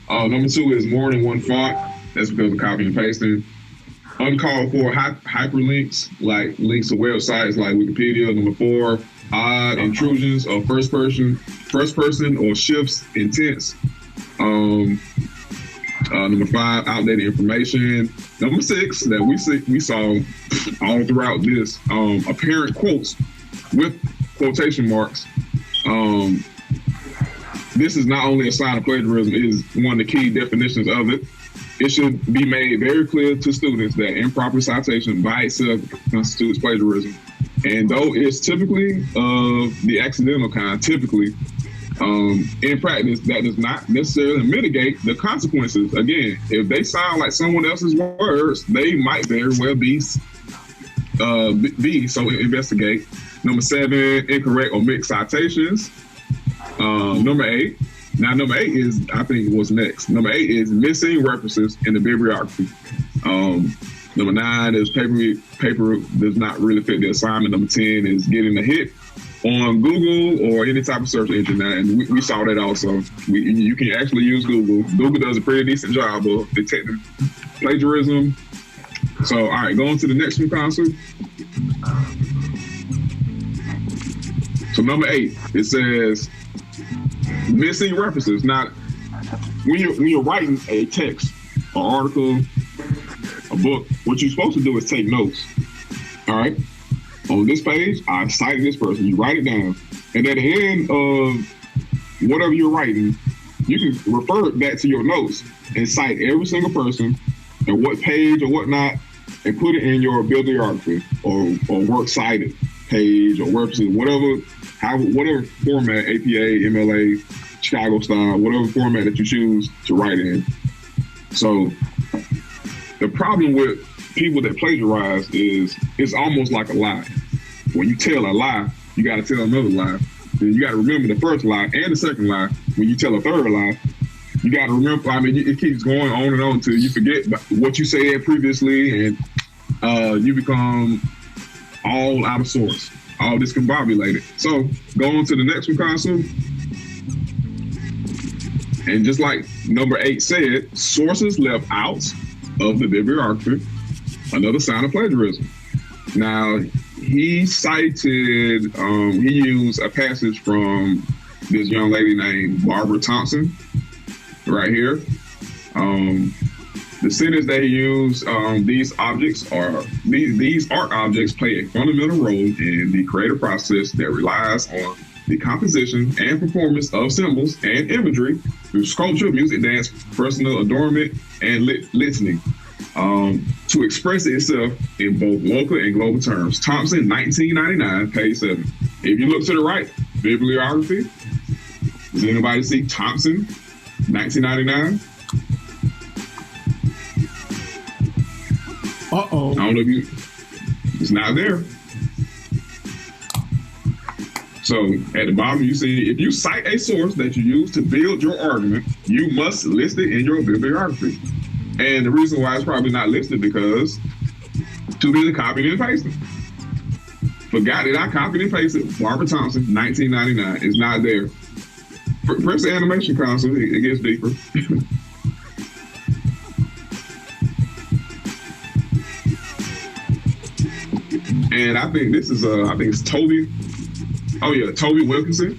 B: Number 2 is more than one font. That's because of copying and pasting. Uncalled for hyperlinks, like links to websites like Wikipedia. Number 4, odd intrusions of first person or shifts in tense. Number 5, outdated information. Number 6, that we saw all throughout this, apparent quotes with quotation marks. This is not only a sign of plagiarism, it is one of the key definitions of it. It should be made very clear to students that improper citation by itself constitutes plagiarism. And though it's typically the accidental kind, in practice, that does not necessarily mitigate the consequences. Again, if they sound like someone else's words, they might very well be, so investigate. Number 7, incorrect or mixed citations. Number 8 is, I think, what's next. Number 8 is missing references in the bibliography. Number 9 is paper does not really fit the assignment. Number 10 is getting a hit on Google or any type of search engine now, and we saw that also. You can actually use Google. Google does a pretty decent job of detecting plagiarism. So, all right, going to the next one, Khonsu. So number 8, it says missing references. Now, when you're writing a text, an article, a book, what you're supposed to do is take notes. All right. On this page, I cited this person. You write it down. And at the end of whatever you're writing, you can refer back to your notes and cite every single person and what page or whatnot, and put it in your bibliography or works cited page or references, whatever format, APA, MLA, Chicago style, whatever format that you choose to write in. So the problem with people that plagiarize is it's almost like a lie. When you tell a lie, you got to tell another lie. Then you got to remember the first lie and the second lie. When you tell a third lie, you got to remember, it keeps going on and on until you forget what you said previously, and you become all out of sorts, all discombobulated. So go on to the next one, Khonsu. And just like number 8 said, sources left out of the bibliography, another sign of plagiarism. Now, he used a passage from this young lady named Barbara Thompson right here. The sentence that he used, these art objects play a fundamental role in the creative process that relies on the composition and performance of symbols and imagery through sculpture, music, dance, personal adornment, and listening to express itself in both local and global terms. Thompson, 1999, page 7. If you look to the right, bibliography. Does anybody see Thompson, 1999?
A: Uh-oh.
B: I don't know if you, it's not there. So at the bottom, you see, if you cite a source that you use to build your argument, you must list it in your bibliography. And the reason why it's probably not listed because too busy copying and pasting. Forgot that I copied and pasted Barbara Thompson, 1999. It's not there. Press the animation console, it gets deeper. And I think this is, I think it's Toby. Oh yeah, Toby Wilkinson.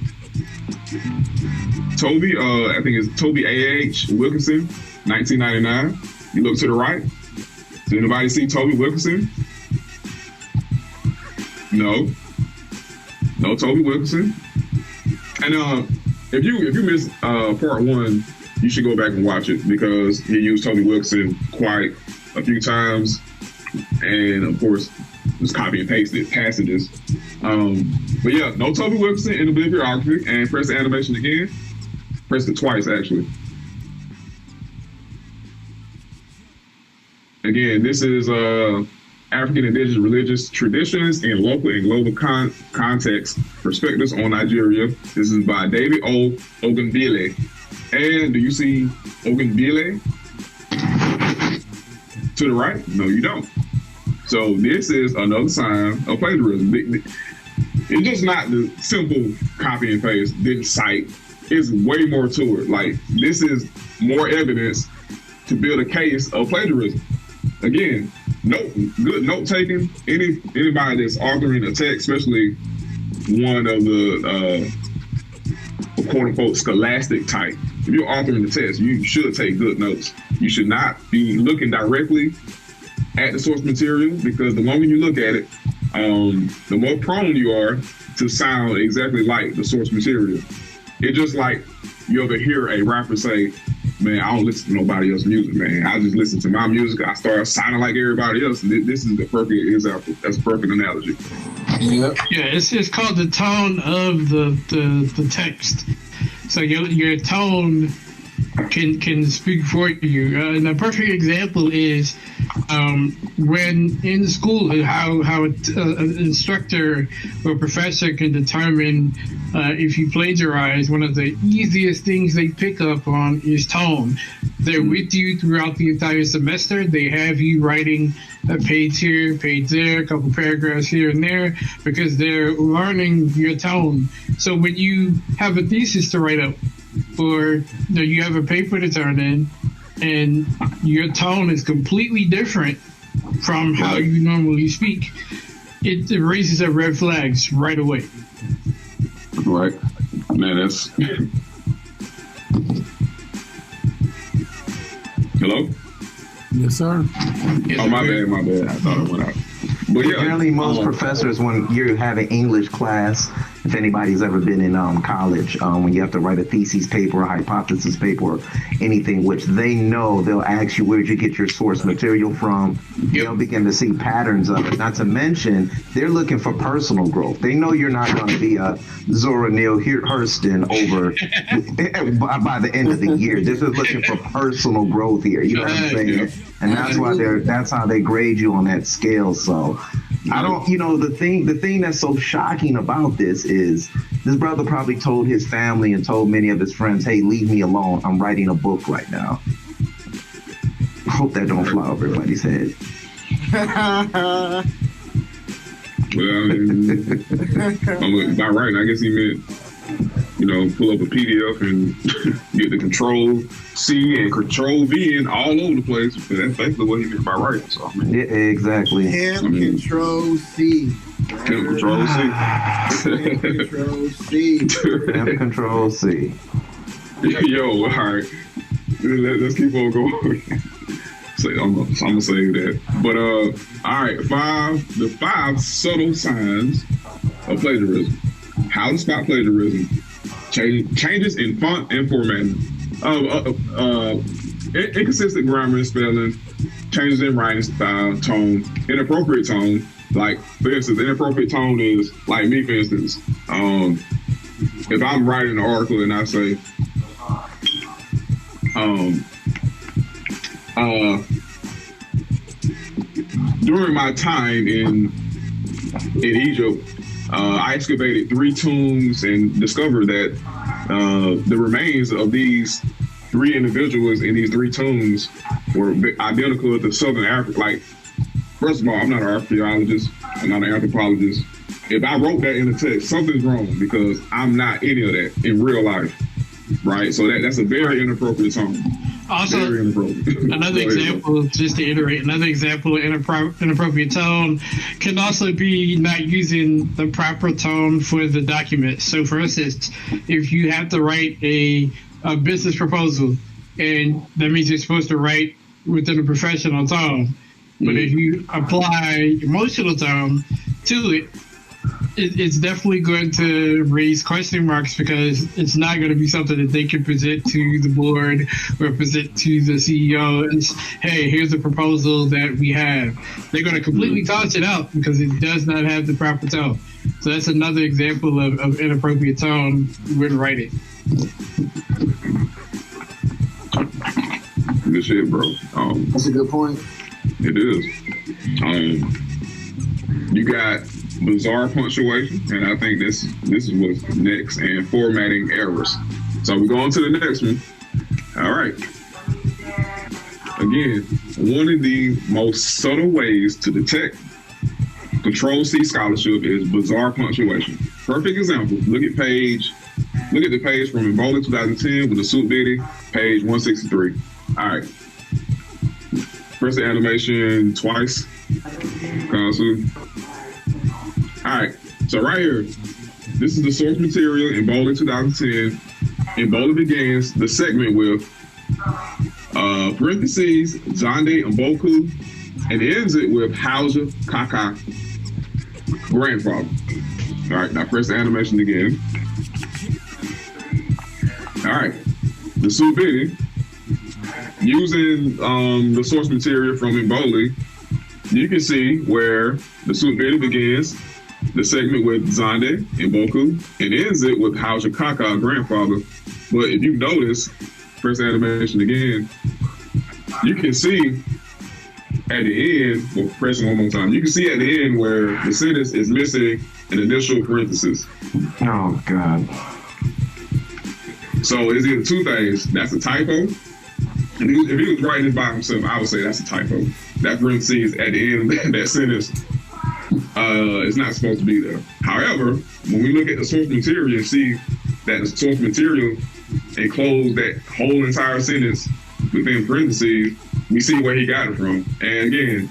B: Toby, I think it's Toby A.H. Wilkinson, 1999. You look to the right. Does anybody see Toby Wilkinson? No. No Toby Wilkinson. And if you missed part 1, you should go back and watch it because he used Toby Wilkinson quite a few times. And of course, just copy and pasted passages. But yeah, no Toby Wilkinson in the bibliography, and press the animation again. Pressed it twice, actually. Again, this is African Indigenous Religious Traditions in Local and Global Context, Perspectives on Nigeria. This is by David O. Ogunbile. And do you see Ogunbile? To the right? No, you don't. So this is another sign of plagiarism. It's just not the simple copy and paste, didn't cite. It's way more to it. Like, this is more evidence to build a case of plagiarism. Again, good note taking. Anybody that's authoring a text, especially one of the quote unquote scholastic type, if you're authoring the text, you should take good notes. You should not be looking directly at the source material, because the longer you look at it, the more prone you are to sound exactly like the source material. It's just like you ever hear a rapper say, man, I don't listen to nobody else's music, man. I just listen to my music. I start sounding like everybody else. This is the perfect example. That's a perfect analogy.
D: Yep. Yeah, it's called the tone of the text. So your tone can speak for you. And a perfect example is when in school, how an instructor or professor can determine if you plagiarize. One of the easiest things they pick up on is tone. They're with you throughout the entire semester. They have you writing a page here, page there, a couple paragraphs here and there, because they're learning your tone. So when you have a thesis to write up, or you have a paper to turn in, and your tone is completely different from how you normally speak, it raises up red flags right away.
B: Right. Man, that's... Hello?
A: Yes, sir.
B: Oh, my bad. I thought it went out. But yeah,
K: apparently most professors, when you're having English class, if anybody's ever been in college, when you have to write a thesis paper, a hypothesis paper, or anything, which they know, they'll ask you where'd you get your source material from. Yep. They'll begin to see patterns of it. Not to mention, they're looking for personal growth. They know you're not going to be a Zora Neale Hurston over by the end of the year. This is looking for personal growth here. You know what I'm saying? Yeah. And that's why that's how they grade you on that scale. So I don't, the thing that's so shocking about this is this brother probably told his family and told many of his friends, hey, leave me alone. I'm writing a book right now. I hope that don't fly over everybody's head.
B: Well, I mean, by writing, I guess he meant, pull up a PDF and get the Control-C and Control-V in all over the place. But that's basically what he meant by writing. So, I mean,
K: yeah, exactly.
L: Control-C.
K: Control-C. Control-C.
B: Yo, all right. Let's keep on going. I'm gonna say that. But all right, the 5 subtle signs of plagiarism. How to spot plagiarism. Changes in font and formatting. Inconsistent grammar and spelling. Changes in writing style, tone, inappropriate tone. Like, for instance, inappropriate tone is, like me, for instance, if I'm writing an article and I say, during my time in Egypt, I excavated 3 tombs and discovered that the remains of these 3 individuals in these 3 tombs were identical to Southern Africa. Like, first of all, I'm not an archaeologist. I'm not an anthropologist. If I wrote that in the text, something's wrong because I'm not any of that in real life, right? So that's a very inappropriate tone.
D: Also, another example, just to iterate, another example of inappropriate tone can also be not using the proper tone for the document. So, for instance, if you have to write a business proposal, and that means you're supposed to write within a professional tone, but if you apply emotional tone to it, it's definitely going to raise question marks because it's not going to be something that they can present to the board or present to the CEO as, hey, here's the proposal that we have. They're going to completely toss it out because it does not have the proper tone. So that's another example of inappropriate tone when writing.
B: Good shit, bro.
L: That's a good point.
B: It is. You got bizarre punctuation, and I think this is what's next, and formatting errors. So we go on to the next one. All right. Again, one of the most subtle ways to detect Control-C scholarship is bizarre punctuation. Perfect example. Look at the page from Ebola 2010 with the suit biddy, page 163. All right. Press the animation twice. Khonsu. All right, so right here, this is the source material in Ebola 2010. Ebola begins the segment with parentheses, Zande Mboku, and ends it with Hausa Kaka, grandfather. All right, now press the animation again. All right, the Subidi, using the source material from Ebola, you can see where the Subidi begins the segment with Zande Mboku and ends it with Hausa Kaka, grandfather. But if you notice, press the animation again, you can see at the end, well, press it one more time, you can see at the end where the sentence is missing an initial parenthesis.
E: Oh, God.
B: So it's either 2 things. That's a typo. If he was writing this by himself, I would say that's a typo. That parentheses at the end of that sentence, it's not supposed to be there. However, when we look at the source material and see that the source material enclosed that whole entire sentence within parentheses, we see where he got it from. And again,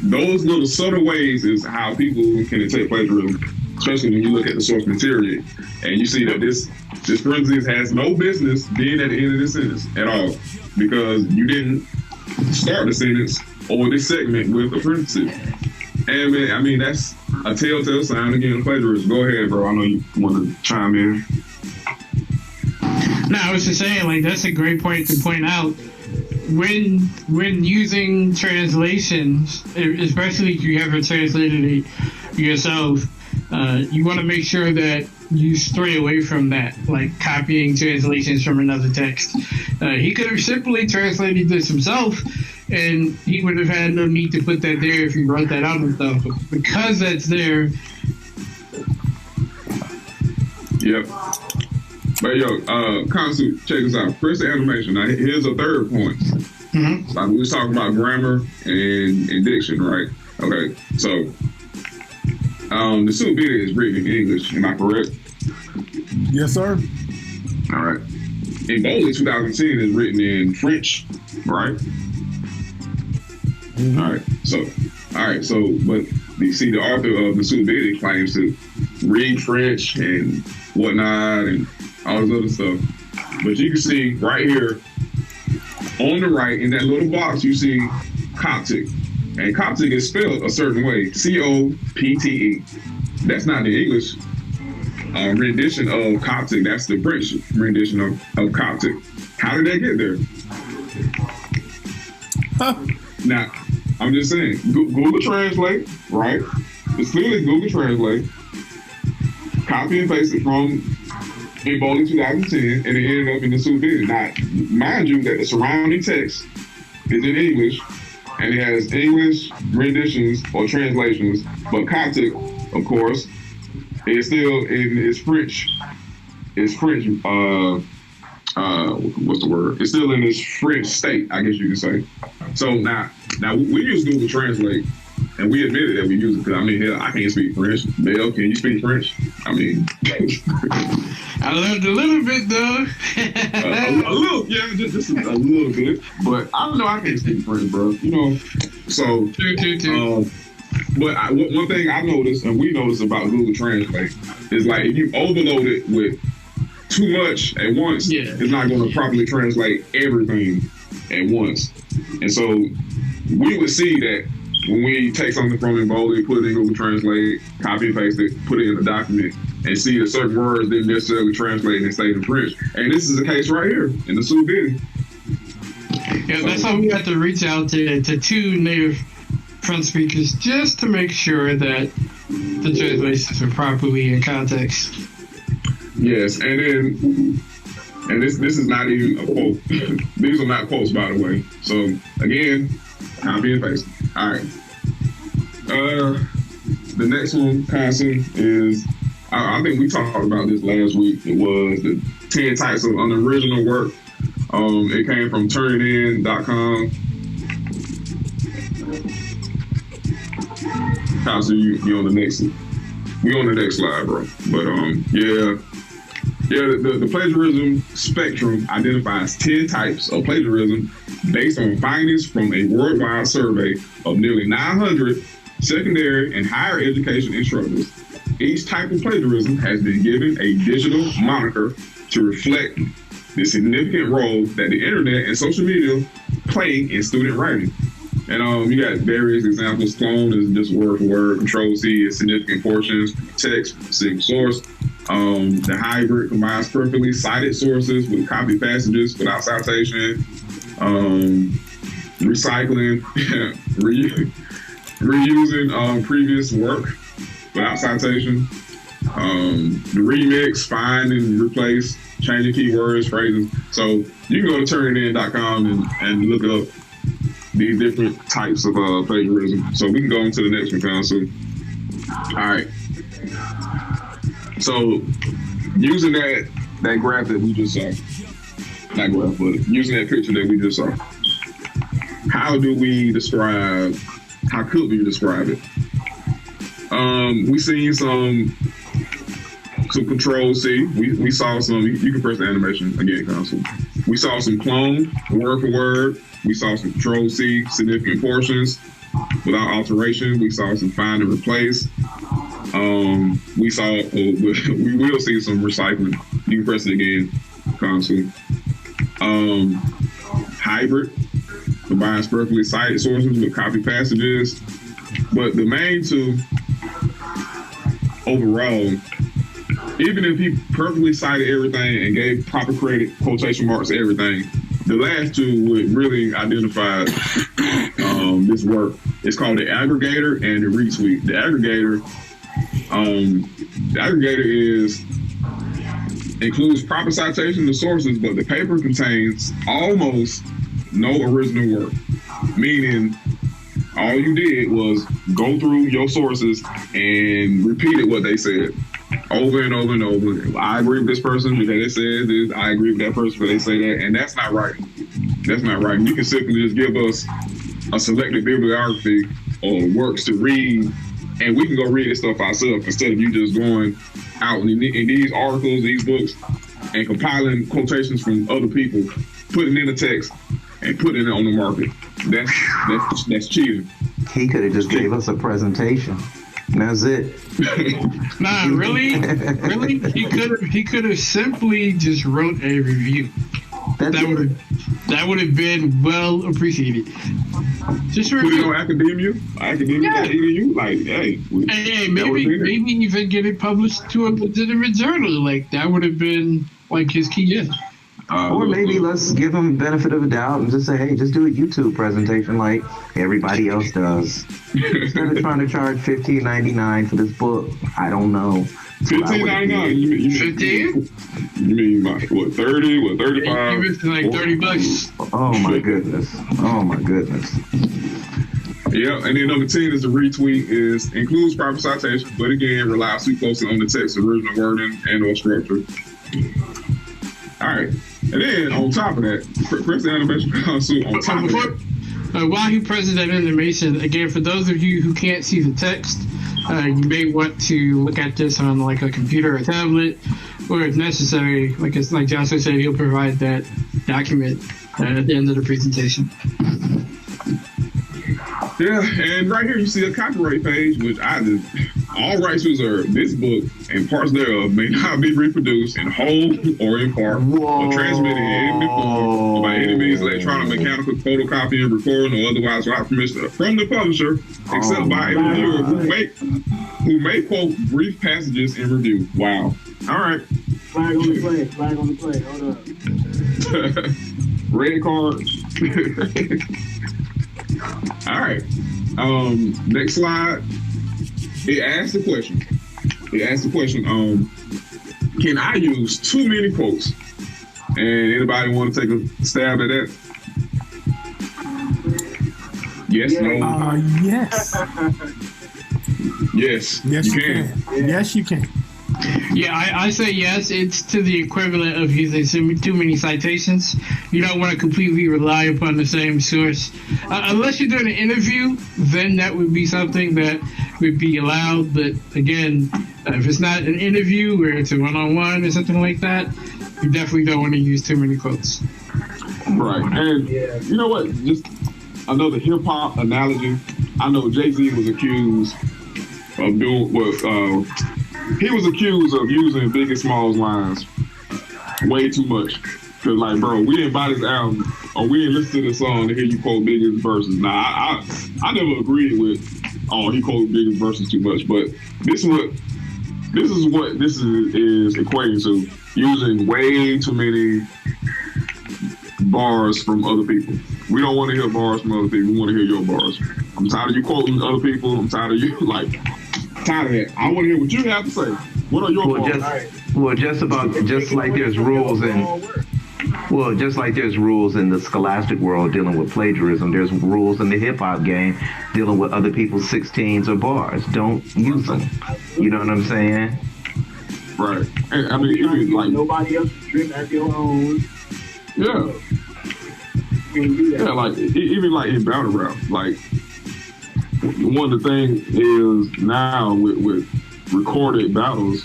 B: those little subtle ways is how people can detect plagiarism, especially when you look at the source material and you see that this parentheses has no business being at the end of this sentence at all, because you didn't start the sentence or this segment with a parenthesis. And man, I mean, that's a telltale sign again of plagiarism. Go ahead, bro. I know you want to chime in.
D: No, I was just saying, like, that's a great point to point out. When using translations, especially if you haven't translated it yourself, you want to make sure that you stray away from that, like copying translations from another text. He could have simply translated this himself, and he would have had no need to put that there if he wrote that out himself. But because that's there.
B: Yep. But yo, Khonsu, check this out. Press the animation. Now, here's a third point. Mm-hmm. Like we was talking about grammar and diction, right? Okay, so the suit video is written in English. Am I correct?
A: Yes, sir.
B: All right. Ebola 2010 is written in French, right? Mm-hmm. All right. So, but you see, the author of the suit video claims to read French and whatnot and all this other stuff. But you can see right here on the right, in that little box, you see Coptic. And Coptic is spelled a certain way, C-O-P-T-E. That's not the English rendition of Coptic. That's the French rendition of Coptic. How did that get there? Now, I'm just saying, Google Translate, right? It's clearly Google Translate. Copy and paste it from Ebola 2010, and it ended up in the Swahili. Now, mind you that the surrounding text is in English, and it has English renditions or translations, but Coptic, of course, is still in its French. It's French. What's the word? It's still in its French state, I guess you could say. So now we use Google Translate, and we admitted that we use it because I mean, hell, I can't speak French. Bill, can you speak French? I mean,
D: I learned a little bit though.
B: a little, yeah, just a little bit. But I don't know, I can't speak French, bro. You know, so. But one thing I noticed, and we noticed about Google Translate, is like if you overload it with too much at once, it's not going to properly translate everything at once. And so we would see that when we take something from Ebola, put it in Google Translate, copy and paste it, put it in the document, and see that certain words didn't necessarily translate and stay in French. And this is the case right here in the Swahili.
D: Yeah, that's why we have to reach out to two native French speakers just to make sure that the translations are properly in context.
B: Yes, and this is not even a quote. These are not quotes, by the way. So again, copy and paste. All right. The next one, Khonsu, is I think we talked about this last week. It was the 10 types of unoriginal work. It came from turnitin.com. Khonsu, you on the next? We on the next slide, bro. But the plagiarism spectrum identifies 10 types of plagiarism based on findings from a worldwide survey of nearly 900 secondary and higher education instructors. Each type of plagiarism has been given a digital moniker to reflect the significant role that the internet and social media play in student writing. And you got various examples. Clone is just word for word. Control C is significant portions, text, single source. The hybrid combines perfectly cited sources with copy passages without citation. Recycling, reusing previous work without citation. The remix, find and replace, changing keywords, phrases. So you can go to turnitin.com and look up these different types of plagiarism. So we can go into the next one, Khonsu. All right. So using that graph that we just saw, not graph, but using that picture that we just saw, how could we describe it? We seen some Control C. We saw some, you can press the animation again, Khonsu. We saw some clone, word for word. We saw some Control C, significant portions without alteration. We saw some find and replace. We will see some recycling. You can press it again, Khonsu. Hybrid combines perfectly cited sources with copy passages. But the main two overall, even if he perfectly cited everything and gave proper credit, quotation marks to everything, the last two would really identify this work. It's called the aggregator and the retweet. The aggregator includes proper citation to sources, but the paper contains almost no original work, meaning all you did was go through your sources and repeated what they said over and over and over. I agree with this person because they said this. I agree with that person because they say that, and that's not right. That's not right. You can simply just give us a selected bibliography or works to read, and we can go read this stuff ourselves instead of you just going out in these articles, these books, and compiling quotations from other people, putting in the text, and putting it on the market. That's cheating.
K: He could have just gave us a presentation. That's it.
D: Nah, really? Really? He could have simply just wrote a review. That would have been well appreciated. Just
B: put it on academia, EDU. Like, hey,
D: maybe even get it published to a legitimate journal. Like that would have been like his key in.
K: Or maybe let's give him benefit of the doubt and just say, hey, just do a YouTube presentation like everybody else does. Instead of trying to charge $15.99 for this book, I don't know.
B: $15.99. You mean like what? 30? What? 35?
D: Like $30.
K: Oh my goodness. Oh my goodness.
B: Yeah, and then number 10 is the retweet includes proper citation, but again relies too closely on the text's original wording and or structure. All right, and then on top of that, press the animation Khonsu on top of that.
D: While he presses that animation, again, for those of you who can't see the text, you may want to look at this on like a computer or tablet, or if necessary, like Joshua said, he'll provide that document at the end of the presentation.
B: Yeah, and right here you see a copyright page, which all rights reserved. This book and parts thereof may not be reproduced in whole or in part, or transmitted in any form by any means, electronic, mechanical, photocopying, recording, or otherwise without permission from the publisher, except by a reviewer who may quote brief passages in review. Wow. All right.
L: Flag on the play. Flag on the play. Hold up.
B: Red card. All right. Next slide. It asks the question. Can I use too many quotes? And anybody want to take a stab at that? Yes, no.
A: Yes.
B: Yes.
A: Yes,
B: you can.
A: Yes, you can.
D: Yeah, I say yes. It's to the equivalent of using too many citations. You don't want to completely rely upon the same source. Unless you're doing an interview, then that would be something that would be allowed. But again, if it's not an interview where it's a one-on-one or something like that, you definitely don't want to use too many quotes.
B: Right. And you know what? Just another hip-hop analogy. I know Jay-Z was accused of doing what... he was accused of using Biggie Smalls lines way too much. Cause like, bro, we didn't buy this album or we didn't listen to this song to hear you quote Biggie's verses. Nah, I never agreed with, he quoted Biggie's verses too much. But this is what this is equating to, using way too many bars from other people. We don't want to hear bars from other people. We want to hear your bars. I'm tired of you quoting other people. I'm tired of you tired of that. I want to hear what you have to say. What are your bars?
K: Just like there's rules in the scholastic world dealing with plagiarism, there's rules in the hip hop game dealing with other people's 16s or bars. Don't use them. You know what I'm saying?
B: Right. And I mean, even like
L: nobody else drip at your own.
B: Yeah. Yeah, like even like in battle rap, like one of the things is now with recorded battles,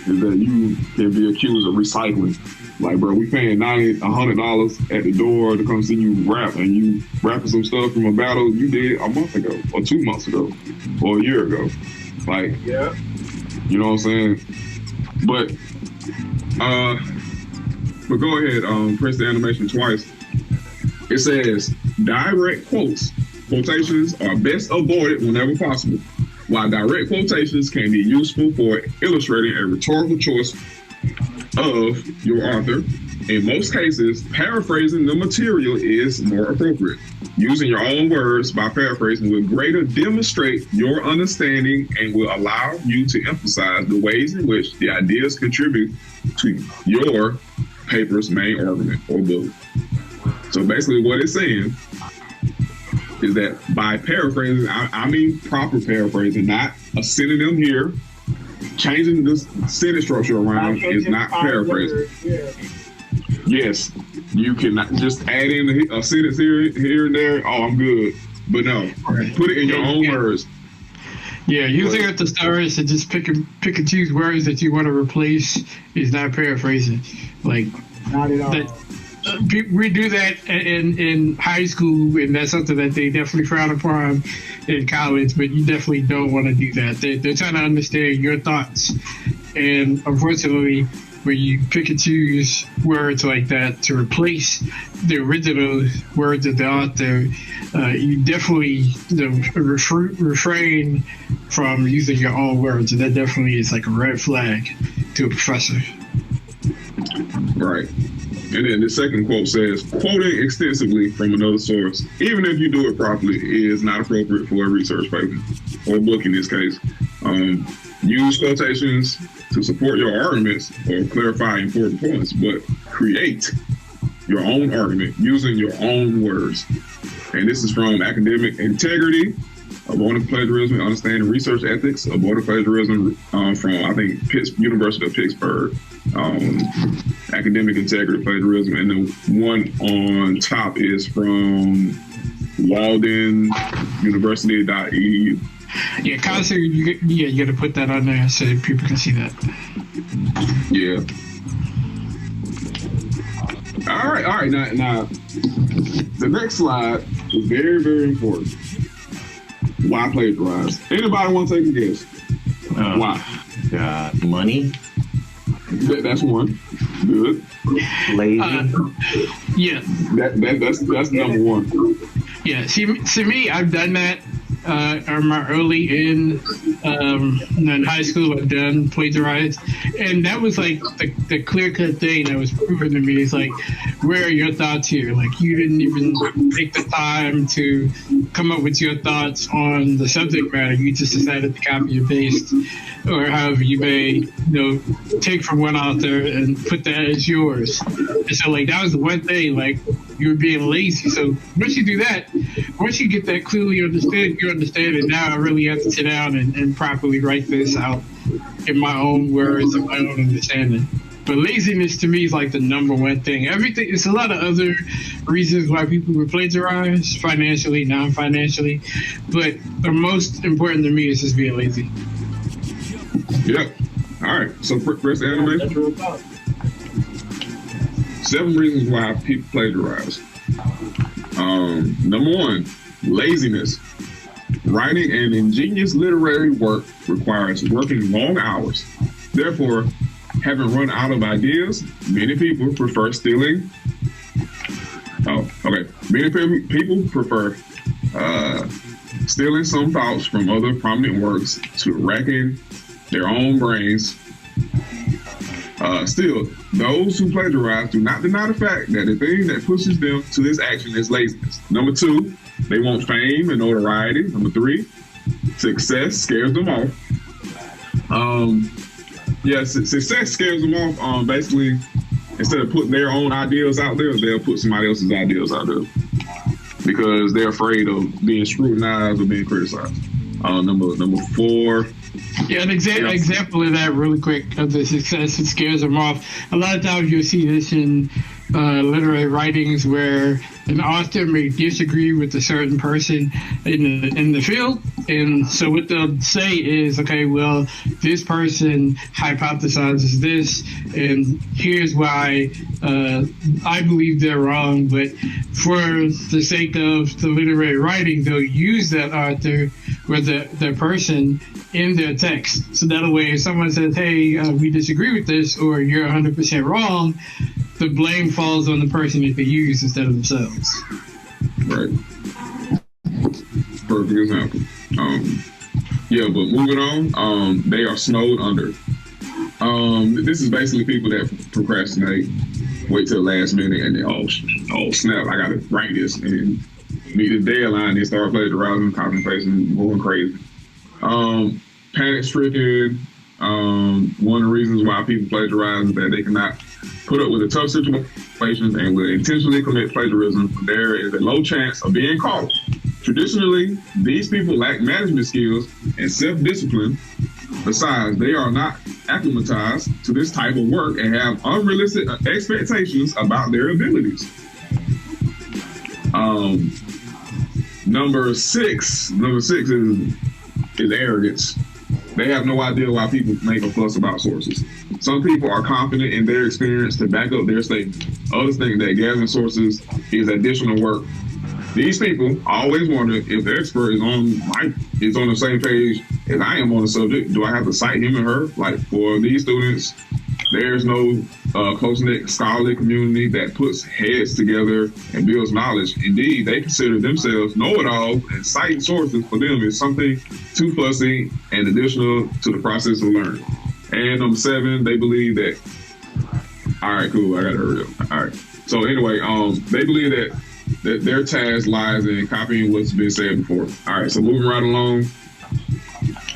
B: is that you can be accused of recycling. Like, bro, we paying $100 at the door to come see you rap, and you rapping some stuff from a battle you did a month ago, or 2 months ago, or a year ago. Like,
L: yeah,
B: you know what I'm saying? But go ahead, press the animation twice. It says direct quotations are best avoided whenever possible. While direct quotations can be useful for illustrating a rhetorical choice of your author, in most cases, paraphrasing the material is more appropriate. Using your own words by paraphrasing will greater demonstrate your understanding and will allow you to emphasize the ways in which the ideas contribute to your paper's main argument or book. So basically what it's saying is that by paraphrasing, I mean proper paraphrasing, not a synonym here. Changing this sentence structure around is not paraphrasing. Yes, you cannot just add in a sentence here and there. Oh, I'm good. But no, put it in your own words.
D: Yeah, using a thesaurus and just pick and choose words that you want to replace is not paraphrasing. Like,
L: not at all.
D: We do that in high school, and that's something that they definitely frown upon in college, but you definitely don't want to do that. They're trying to understand your thoughts. And unfortunately, where you pick and choose words like that to replace the original words of the author, you definitely refrain from using your own words, and that definitely is like a red flag to a professor.
B: Right. And then the second quote says, quoting extensively from another source, even if you do it properly, is not appropriate for a research paper or book in this case. Use quotations to support your arguments or clarify important points, but create your own argument using your own words. And this is from Academic Integrity, Avoiding Plagiarism, Understanding Research Ethics, Avoiding Plagiarism, from, I think, University of Pittsburgh. Academic Integrity, Plagiarism. And the one on top is from Walden University.edu.
D: Yeah, Khonsu, you got to put that on there so people can see that.
B: Yeah. All right. Now, the next slide is very, very important. Why plagiarize? Anybody want to take a guess? Why?
K: Money.
B: That's one. Good.
K: Lazy.
D: Yeah.
B: That's number one.
D: Yeah. See, me, I've done that. Early in high school, I've done plagiarized, and that was like the clear-cut thing that was proven to me. Is like, where are your thoughts here? Like, you didn't even take the time to come up with your thoughts on the subject matter. You just decided to copy and paste, or however you may, take from one author and put that as yours. And so, like, that was the one thing. Like, you were being lazy. So once you do that, once you get that clearly understood, you understand it. Now I really have to sit down and properly write this out in my own words and my own understanding. But laziness to me is like the number one thing. Everything, it's a lot of other reasons why people would plagiarize, financially, non-financially. But the most important to me is just being lazy.
B: Yep. All right. So press the animation. 7 reasons why people plagiarize. Number 1, laziness. Writing an ingenious literary work requires working long hours. Therefore, having run out of ideas, many people prefer stealing. Many people prefer stealing some thoughts from other prominent works to racking their own brains. Still, those who plagiarize do not deny the fact that the thing that pushes them to this action is laziness. Number 2, they want fame and notoriety. Number 3, success scares them off. Success scares them off. Basically, instead of putting their own ideas out there, they'll put somebody else's ideas out there because they're afraid of being scrutinized or being criticized. Number 4.
D: Yeah, an example of that really quick of the success that scares them off. A lot of times you'll see this in literary writings where an author may disagree with a certain person in the field, and so what they'll say is, okay, well, this person hypothesizes this, and here's why I believe they're wrong, but for the sake of the literary writing, they'll use that author or the person in their text. So that way, if someone says, hey, we disagree with this, or you're 100% wrong, the blame falls on the person that they use instead of themselves.
B: Right. Perfect example. But moving on, they are snowed under. This is basically people that procrastinate, wait till the last minute, and then, oh snap, I gotta write this, and meet the deadline, they start plagiarizing, copying, pasting, going crazy. Panic-stricken. One of the reasons why people plagiarize is that they cannot put up with a tough situations and will intentionally commit plagiarism. There is a low chance of being caught. Traditionally, these people lack management skills and self-discipline. Besides, they are not acclimatized to this type of work and have unrealistic expectations about their abilities. Number six is arrogance. They have no idea why people make a fuss about sources. Some people are confident in their experience to back up their statement. Others think that gathering sources is additional work. These people always wonder if the expert is on the same page as I am on the subject. Do I have to cite him or her? Like for these students,
M: There's no close-knit scholarly community that puts heads together and builds knowledge. Indeed, they consider themselves know-it-all, and citing sources for them is something too fussy and additional to the process of learning. And number 7, they believe that. All right, cool. I gotta hurry up. All right. So anyway, they believe that their task lies in copying what's been said before. All right. So moving right along.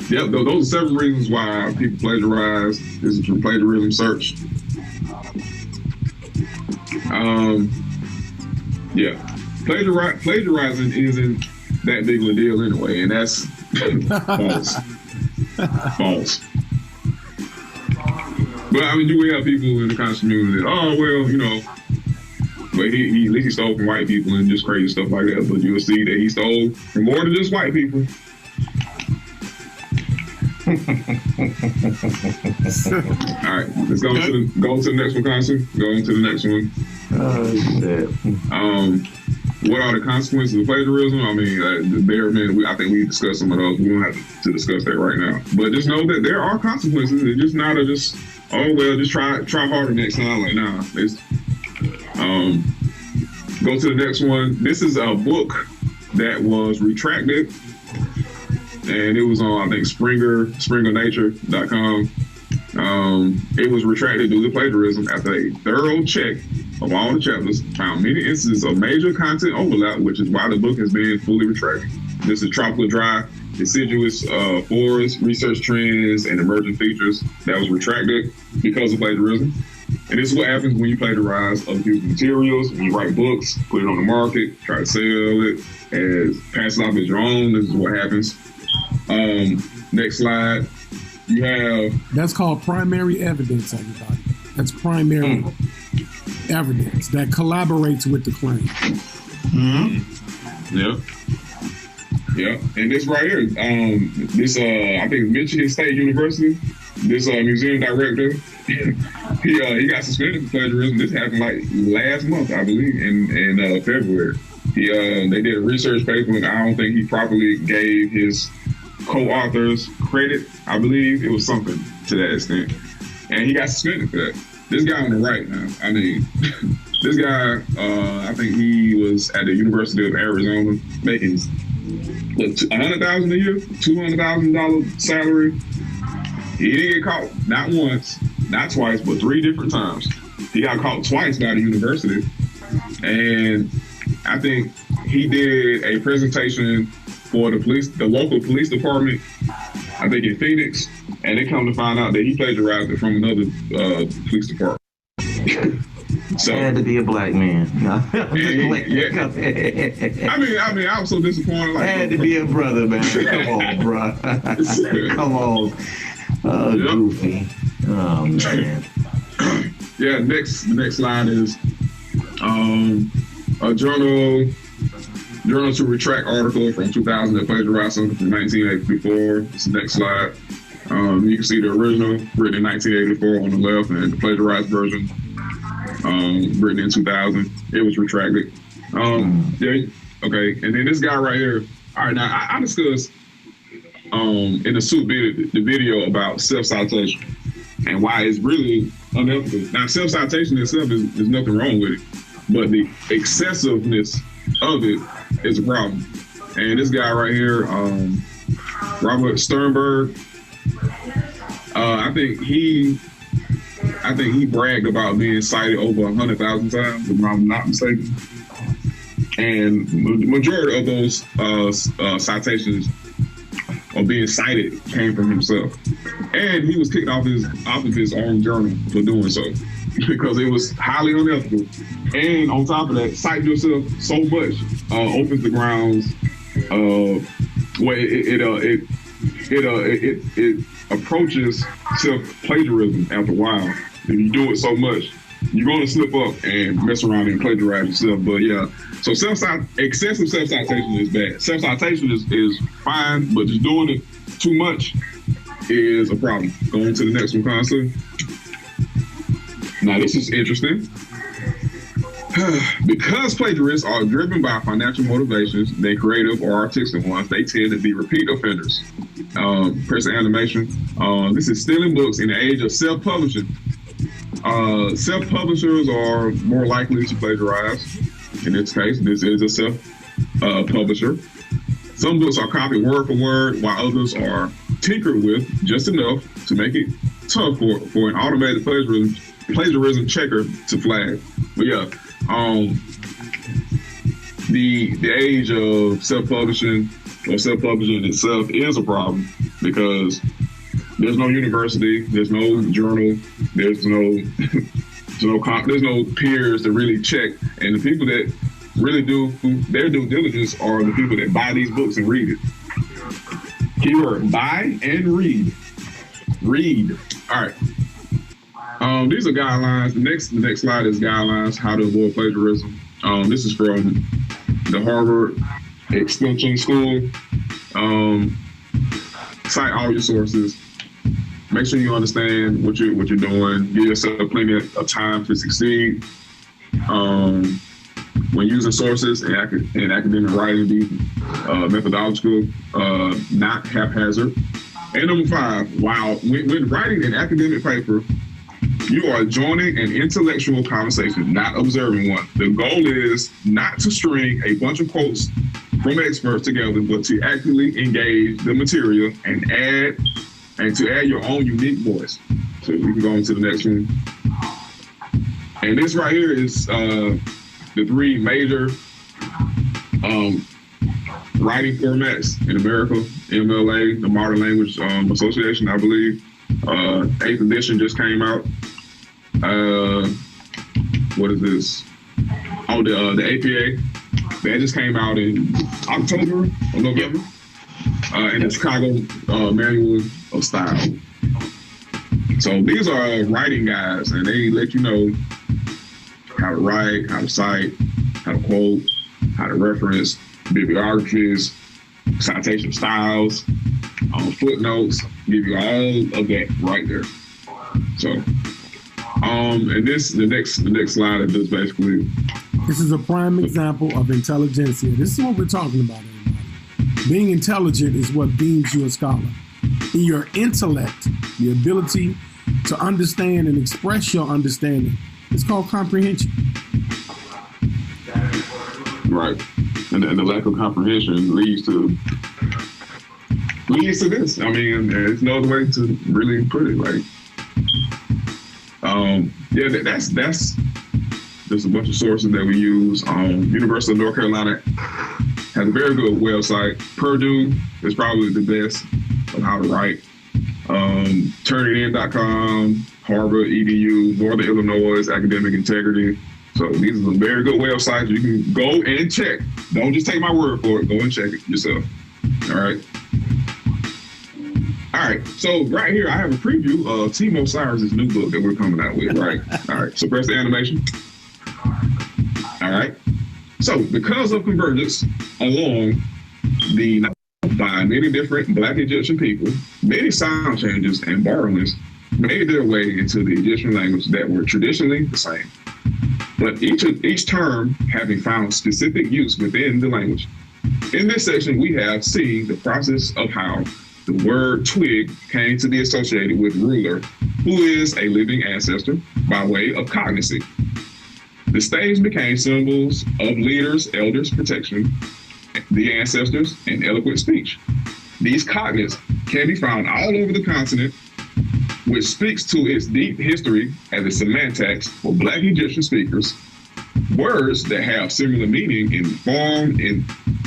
M: Yep, those are 7 reasons why people plagiarize. This is from Plagiarism Search. Yeah, plagiarizing isn't that big of a deal anyway, and that's false. False. But I mean, do we have people in the conscious community that, oh well, you know, but he at least he stole from white people and just crazy stuff like that. But you'll see that he stole from more than just white people. All right, let's go to the next one, Khonsu. Go into the next one. What are the consequences of plagiarism? I mean, I think we discussed some of those. We don't have to discuss that right now. But just know that there are consequences. It's just not oh well, just try harder next time. Like, nah, it's go to the next one. This is a book that was retracted. And it was on, I think, springernature.com. It was retracted due to plagiarism after a thorough check of all the chapters found many instances of major content overlap, which is why the book has been fully retracted. This is tropical dry, deciduous forest, research trends, and emerging features that was retracted because of plagiarism. And this is what happens when you plagiarize other people's materials, when you write books, put it on the market, try to sell it, and pass it off as your own. This is what happens. Next slide. You have.
A: That's called primary evidence, everybody. That's primary evidence that collaborates with the claim.
M: Mm-hmm. Yeah. And this right here, this I think Michigan State University, this museum director, he got suspended for plagiarism. This happened like last month, I believe, in February. They did a research paper, and I don't think he properly gave his co-authors credit. I believe it was something to that extent, and he got suspended for that. This guy on the right now, I mean, this guy, I think he was at the University of Arizona making $100,000 a year, $200,000 salary. He didn't get caught, not once, not twice, but 3 different times. He got caught twice by the university, and I think he did a presentation for the local police department, I think in Phoenix, and they come to find out that he plagiarized it from another police department. So
K: had to be a black man. No.
M: I mean, I was so disappointed. Like,
K: had to be a brother, man. Come on, bro. Come on. Goofy. Oh man.
M: Yeah. The next slide is a journal to retract article from 2000 that plagiarized something from 1984. It's the next slide. You can see the original written in 1984 on the left, and the plagiarized version written in 2000. It was retracted. Yeah. Okay. And then this guy right here. All right. Now I discussed in the suit the video about self-citation and why it's really unethical. Now, self-citation itself is nothing wrong with it, but the excessiveness of it is a problem. And this guy right here, Robert Sternberg, I think he bragged about being cited over 100,000 times, if I'm not mistaken. And the majority of those citations or being cited came from himself. And he was kicked off of his own journal for doing so, because it was highly unethical. And on top of that, citing yourself so much opens the grounds where it approaches self-plagiarism after a while. If you do it so much, you're going to slip up and mess around and plagiarize yourself. But yeah, so excessive self-citation is bad. Self-citation is fine, but just doing it too much is a problem. Going to the next one, Khonsu. Now this is interesting. Because plagiarists are driven by financial motivations than creative or artistic ones, they tend to be repeat offenders. Press animation. This is stealing books in the age of self-publishing. Self-publishers are more likely to plagiarize. In this case, this is a self-publisher. Some books are copied word for word, while others are tinkered with just enough to make it tough for an automated plagiarism checker to flag. But yeah, the age of self-publishing or self-publishing itself is a problem because there's no university, there's no journal, there's no peers to really check, and the people that really do their due diligence are the people that buy these books and read it. Keyword: buy and read. Read. All right. These are guidelines. The next slide is guidelines how to avoid plagiarism. This is from the Harvard Extension School. Cite all your sources. Make sure you understand what you're doing. Give yourself plenty of time to succeed. When using sources in academic writing, be methodological, not haphazard. And number 5, when writing an academic paper, you are joining an intellectual conversation, not observing one. The goal is not to string a bunch of quotes from experts together, but to actively engage the material and to add your own unique voice. So we can go on to the next one. And this right here is the 3 major writing formats in America. MLA, the Modern Language Association, I believe. 8th edition just came out. What is this? Oh, the APA. That just came out in October or November. And the Chicago Manual of Style. So these are writing guides, and they let you know how to write, how to cite, how to quote, how to reference, bibliographies, citation styles, footnotes, give you all of that right there. So, and the next slide is just basically.
A: This is a prime example of intelligentsia. This is what we're talking about, everybody. Being intelligent is what deems you a scholar. In your intellect, the ability to understand and express your understanding, it's called comprehension.
M: Right. And the lack of comprehension leads to this. I mean, there's no other way to really put it. Like, that's there's a bunch of sources that we use. University of North Carolina has a very good website. Purdue is probably the best of how to write. Turnitin.com, Harvard, EDU, Northern Illinois, Academic Integrity. So these are some very good websites. You can go and check. Don't just take my word for it. Go and check it yourself. All right. All right. So right here, I have a preview of Timo Cyrus' new book that we're coming out with. Right. All right. So press the animation. All right. So because of convergence along the by many different Black Egyptian people, many sound changes and borrowings made their way into the Egyptian language that were traditionally the same, but each term having found specific use within the language. In this section, we have seen the process of how the word twig came to be associated with ruler, who is a living ancestor by way of cognacy. The staves became symbols of leaders, elders, protection, the ancestors, and eloquent speech. These cognates can be found all over the continent, which speaks to its deep history as a semantics for Black Egyptian speakers. Words that have similar meaning in form in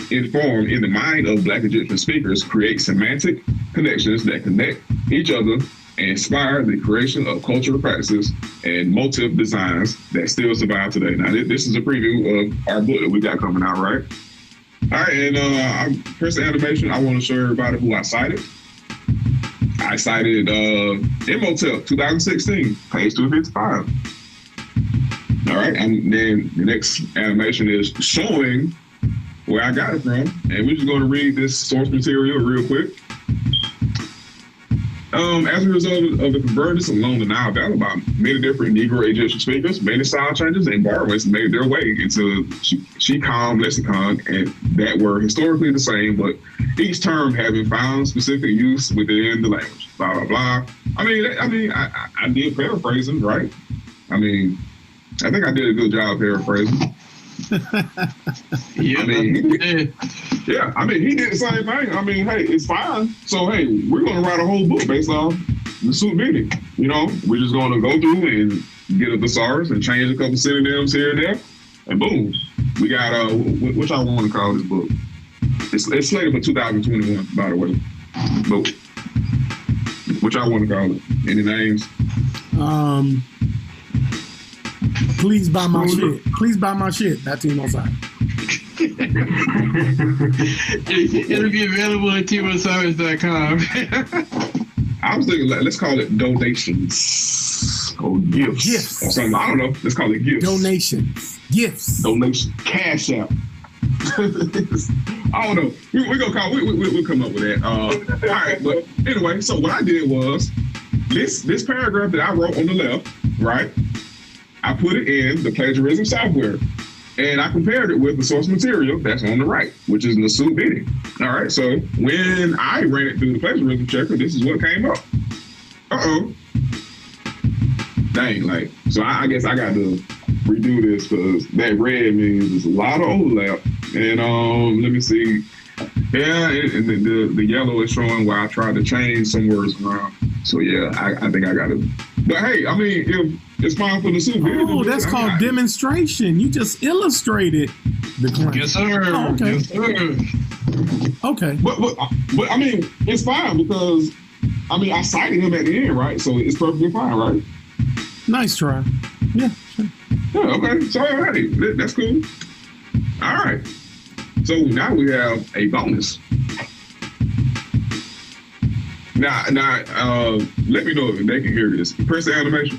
M: the mind of Black Egyptian speakers create semantic connections that connect each other and inspire the creation of cultural practices and motif designs that still survive today. Now, this is a preview of our book that we got coming out, right? All right, and I press the animation. I want to show everybody who I cited. I cited Imhotep, 2016, page 255. All right, and then the next animation is showing where I got it from. And we're just going to read this source material real quick. As a result of the convergence along the Nile Valley by many different Negro Egyptian speakers, many sound changes and borrowings made their way into J.Cain lexicon, and that were historically the same, but each term having found specific use within the language. Blah blah blah. I mean, I did paraphrase them, right? I mean, I think I did a good job paraphrasing.
D: Yeah,
M: I mean, he did the same thing. I mean, hey, it's fine. So, hey, we're going to write a whole book based off the suit meaning. You know, we're just going to go through and get a thesaurus and change a couple synonyms here and there, and boom, we got what y'all want to call this book? It's slated for 2021, by the way. But what y'all want to call it? Any names?
A: Please buy my shit. Please buy my shit. That Team Osiris.
D: It'll be available at teamosiris.com.
M: I was thinking, let's call it donations or gifts. Or something. I don't know. Let's call it gifts.
A: Donations. Gifts.
M: Donation. Cash out. I don't know. We're gonna call. We'll come up with that. All right. But anyway, so what I did was this paragraph that I wrote on the left, right? I put it in the plagiarism software, and I compared it with the source material that's on the right, which is Nasut Bini. All right, so when I ran it through the plagiarism checker, this is what came up. Dang, like, so I guess I got to redo this because that red means there's a lot of overlap. And let me see. Yeah, and the yellow is showing where I tried to change some words around. So yeah, I think I got it. But hey, I mean, if it's fine for the suit.
A: Oh, that's called demonstration. You just illustrated the claim.
D: Yes, sir.
A: Oh, okay.
D: Yes, sir.
A: Okay.
M: But I mean, it's fine because I mean I cited him at the end, right? So it's perfectly fine, right?
A: Nice try. Yeah. Sure.
M: Yeah. Okay. So hey, that's cool. All right. So now we have a bonus. Now, let me know if they can hear this. Press the animation.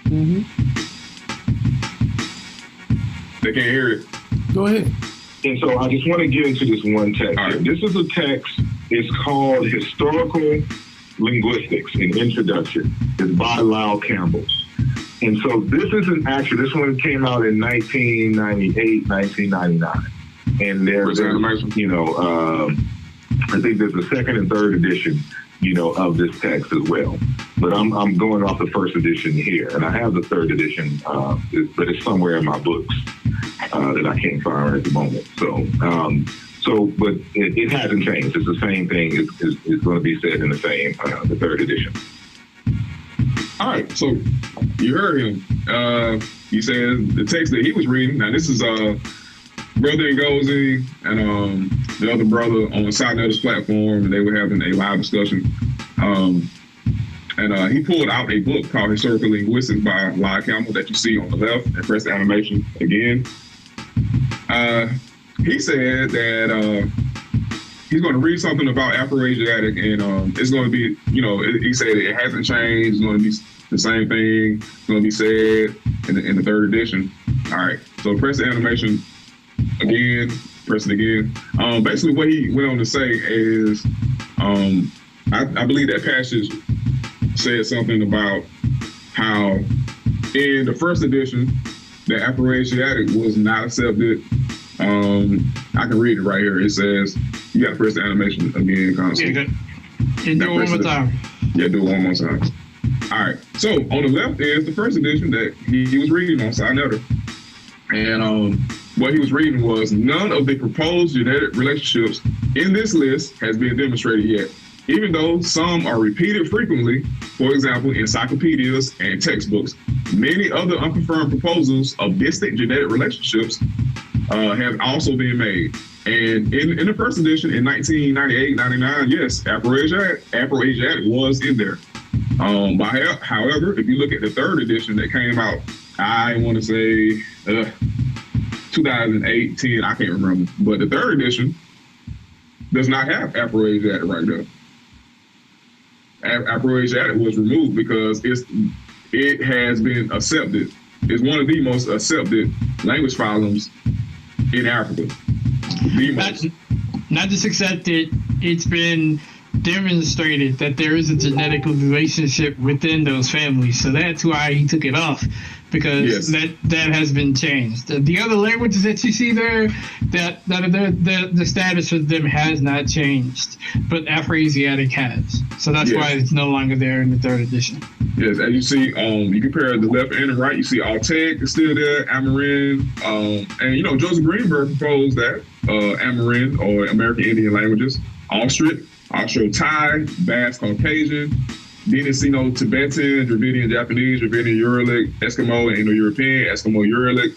A: Mm-hmm.
M: They can't hear it.
A: Go ahead.
J: And so I just want to get into this one text. Right. This is a text. It's called Historical Linguistics, an Introduction. It's by Lyle Campbell. And so this one came out in 1998, 1999. And there's, I think there's a second and third edition, of this text as well. But I'm going off the first edition here. And I have the third edition, but it's somewhere in my books that I can't find at the moment. But it hasn't changed. It's the same thing. It's going to be said in the same, the third edition.
M: All right, so you heard him. He said the text that he was reading. Now this is Brother Ngozi and the other brother on Sinet's platform, and they were having a live discussion. And he pulled out a book called Historical Linguistics by Lyle Campbell that you see on the left, and press the animation again. He said that he's going to read something about Afro-Asiatic, and it's going to be, he said it hasn't changed. It's going to be the same thing. It's going to be said in the third edition. All right, so press the animation again, press it again. Basically what he went on to say is, I believe that passage said something about how in the first edition, the Afro-Asiatic was not accepted. I can read it right here. It says, you got to press the animation again, Khonsu.
D: Yeah, good. And do it one more time.
M: Yeah, do it one more time. All right. So on the left is the first edition that he was reading on Sinetta. And what he was reading was, none of the proposed genetic relationships in this list has been demonstrated yet, even though some are repeated frequently, for example, encyclopedias and textbooks. Many other unconfirmed proposals of distant genetic relationships have also been made. And in the first edition in 1998-99, yes, Afro-Asiatic was in there. However, if you look at the third edition that came out, I want to say 2008, 10, I can't remember. But the third edition does not have Afro-Asiatic right there. Afro-Asiatic was removed because it has been accepted. It's one of the most accepted language problems in Africa.
D: Not just accepted, it's been demonstrated that there is a genetic relationship within those families. So that's why he took it off. because that has been changed. The other languages that you see there, that the status of them has not changed, but Afroasiatic has. So that's why it's no longer there in the 3rd edition.
M: Yes, as you see, you compare the left and the right, you see Altec is still there, Amarin, and Joseph Greenberg proposed that Amarin, or American Indian languages, Austro-Thai, Basque Caucasian, Denisino Tibetan, Dravidian Japanese, Dravidian Uralic, Eskimo and Indo-European, Eskimo Uralic,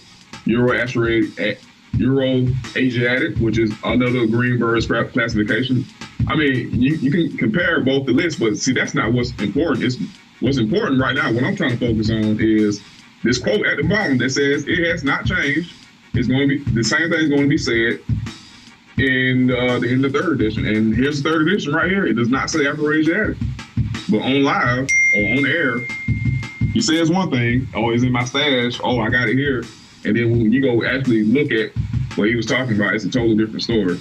M: Euro-Asiatic, which is another Greenberg's classification. I mean, you can compare both the lists, but see, that's not what's important. What's important right now, what I'm trying to focus on is this quote at the bottom that says it has not changed. It's going to be, the same thing is going to be said in the 3rd edition. And here's the 3rd edition right here. It does not say Afroasiatic. But on live or on air, he says one thing, oh, it's in my stash, oh, I got it here. And then when you go actually look at what he was talking about, it's a totally different story.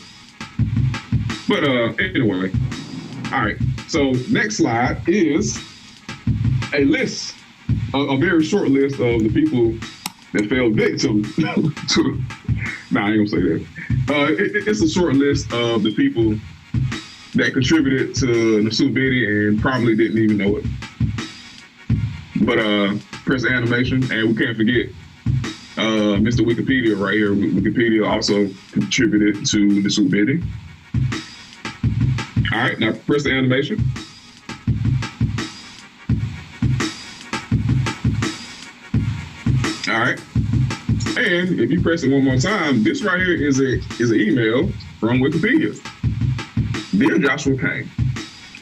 M: But anyway, all right. So next slide is a list, a very short list of the people that fell victim to, nah, I ain't gonna say that. It's a short list of the people that contributed to Nasu Bidi and probably didn't even know it. But press animation, and we can't forget Mr. Wikipedia right here. Wikipedia also contributed to Nasu Bidi. All right, now press the animation. All right, and if you press it one more time, this right here is an email from Wikipedia. Dear Joshua Cain,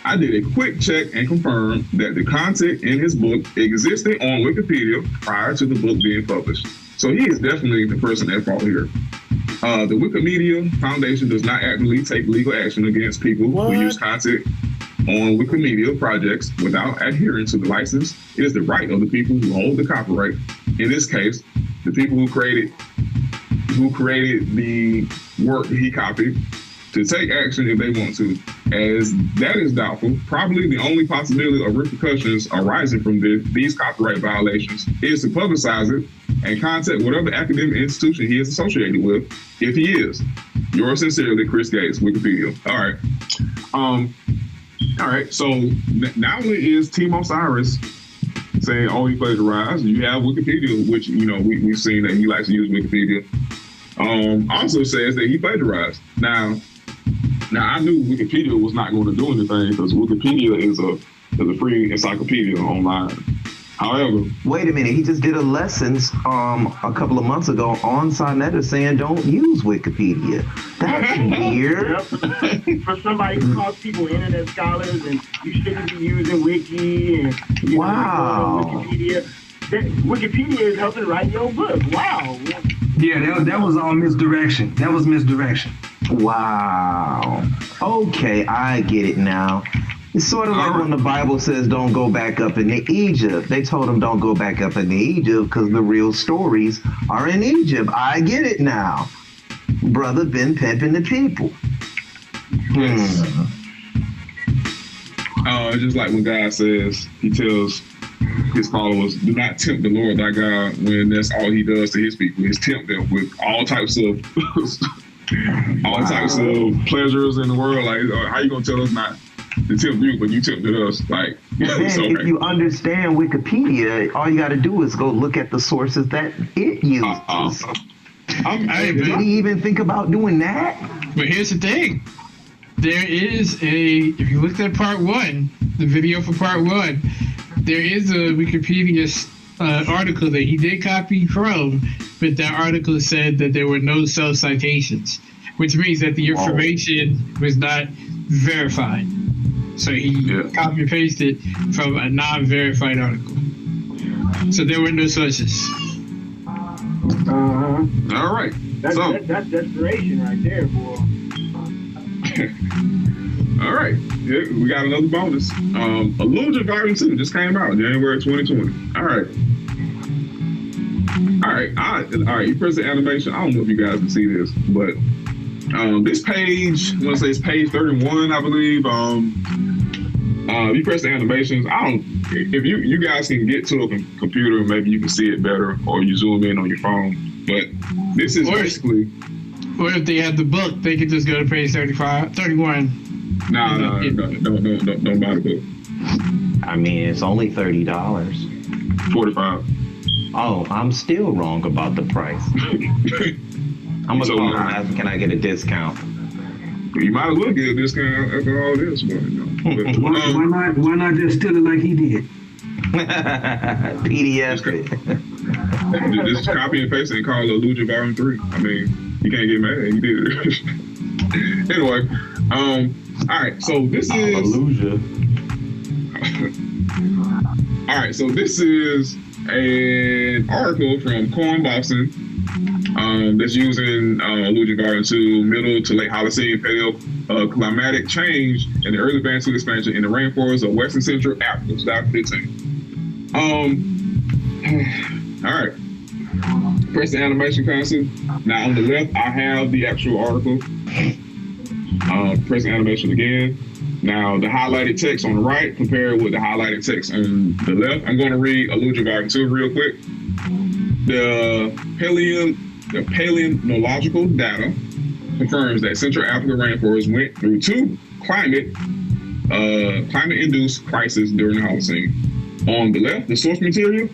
M: I did a quick check and confirmed that the content in his book existed on Wikipedia prior to the book being published. So he is definitely the person at fault here. The Wikimedia Foundation does not actively take legal action against people who use content on Wikimedia projects without adhering to the license. It is the right of the people who hold the copyright. In this case, the people who created the work he copied, to take action if they want to, as that is doubtful. Probably the only possibility of repercussions arising from these copyright violations is to publicize it and contact whatever academic institution he is associated with, if he is. Yours sincerely, Chris Gates, Wikipedia. All right. So not only is Team Osiris saying, oh, he plagiarized, you have Wikipedia, which, we've seen that he likes to use Wikipedia. Also says that he plagiarized. Now I knew Wikipedia was not going to do anything because Wikipedia is a free encyclopedia online. However,
K: wait a minute, he just did a lessons a couple of months ago on Sonetta saying don't use Wikipedia. That's weird.
L: For somebody who calls people internet scholars and you shouldn't be using Wiki and Wikipedia. Wikipedia is helping write your book. Wow.
N: Yeah, that was all misdirection. That was misdirection.
K: Wow. Okay, I get it now. It's sort of like when the Bible says don't go back up into Egypt. They told him don't go back up into Egypt because the real stories are in Egypt. I get it now. Brother been pimping the people.
M: Yes. Just like when God says, he tells his followers, do not tempt the Lord thy God, when that's all he does to his people is tempt them with all types of types of pleasures in the world. Like, how you gonna tell us not to tempt you, but you tempted us? Like,
K: if you understand Wikipedia, all you got to do is go look at the sources that it uses. Did he even think about doing that?
D: But here's the thing. There is if you looked at part 1, the video for part 1, there is a Wikipedia article that he did copy from, but that article said that there were no self-citations, which means that the information was not verified. So he copy and pasted from a non-verified article. So there were no sources.
M: All right.
L: That's desperation right there, boy.
M: All right. Yeah, we got another bonus. Illusion Volume 2 just came out January 2020. All right. You press the animation. I don't know if you guys can see this, but this page, I want to say it's page 31, I believe. You press the animations. If you guys can get to a computer, maybe you can see it better, or you zoom in on your phone. But this is basically.
D: Or if they had the book, they could just go to page 31.
M: No, don't buy the book.
K: I mean, it's only $30.
M: $45.
K: Oh, I'm still wrong about the price. I'm gonna call and ask, can I get a discount?
M: You might as well get a discount after all this, but
N: why not just steal it like he did?
K: PDF.
M: Just copy and paste and call it Illusion Volume 3. I mean, you can't get mad. You did it. Anyway, all right. So this is
K: Illusion.
M: All right. So this is an article from Corn Boston that's using Illusion Volume 2, middle to late Holocene climatic change and the early advanced expansion in the rainforests of Western Central Africa, 2015. All right. Press the animation constant. Now on the left, I have the actual article. Press the animation again. Now the highlighted text on the right compared with the highlighted text on the left. I'm going to read Illusion Volume 2 real quick. The paleontological data confirms that Central Africa rainforests went through two climate-induced crises during the Holocene. On the left, the source material.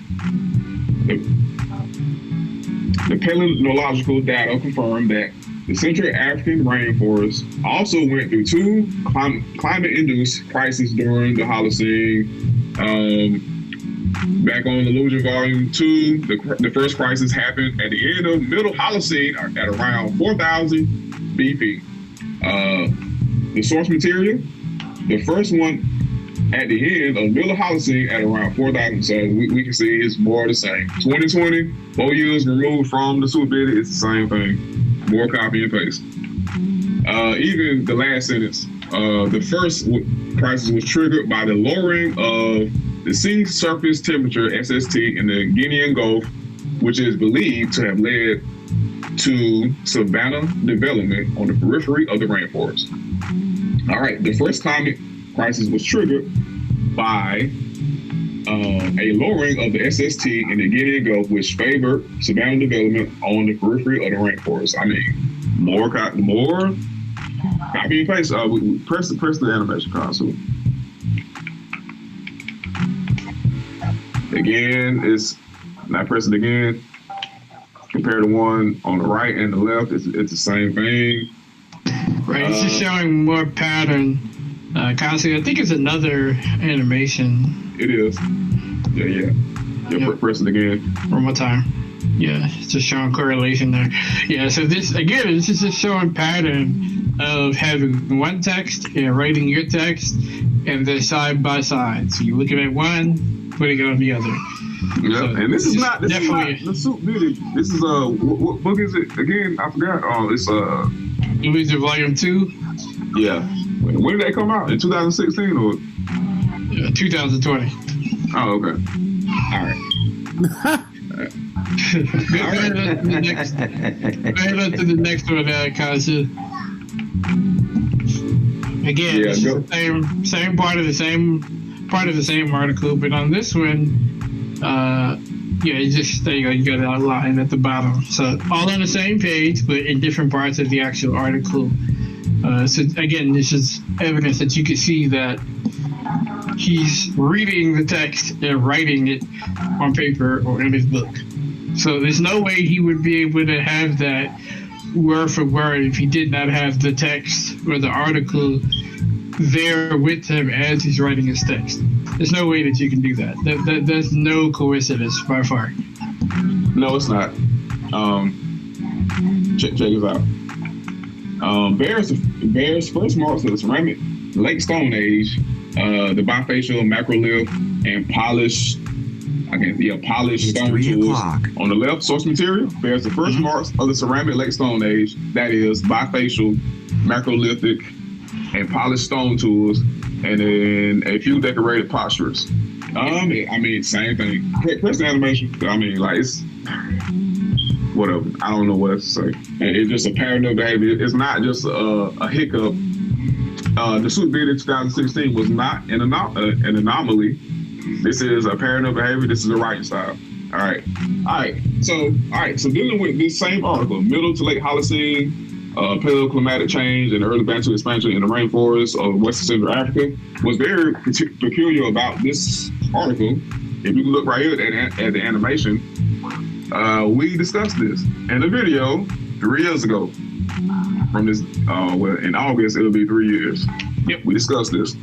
M: The paleontological data confirmed that the Central African rainforest also went through two climate-induced crises during the Holocene. Back on Illusion Volume 2, the first crisis happened at the end of Middle Holocene at around 4000 BP. The source material, the first one at the end of Middle Holocene at around 4000. So we can see it's more of the same. 2020, 4 years removed from the super beta, it's the same thing. More copy and paste. Even the last sentence, the first crisis was triggered by the lowering of the sea surface temperature, SST, in the Guinean Gulf, which is believed to have led to savanna development on the periphery of the rainforest. All right, the first climate crisis was triggered by a lowering of the SST in the Guinean Gulf, which favored savanna development on the periphery of the rainforest. I mean, more copy and paste. Press the animation console. Again, I press it again. Compare the one on the right and the left. It's the same thing.
D: Right, it's just showing more pattern. Constantly, I think it's another animation.
M: It is. Yeah. Yep. Press it again.
D: One more time. Yeah, it's just showing correlation there. Yeah, so this is just showing pattern of having one text and writing your text, and they're side by side. So you're looking at one, putting it on the other.
M: Yeah, so and this is not the Soup Beauty. This is what book is it again? I forgot. Oh, it's
D: Illusion Volume 2.
M: Yeah. When did they come out? In 2016 or?
D: 2020.
M: Oh, okay. All right.
D: Go ahead to the next one, Khonsu. Again, it's the same part of the same article, but on this one, there you go. You got it outlined at the bottom. So all on the same page, but in different parts of the actual article. So again, this is evidence that you can see that he's reading the text and writing it on paper or in his book. So there's no way he would be able to have that word for word if he did not have the text or the article there with him as he's writing his text. There's no way that you can do that. That's no coincidence by far.
M: No, it's not. Check this out. Bears first marks of the ceramic late Stone Age, the bifacial macrolith and polished stone tools. On the left, source material bears the first marks of the ceramic late Stone Age, that is bifacial, macrolithic, and polished stone tools, and then a few decorated potsherds. I mean, same thing. Press the animation. I mean, like, it's whatever. I don't know what else to say. And it's just a pattern of behavior. It's not just a hiccup
B: the suit bid in 2016 was not an anomaly. This is a pattern of behavior. This is a writing style. All right. So dealing with this same article, middle to late Holocene, paleoclimatic change and early Bantu expansion in the rainforests of Western Central Africa was very peculiar about this article. If you look right here at the animation, we discussed this in a video 3 years ago. From this, well, in August, it'll be 3 years. Yep, we discussed this.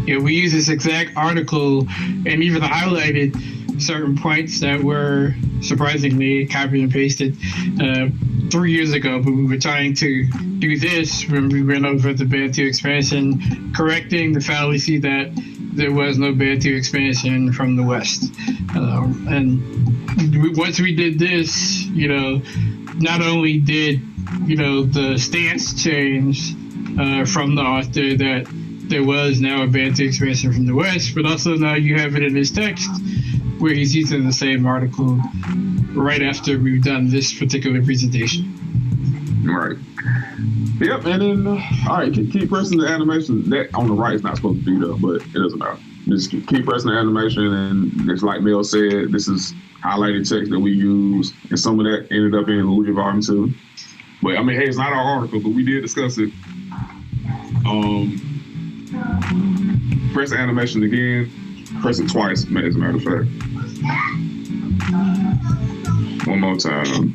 D: Yeah, we used this exact article and even highlighted certain points that were surprisingly copied and pasted 3 years ago, but we were trying to do this when we went over the Bantu expansion, correcting the fallacy that there was no Bantu expansion from the West. Once we did this, not only did, the stance change from the author that there was now a Bantu expansion from the West, but also now you have it in his text where he's using the same article right after we've done this particular presentation.
B: Right. Yep, and then, all right, keep pressing the animation. That on the right is not supposed to be there, but it doesn't matter. Just keep pressing the animation, and it's like Mel said, this is highlighted text that we use, and some of that ended up in Luigi Volume 2. But, I mean, hey, it's not our article, but we did discuss it. Press the animation again. Press it twice, as a matter of fact. One more time.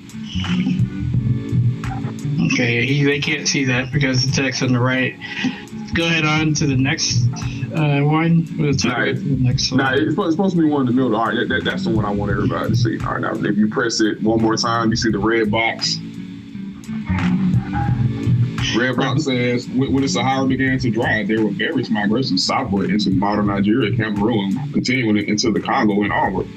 D: Okay, they can't see that because the text on the right. Go ahead on to the next one. It's
B: supposed to be one in the middle. All right, that's the one I want everybody to see. All right, now if you press it one more time, you see the red box. Red box says, when the Sahara began to dry, there were various migrations southward into modern Nigeria, Cameroon, continuing into the Congo and onward.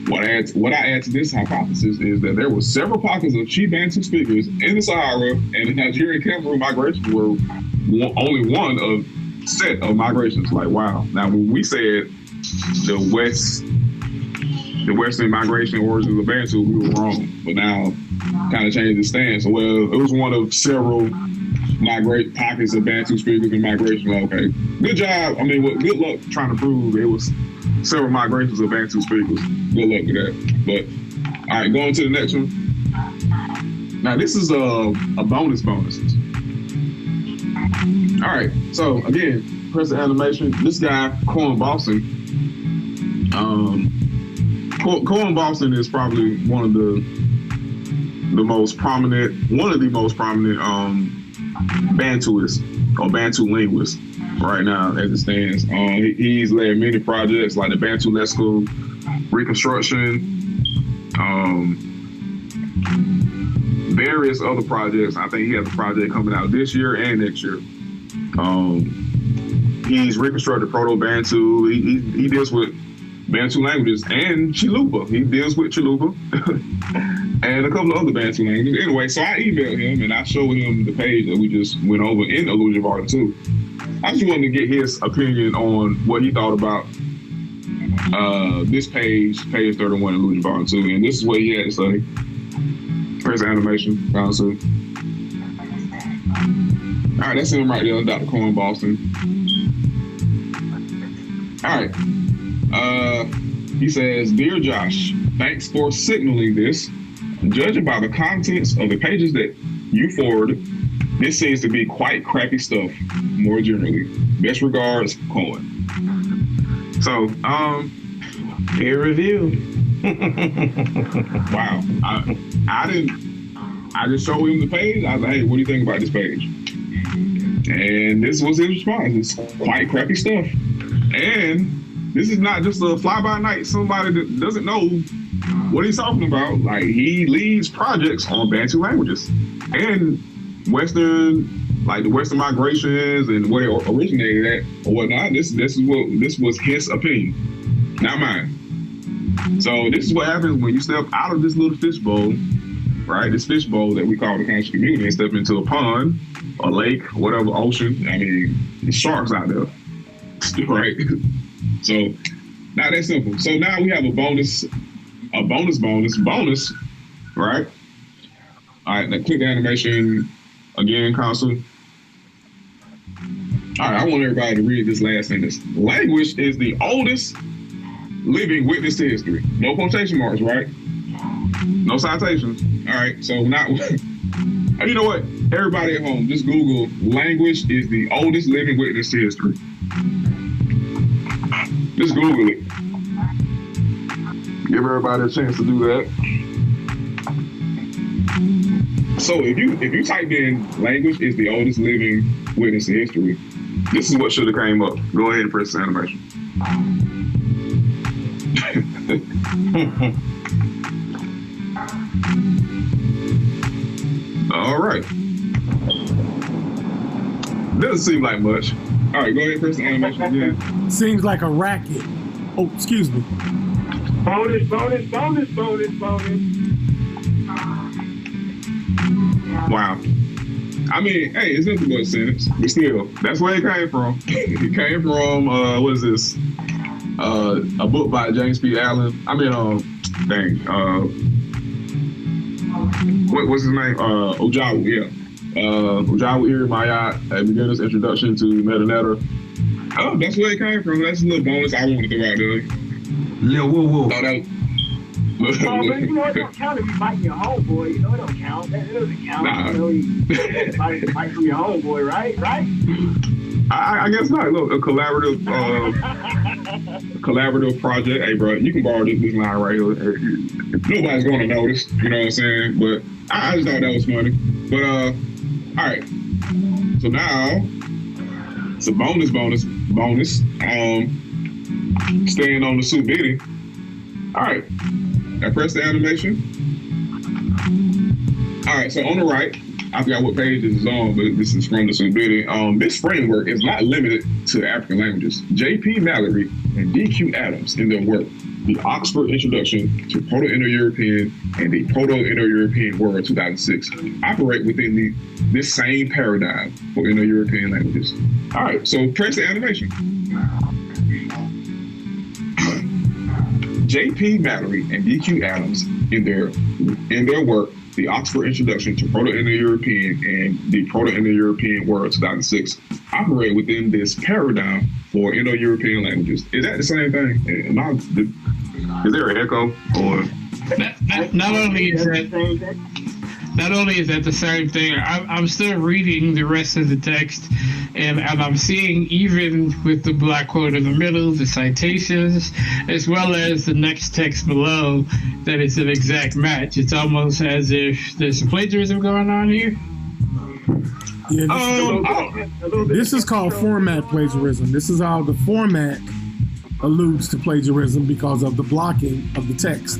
B: What I add to this hypothesis is that there were several pockets of Chi Bantu speakers in the Sahara, and the Nigerian Cameroon migrations were only one of set of migrations. Like, wow. Now, when we said the Western migration origins of Bantu, we were wrong. But now, kind of changed the stance. Well, it was one of several pockets of Bantu speakers and migration. Okay, good job. I mean, good luck trying to prove it was several migrations of Bantu speakers. Good luck with that. But all right, going to the next one. Now this is a bonus. All right, so again, press the animation. This guy, Cohen Boston. Cohen Boston is probably one of the most prominent Bantuists or Bantu linguists right now as it stands. He's led many projects like the Bantu Lexical Reconstruction, various other projects. I think he has a project coming out this year and next year. He's reconstructed Proto-Bantu. He deals with Bantu languages and Chiluba. He deals with Chiluba and a couple of other Bantu languages. Anyway, so I emailed him and I showed him the page that we just went over in Illusion Volume 2. I just wanted to get his opinion on what he thought about this page 31 in Illusion Volume 2. And this is what he had to say. First animation, Khonsu. All right, that's him right there, Dr. Cohen Boston. All right. He says, Dear Josh, thanks for signaling this. Judging by the contents of the pages that you forwarded, this seems to be quite crappy stuff, more generally. Best regards, Cohen. So,
K: peer review.
B: Wow. I just showed him the page. I was like, hey, what do you think about this page? And this was his response. It's quite crappy stuff. And this is not just a fly-by-night, somebody that doesn't know what he's talking about. Like, he leads projects on Bantu languages and Western, like the Western migrations and where it originated at or whatnot. This was his opinion, not mine. So this is what happens when you step out of this little fishbowl, right? This fishbowl that we call the Khonsu community, and step into a pond, a lake, whatever, ocean. I mean, there's sharks out there, right? So not that simple. So now we have a bonus, right? All right, now click the animation again, Khonsu.
M: All right, I want everybody to read this last sentence. Language is the oldest living witness to history. No quotation marks, right? No citations. All right, so now, you know what? Everybody at home, just Google language is the oldest living witness to history. Just Google it. Give everybody a chance to do that. So if you type in language is the oldest living witness to history, this is what should have came up. Go ahead and press the animation. All right. Doesn't seem like much. All right, go ahead and press the animation again.
A: Seems like a racket. Oh, excuse me.
L: Bonus.
M: Wow. I mean, hey, it's nothing but a sentence, but still, that's where it came from. It came from, what is this? A book by James P. Allen. I mean, what's his name? Ojawu, yeah. Ojawu Iri Mayat, A Beginner's Introduction to Metadata. Oh, that's where it came from. That's a little bonus I wanted to throw out there.
N: Yeah, whoa.
L: But you know, it don't count if you fight your homeboy. You know, it don't count. That doesn't count.
M: Nah.
L: You know, you fight for your homeboy, right?
M: I guess not. Look, a collaborative project. Hey, bro, you can borrow this line right here. Nobody's going to notice. You know what I'm saying? But I just thought that was funny. But all right. So now it's a bonus. Staying on the Sue Biddy. All right. I press the animation. All right, so on the right, I forgot what page this is on, but this is from the Sue Biddy. This framework is not limited to African languages. J.P. Mallory and D.Q. Adams in their work, The Oxford Introduction to Proto-Indo-European and the Proto-Indo-European World 2006, operate within this same paradigm for Indo-European languages. All right, so press the animation. J.P. Mallory and D.Q. Adams in their work, The Oxford Introduction to Proto-Indo-European and the Proto-Indo-European World 2006, operate within this paradigm for Indo-European languages. Is that the same thing? Is there an echo? Or
D: not only is that the same thing, I'm still reading the rest of the text, and I'm seeing, even with the black quote in the middle, the citations, as well as the next text below, that it's an exact match. It's almost as if there's some plagiarism going on here.
A: Yeah, this is called format plagiarism. This is how the format alludes to plagiarism because of the blocking of the text.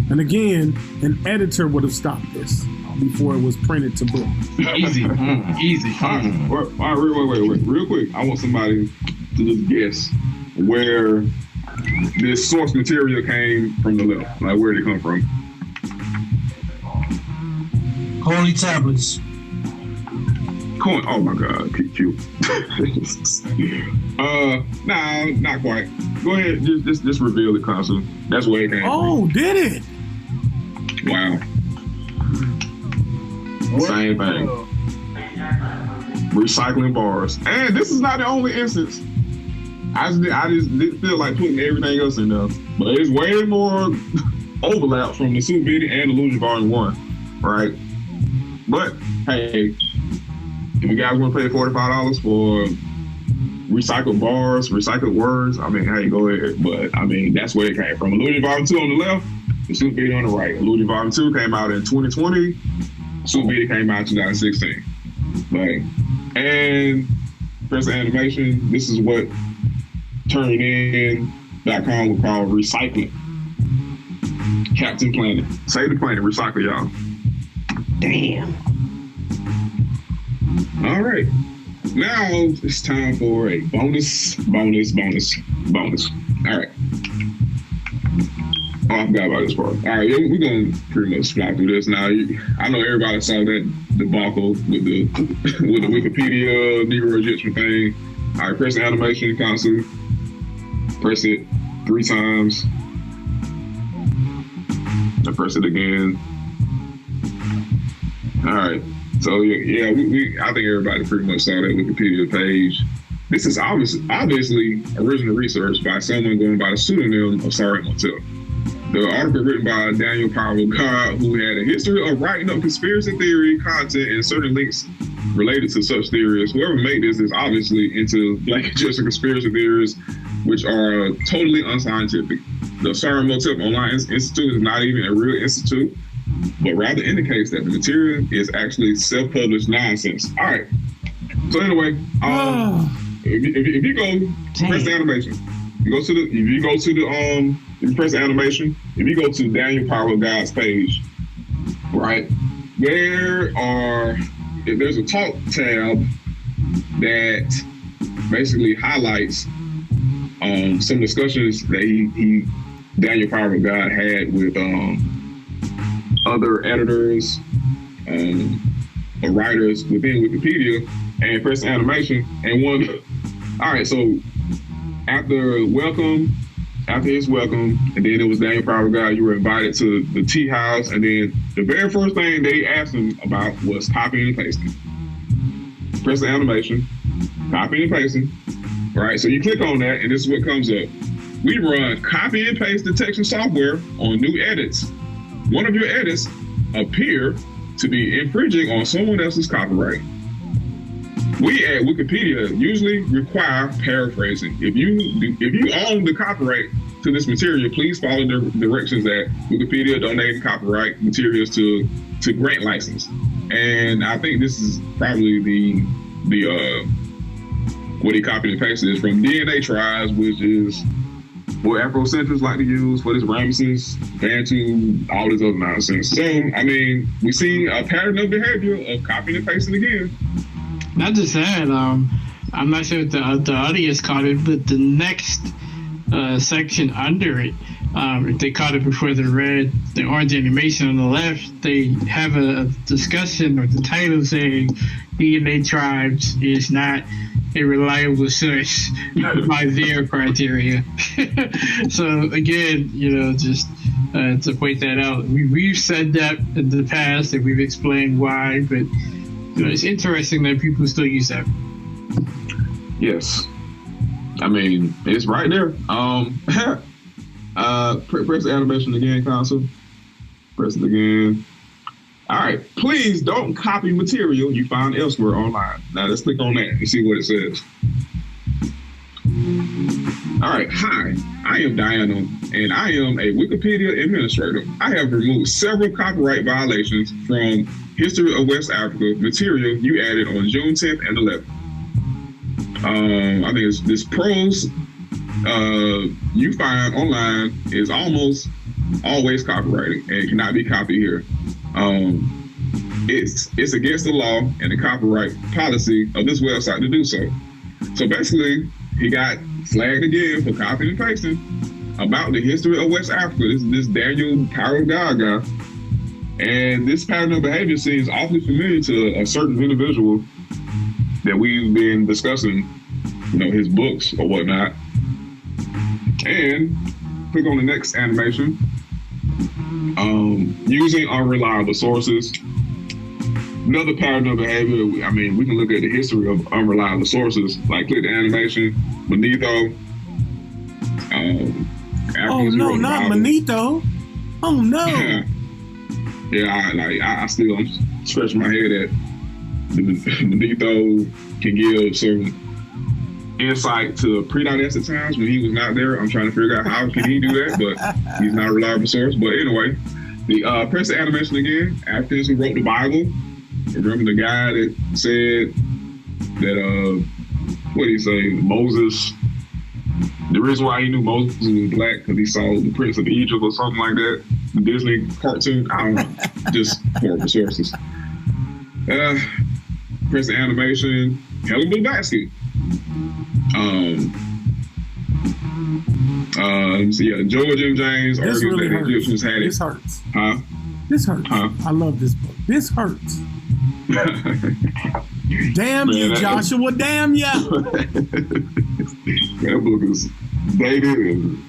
A: And again, an editor would have stopped this before it was printed to book.
D: Easy.
M: All right, wait. Real quick, I want somebody to just guess where this source material came from the left. Like, where did it come from?
N: Holy tablets.
M: Oh my God, cute. Nah, not quite. Go ahead, just reveal it, Khonsu. That's where it came from.
A: Oh, did it?
M: Wow. Same thing. Recycling bars. And this is not the only instance. I just didn't feel like putting everything else in there. But it's way more overlap from the Sue Biddy and the Illusion Volume 1, right? But, hey, if you guys want to pay $45 for recycled bars, recycled words, I mean, hey, go ahead. But, I mean, that's where it came from. Illusion Volume 2 on the left, the Sue Biddy on the right. Illusion Volume 2 came out in 2020. Sue Biddy came out in 2016. Right. And press the animation. This is what turnitin.com would call recycling. Captain Planet. Save the planet, recycle, y'all.
K: Damn.
M: All right. Now it's time for a bonus. All right. Oh, I forgot about this part. All right, we're going to pretty much fly through this now. I know everybody saw that debacle with the Wikipedia Negro Egyptian thing. All right, press the animation, Khonsu. Press it 3 times. And press it again. All right. So yeah, I think everybody pretty much saw that Wikipedia page. This is obviously original research by someone going by the pseudonym of Sari Motel. The article written by Daniel Power of God, who had a history of writing up conspiracy theory content and certain links related to such theories. Whoever made this is obviously into blanket just conspiracy theories, which are totally unscientific. The Sari Motel Online Institute is not even a real institute, but rather indicates that the material is actually self-published nonsense. All right. So anyway, if you go press the animation, you press animation. If you go to Daniel Power of God's page, right, there's a talk tab that basically highlights some discussions that Daniel Power of God had with other editors or writers within Wikipedia, and press animation. And all right, so after his welcome, and then it was Daniel Power of God, you were invited to the tea house, and then the very first thing they asked him about was copying and pasting. Press the animation, copying and pasting. All right, so you click on that, and this is what comes up. We run copy and paste detection software on new edits. One of your edits appear to be infringing on someone else's copyright. We at Wikipedia usually require paraphrasing. If you own the copyright to this material, please follow the directions at Wikipedia donating copyright materials to grant license. And I think this is probably the what he copied and pasted is from DNA Tribes, which is what Afrocentrics like to use for this Ramesses, Bantu, all this other nonsense. So, I mean, we see a pattern of behavior of copying and pasting again.
D: Not just that, I'm not sure if the audience caught it, but the next section under it, if they caught it before they read the orange animation on the left, they have a discussion or the title saying DNA Tribes is not a reliable source by their criteria. So again, just to point that out, we've said that in the past and we've explained why, but it's interesting that people still use that.
M: Yes. I mean, it's right there. Press the animation again, Khonsu. Press it again. All right. Please don't copy material you find elsewhere online. Now let's click on that and see what it says. All right. Hi, I am Diana, and I am a Wikipedia administrator. I have removed several copyright violations from History of West Africa material you added on June 10th and 11th. I think it's this prose you find online is almost always copyrighted and cannot be copied here. It's against the law and the copyright policy of this website to do so. So basically, he got flagged again for copying and pasting about the history of West Africa. This Daniel Power of God guy. And this pattern of behavior seems awfully familiar to a certain individual that we've been discussing, his books or whatnot. And click on the next animation. Using unreliable sources. Another pattern of behavior, I mean, we can look at the history of unreliable sources, like click the animation, Manetho.
O: Oh no, not Manetho. Oh no.
M: I'm scratching my head at Manetho can give some insight to pre-dynastic times when he was not there. I'm trying to figure out how can he do that, but he's not a reliable source. But anyway, press the animation again. Africans who wrote the Bible. Remember the guy that said that, what did he say? Moses, the reason why he knew Moses was black because he saw the Prince of Egypt or something like that. The Disney cartoon. I don't know. Just horrible sources. Press the animation. Hella Blavatsky. George M. James argues really that the Egyptians had it.
O: This hurts.
M: Huh?
O: This hurts. Huh? I love this book. This hurts. Damn you, Joshua. Damn you.
M: That book is dated and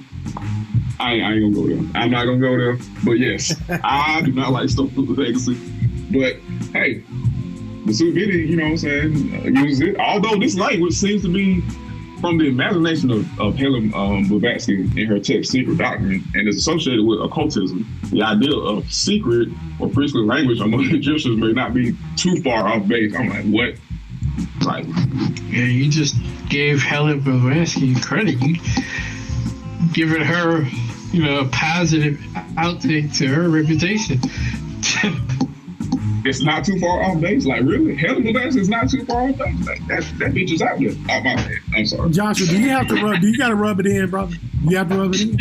M: I ain't gonna go there. I'm not gonna go there. But yes, I do not like stuff with legacy. But hey, the Suvidi, you know what I'm saying, uses it. Although this language seems to be from the imagination of Helen Blavatsky in her text Secret Doctrine, and is associated with occultism. The idea of secret or priestly language among Egyptians may not be too far off base. I'm like, what? Like,
D: yeah, you just gave Helen Blavatsky credit. You giving her, you know, a positive outtake to her reputation.
M: It's not too far off base. Like, really? Helen Blavatsky is not too far off base. Like, that bitch is out there. Oh, my bad. I'm sorry.
O: Joshua, do you got to rub it in, brother? You have to rub it in?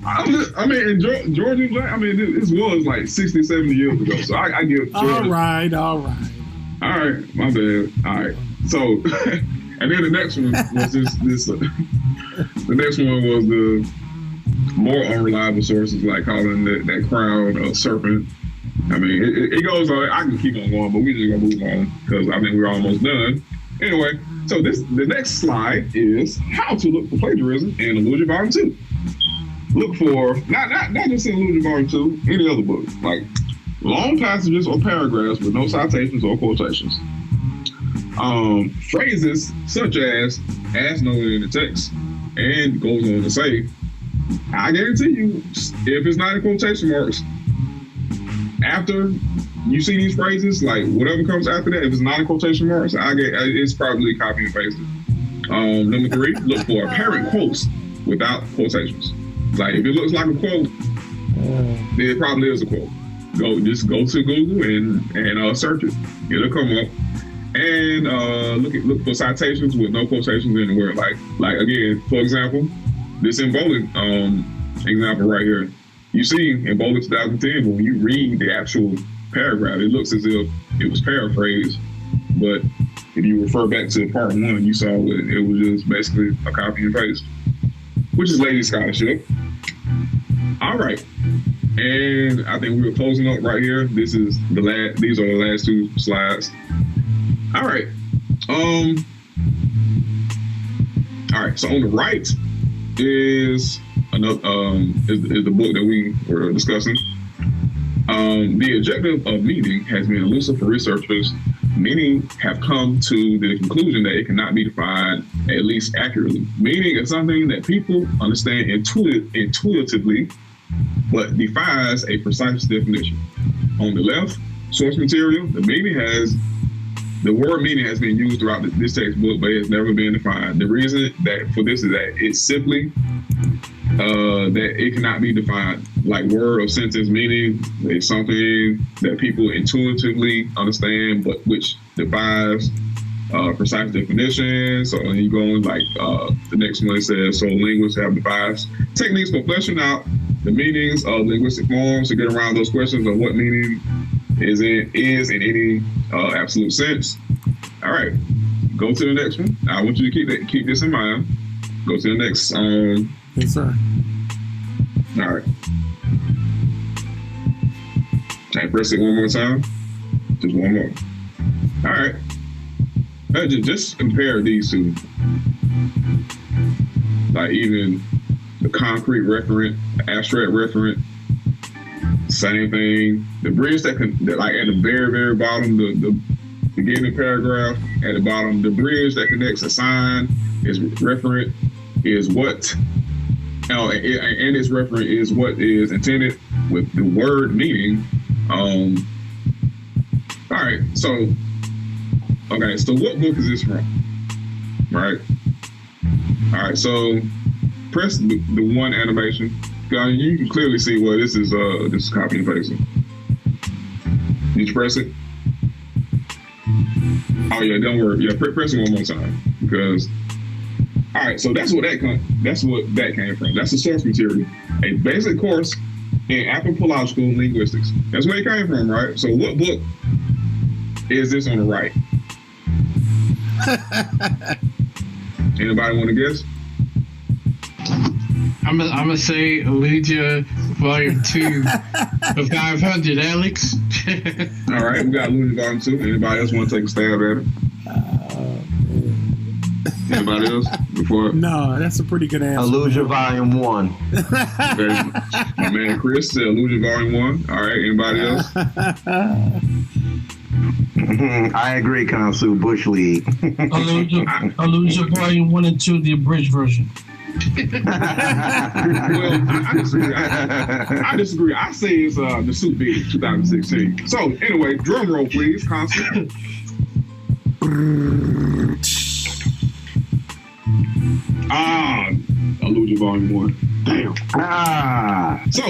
M: I mean, in Georgia, I mean, this was like 60, 70 years ago. So I give Georgia.
O: All right.
M: All right, my bad. All right. So, and then the next one was this the next one was the more unreliable sources, like calling that crown a serpent. I mean, it goes on. I can keep on going, but we're just gonna move on because I think we're almost done. Anyway, so the next slide is how to look for plagiarism in Illusion Volume 2. Look for not just in Illusion Volume 2, any other book, like long passages or paragraphs with no citations or quotations. Phrases such as noted in the text, and goes on to say, I guarantee you, if it's not in quotation marks, after you see these phrases, like whatever comes after that, if it's not in quotation marks, it's probably copy and pasted. Number 3, look for apparent quotes without quotations. Like if it looks like a quote, then it probably is a quote. Just go to Google and search it. It'll come up. And look for citations with no quotations in the word. Like again, for example, this in bowling example right here. You see in bowling 2010, when you read the actual paragraph, it looks as if it was paraphrased. But if you refer back to part 1, you saw it was just basically a copy and paste, which is lady scholarship. All right. And I think we were closing up right here. These are the last 2 slides. All right. All right. So on the right is another is the book that we were discussing. The objective of meaning has been elusive for researchers. Many have come to the conclusion that it cannot be defined, at least accurately. Meaning is something that people understand intuitively, but defies a precise definition. On the left, source material, the word meaning has been used throughout this textbook, but it's never been defined. The reason for this is that it's simply that it cannot be defined. Like word or sentence meaning is something that people intuitively understand, but which defies precise definition. So you go on like the next one says, so linguists have devised techniques for fleshing out the meanings of linguistic forms to get around those questions of what meaning is in any absolute sense. All right, go to the next one. I want you to keep this in mind. Go to the next.
O: Yes, sir.
M: All right. I press it one more time. Just one more. All right. Just compare these two. Like even the concrete referent, the abstract referent, same thing. The bridge like at the very, very bottom, the beginning paragraph, at the bottom, the bridge that connects a sign is referent is what, and its referent is what is intended with the word meaning. All right, so what book is this from? Right. All right, so press the one animation. You can clearly see what this is copy and pasting. Did you press it? Oh yeah, don't worry. Yeah, press it one more time because. All right, so that's what that came from. That's the source material, a basic course in anthropological linguistics. That's where it came from, right? So what book is this on the right? Anybody want to guess?
D: I'm gonna say Elijah Volume 2 of 500, Alex.
M: All right, we got Elijah Volume 2. Anybody else want to take a stab at it? Anybody else before?
O: No, that's a pretty good answer.
K: Elijah Volume 1.
M: Okay. My man Chris said Elijah Volume 1. All right, anybody else?
K: I agree, Khonsu. Bush League.
P: Illusion Volume 1 and 2, the abridged version.
M: Well, I disagree. I say it's the Suit Bid 2016. So anyway, drum roll, please, Khonsu. Illusion Volume 1. Damn. So,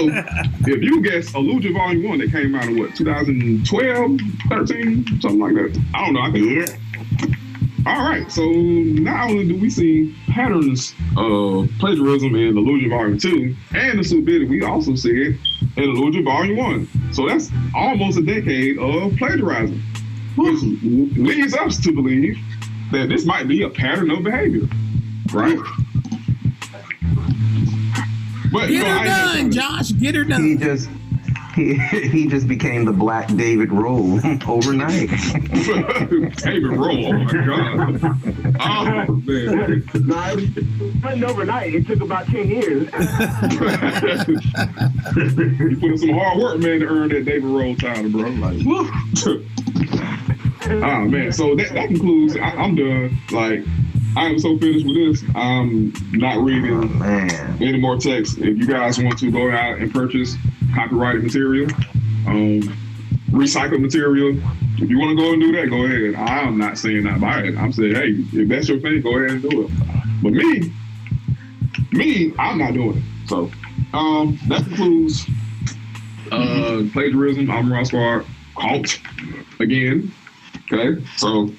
M: if you guess Illusion Volume 1, that came out in what, 2012, 13, something like that? I don't know. I think. Yeah. All right. So, not only do we see patterns of plagiarism in Illusion Volume 2 and the Suit Bid, we also see it in Illusion Volume 1. So, that's almost a decade of plagiarizing, which leads us to believe that this might be a pattern of behavior, right? But,
O: get her done, Josh. Get her done.
K: He just became the Black David Roll overnight.
M: David Roll, oh my God. Oh man.
L: No, it wasn't overnight. It took about 10 years.
M: You put in some hard work, man, to earn that David Roll title, bro. Like, oh man. So that concludes. I'm done. Like, I am so finished with this. I'm not reading any more text. If you guys want to go out and purchase copyrighted material, recycled material, if you want to go and do that, go ahead. I'm not saying not buy it. I'm saying, hey, if that's your thing, go ahead and do it. But me, I'm not doing it. So that concludes plagiarism. I'm Ross Squad. Halt again. Okay, so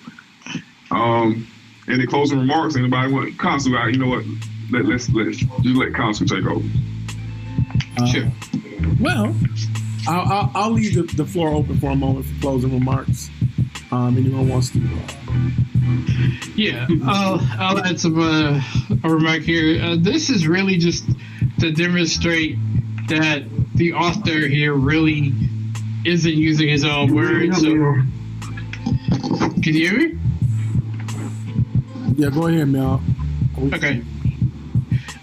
M: any closing remarks? Anybody want Khonsu out? You know what? Let's just let Khonsu take over. Sure.
O: Well, I'll leave the floor open for a moment for closing remarks. Anyone wants to?
D: Yeah, I'll add some a remark here. This is really just to demonstrate that the author here really isn't using his own words. So, can you hear me?
O: Yeah, go ahead, Mel.
D: Okay.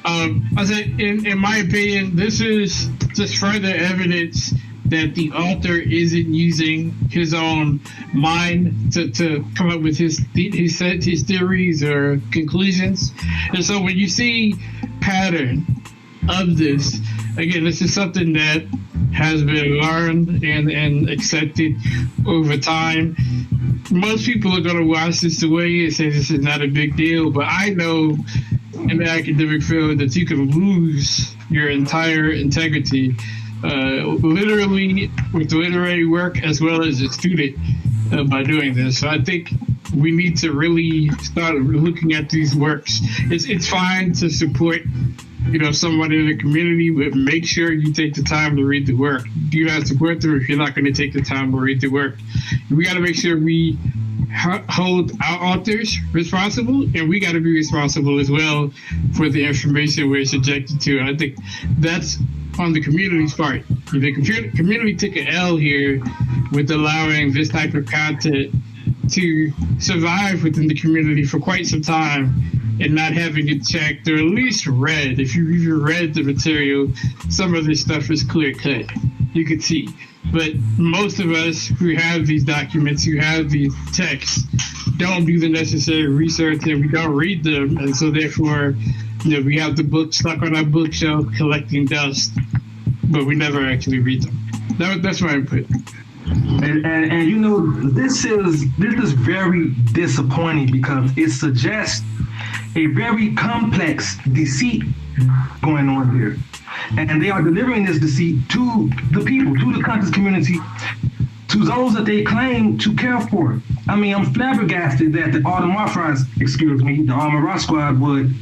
D: I said, in my opinion, this is just further evidence that the author isn't using his own mind to come up with his theories or conclusions. And so when you see pattern of this, again, this is something that has been learned and accepted over time. Most people are going to watch this away and say this is not a big deal, but I know in the academic field that you can lose your entire integrity, literally with literary work as well as a student by doing this. So I think we need to really start looking at these works. It's fine to support, someone in the community, but make sure you take the time to read the work. Do not support them if you're not going to take the time to read the work. We got to make sure we hold our authors responsible, and we got to be responsible as well for the information we're subjected to. And I think that's on the community's part. The community took an L here with allowing this type of content to survive within the community for quite some time and not having it checked or at least read. If you even read the material, some of this stuff is clear cut. You could see. But most of us who have these documents, who have these texts, don't do the necessary research and we don't read them. And so therefore, we have the book stuck on our bookshelf collecting dust, but we never actually read them. That's my input.
N: And this is very disappointing because it suggests a very complex deceit going on here. And they are delivering this deceit to the people, to the conscious community, to those that they claim to care for. I mean, I'm flabbergasted that the the Armor Rock Squad would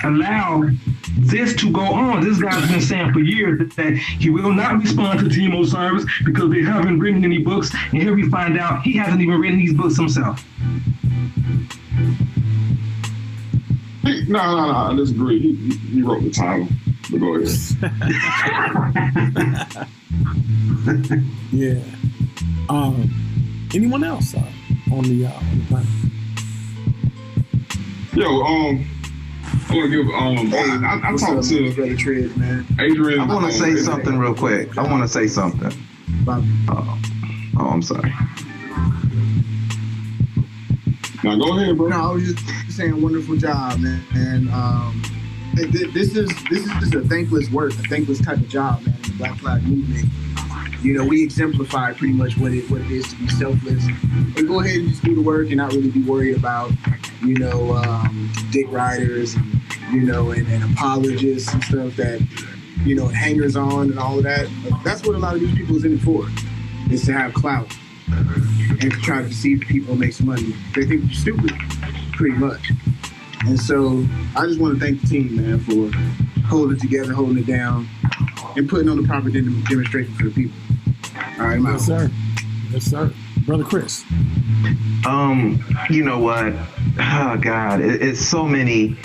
N: allow this to go on. This guy's been saying for years that he will not respond to Team Osiris because they haven't written any books. And here we find out he hasn't even written these books himself.
M: No, I disagree. He wrote the title. But go ahead.
O: Yeah. Anyone else on the panel?
M: Yo, I want to give I talked to Adrian.
K: I want to say something real quick. I want to say something. Oh, I'm sorry.
M: Now go ahead, bro.
Q: No, I was just saying, wonderful job, man. And this is just a thankless work, a thankless type of job, man. The Black Flag movement. You know, we exemplify pretty much what it is to be selfless and go ahead and just do the work and not really be worried about, you know, dick riders and, you know, and apologists and stuff that, you know, hangers on and all of that. But that's what a lot of these people is in it for, is to have clout and to try to deceive people and make some money. They think you're stupid, pretty much. And so I just want to thank the team, man, for holding it together, holding it down, and putting on the proper demonstration for the people. All right,
O: yes, sir. Yes, sir. Brother Chris.
K: You know what? Oh, God, it's so many.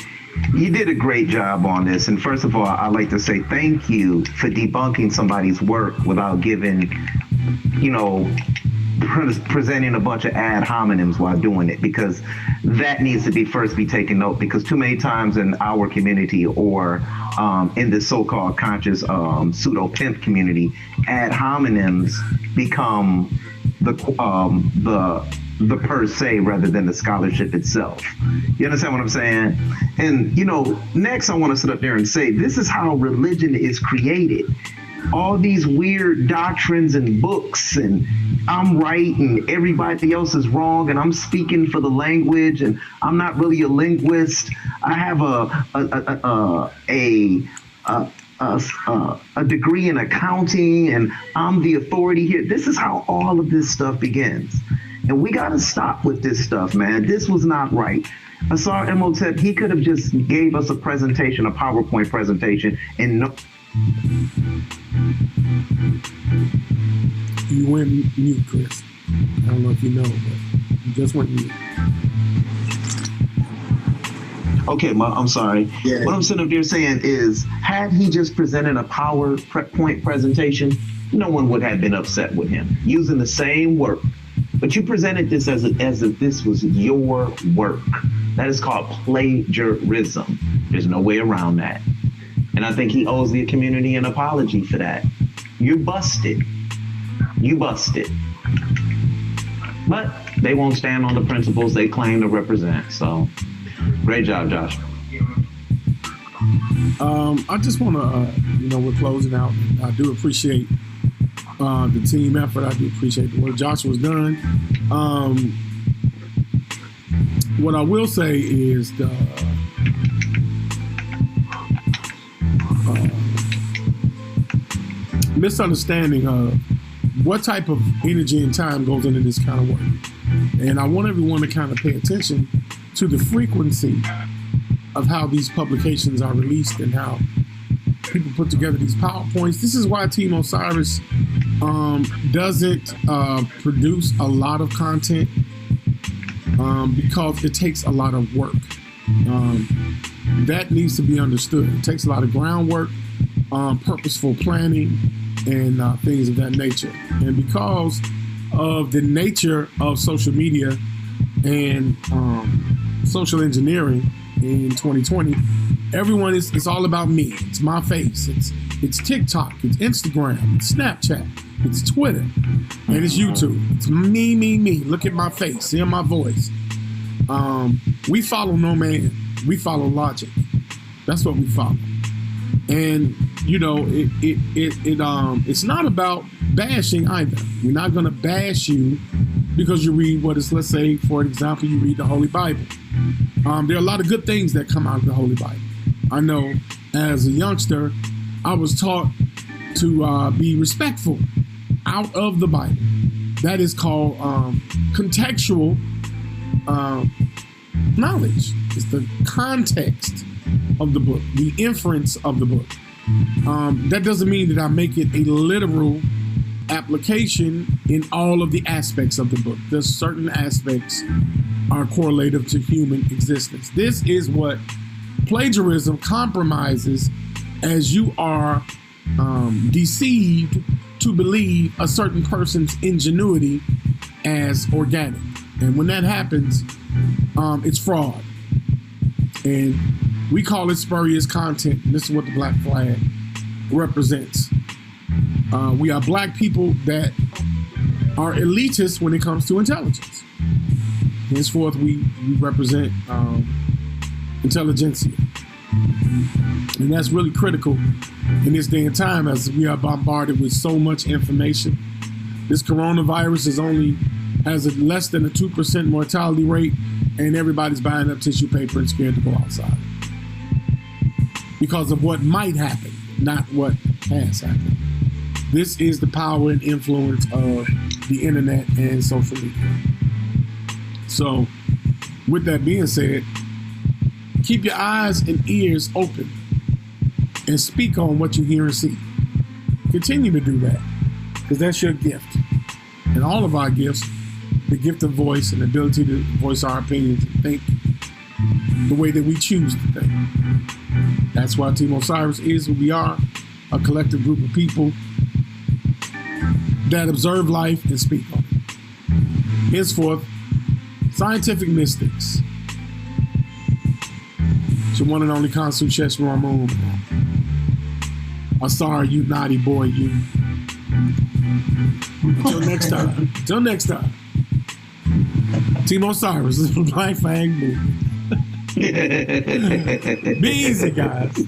K: You did a great job on this. And first of all, I'd like to say thank you for debunking somebody's work without giving, you know, presenting a bunch of ad hominems while doing it, because that needs to be taken note, because too many times in our community or in the so-called conscious pseudo pimp community, ad hominems become the per se rather than the scholarship itself. You understand what I'm saying? And you know, next I want to sit up there and say this is how religion is created. All these weird doctrines and books, and I'm right and everybody else is wrong, and I'm speaking for the language, and I'm not really a linguist. I have a degree in accounting, and I'm the authority here. This is how all of this stuff begins, and we got to stop with this stuff, man. This was not right. Asar Imhotep, he could have just gave us a presentation, a PowerPoint presentation, and no.
O: You went mute, Chris. I don't know if you know, but you just went mute.
K: Okay, I'm sorry. Yeah. What I'm sitting up there saying is, had he just presented a PowerPoint presentation, no one would have been upset with him, using the same work. But you presented this as if this was your work. That is called plagiarism. There's no way around that. And I think he owes the community an apology for that. You're busted. You busted. But they won't stand on the principles they claim to represent. So, great job, Josh.
O: I just want to, we're closing out. I do appreciate the team effort. I do appreciate the work Joshua's done. What I will say is the misunderstanding of what type of energy and time goes into this kind of work. And I want everyone to kind of pay attention to the frequency of how these publications are released and how people put together these PowerPoints. This is why Team Osiris doesn't produce a lot of content because it takes a lot of work. That needs to be understood. It takes a lot of groundwork, purposeful planning, and things of that nature. And because of the nature of social media and social engineering in 2020, everyone it's all about me. It's my face. It's TikTok. It's Instagram. It's Snapchat. It's Twitter. And it's YouTube. It's me. Look at my face. Hear my voice. We follow no man. We follow logic. That's what we follow. And it's not about bashing either. We're not going to bash you because you read let's say, for example, you read the Holy Bible. There are a lot of good things that come out of the Holy Bible. I know as a youngster, I was taught to be respectful out of the Bible. That is called contextual knowledge. It's the context of the book, the inference of the book. That doesn't mean that I make it a literal application in all of the aspects of the book. There's certain aspects are correlative to human existence. This is what plagiarism compromises as you are deceived to believe a certain person's ingenuity as organic. And when that happens, it's fraud. And we call it spurious content. And this is what the Black Flag represents. We are Black people that are elitist when it comes to intelligence. Henceforth, we represent intelligentsia. And that's really critical in this day and time as we are bombarded with so much information. This coronavirus has a less than a 2% mortality rate, and everybody's buying up tissue paper and scared to go outside because of what might happen, not what has happened. This is the power and influence of the internet and social media. So, with that being said, keep your eyes and ears open and speak on what you hear and see. Continue to do that because that's your gift. And all of our gifts, the gift of voice and the ability to voice our opinions and think the way that we choose to think. That's why Team Osiris is who we are, a collective group of people that observe life and speak on it. Henceforth, scientific mystics. It's your one and only Khonsu Ramon. I'm sorry, you naughty boy, you. Until next time. Team Osiris, Black Fang Movement. Be easy, guys.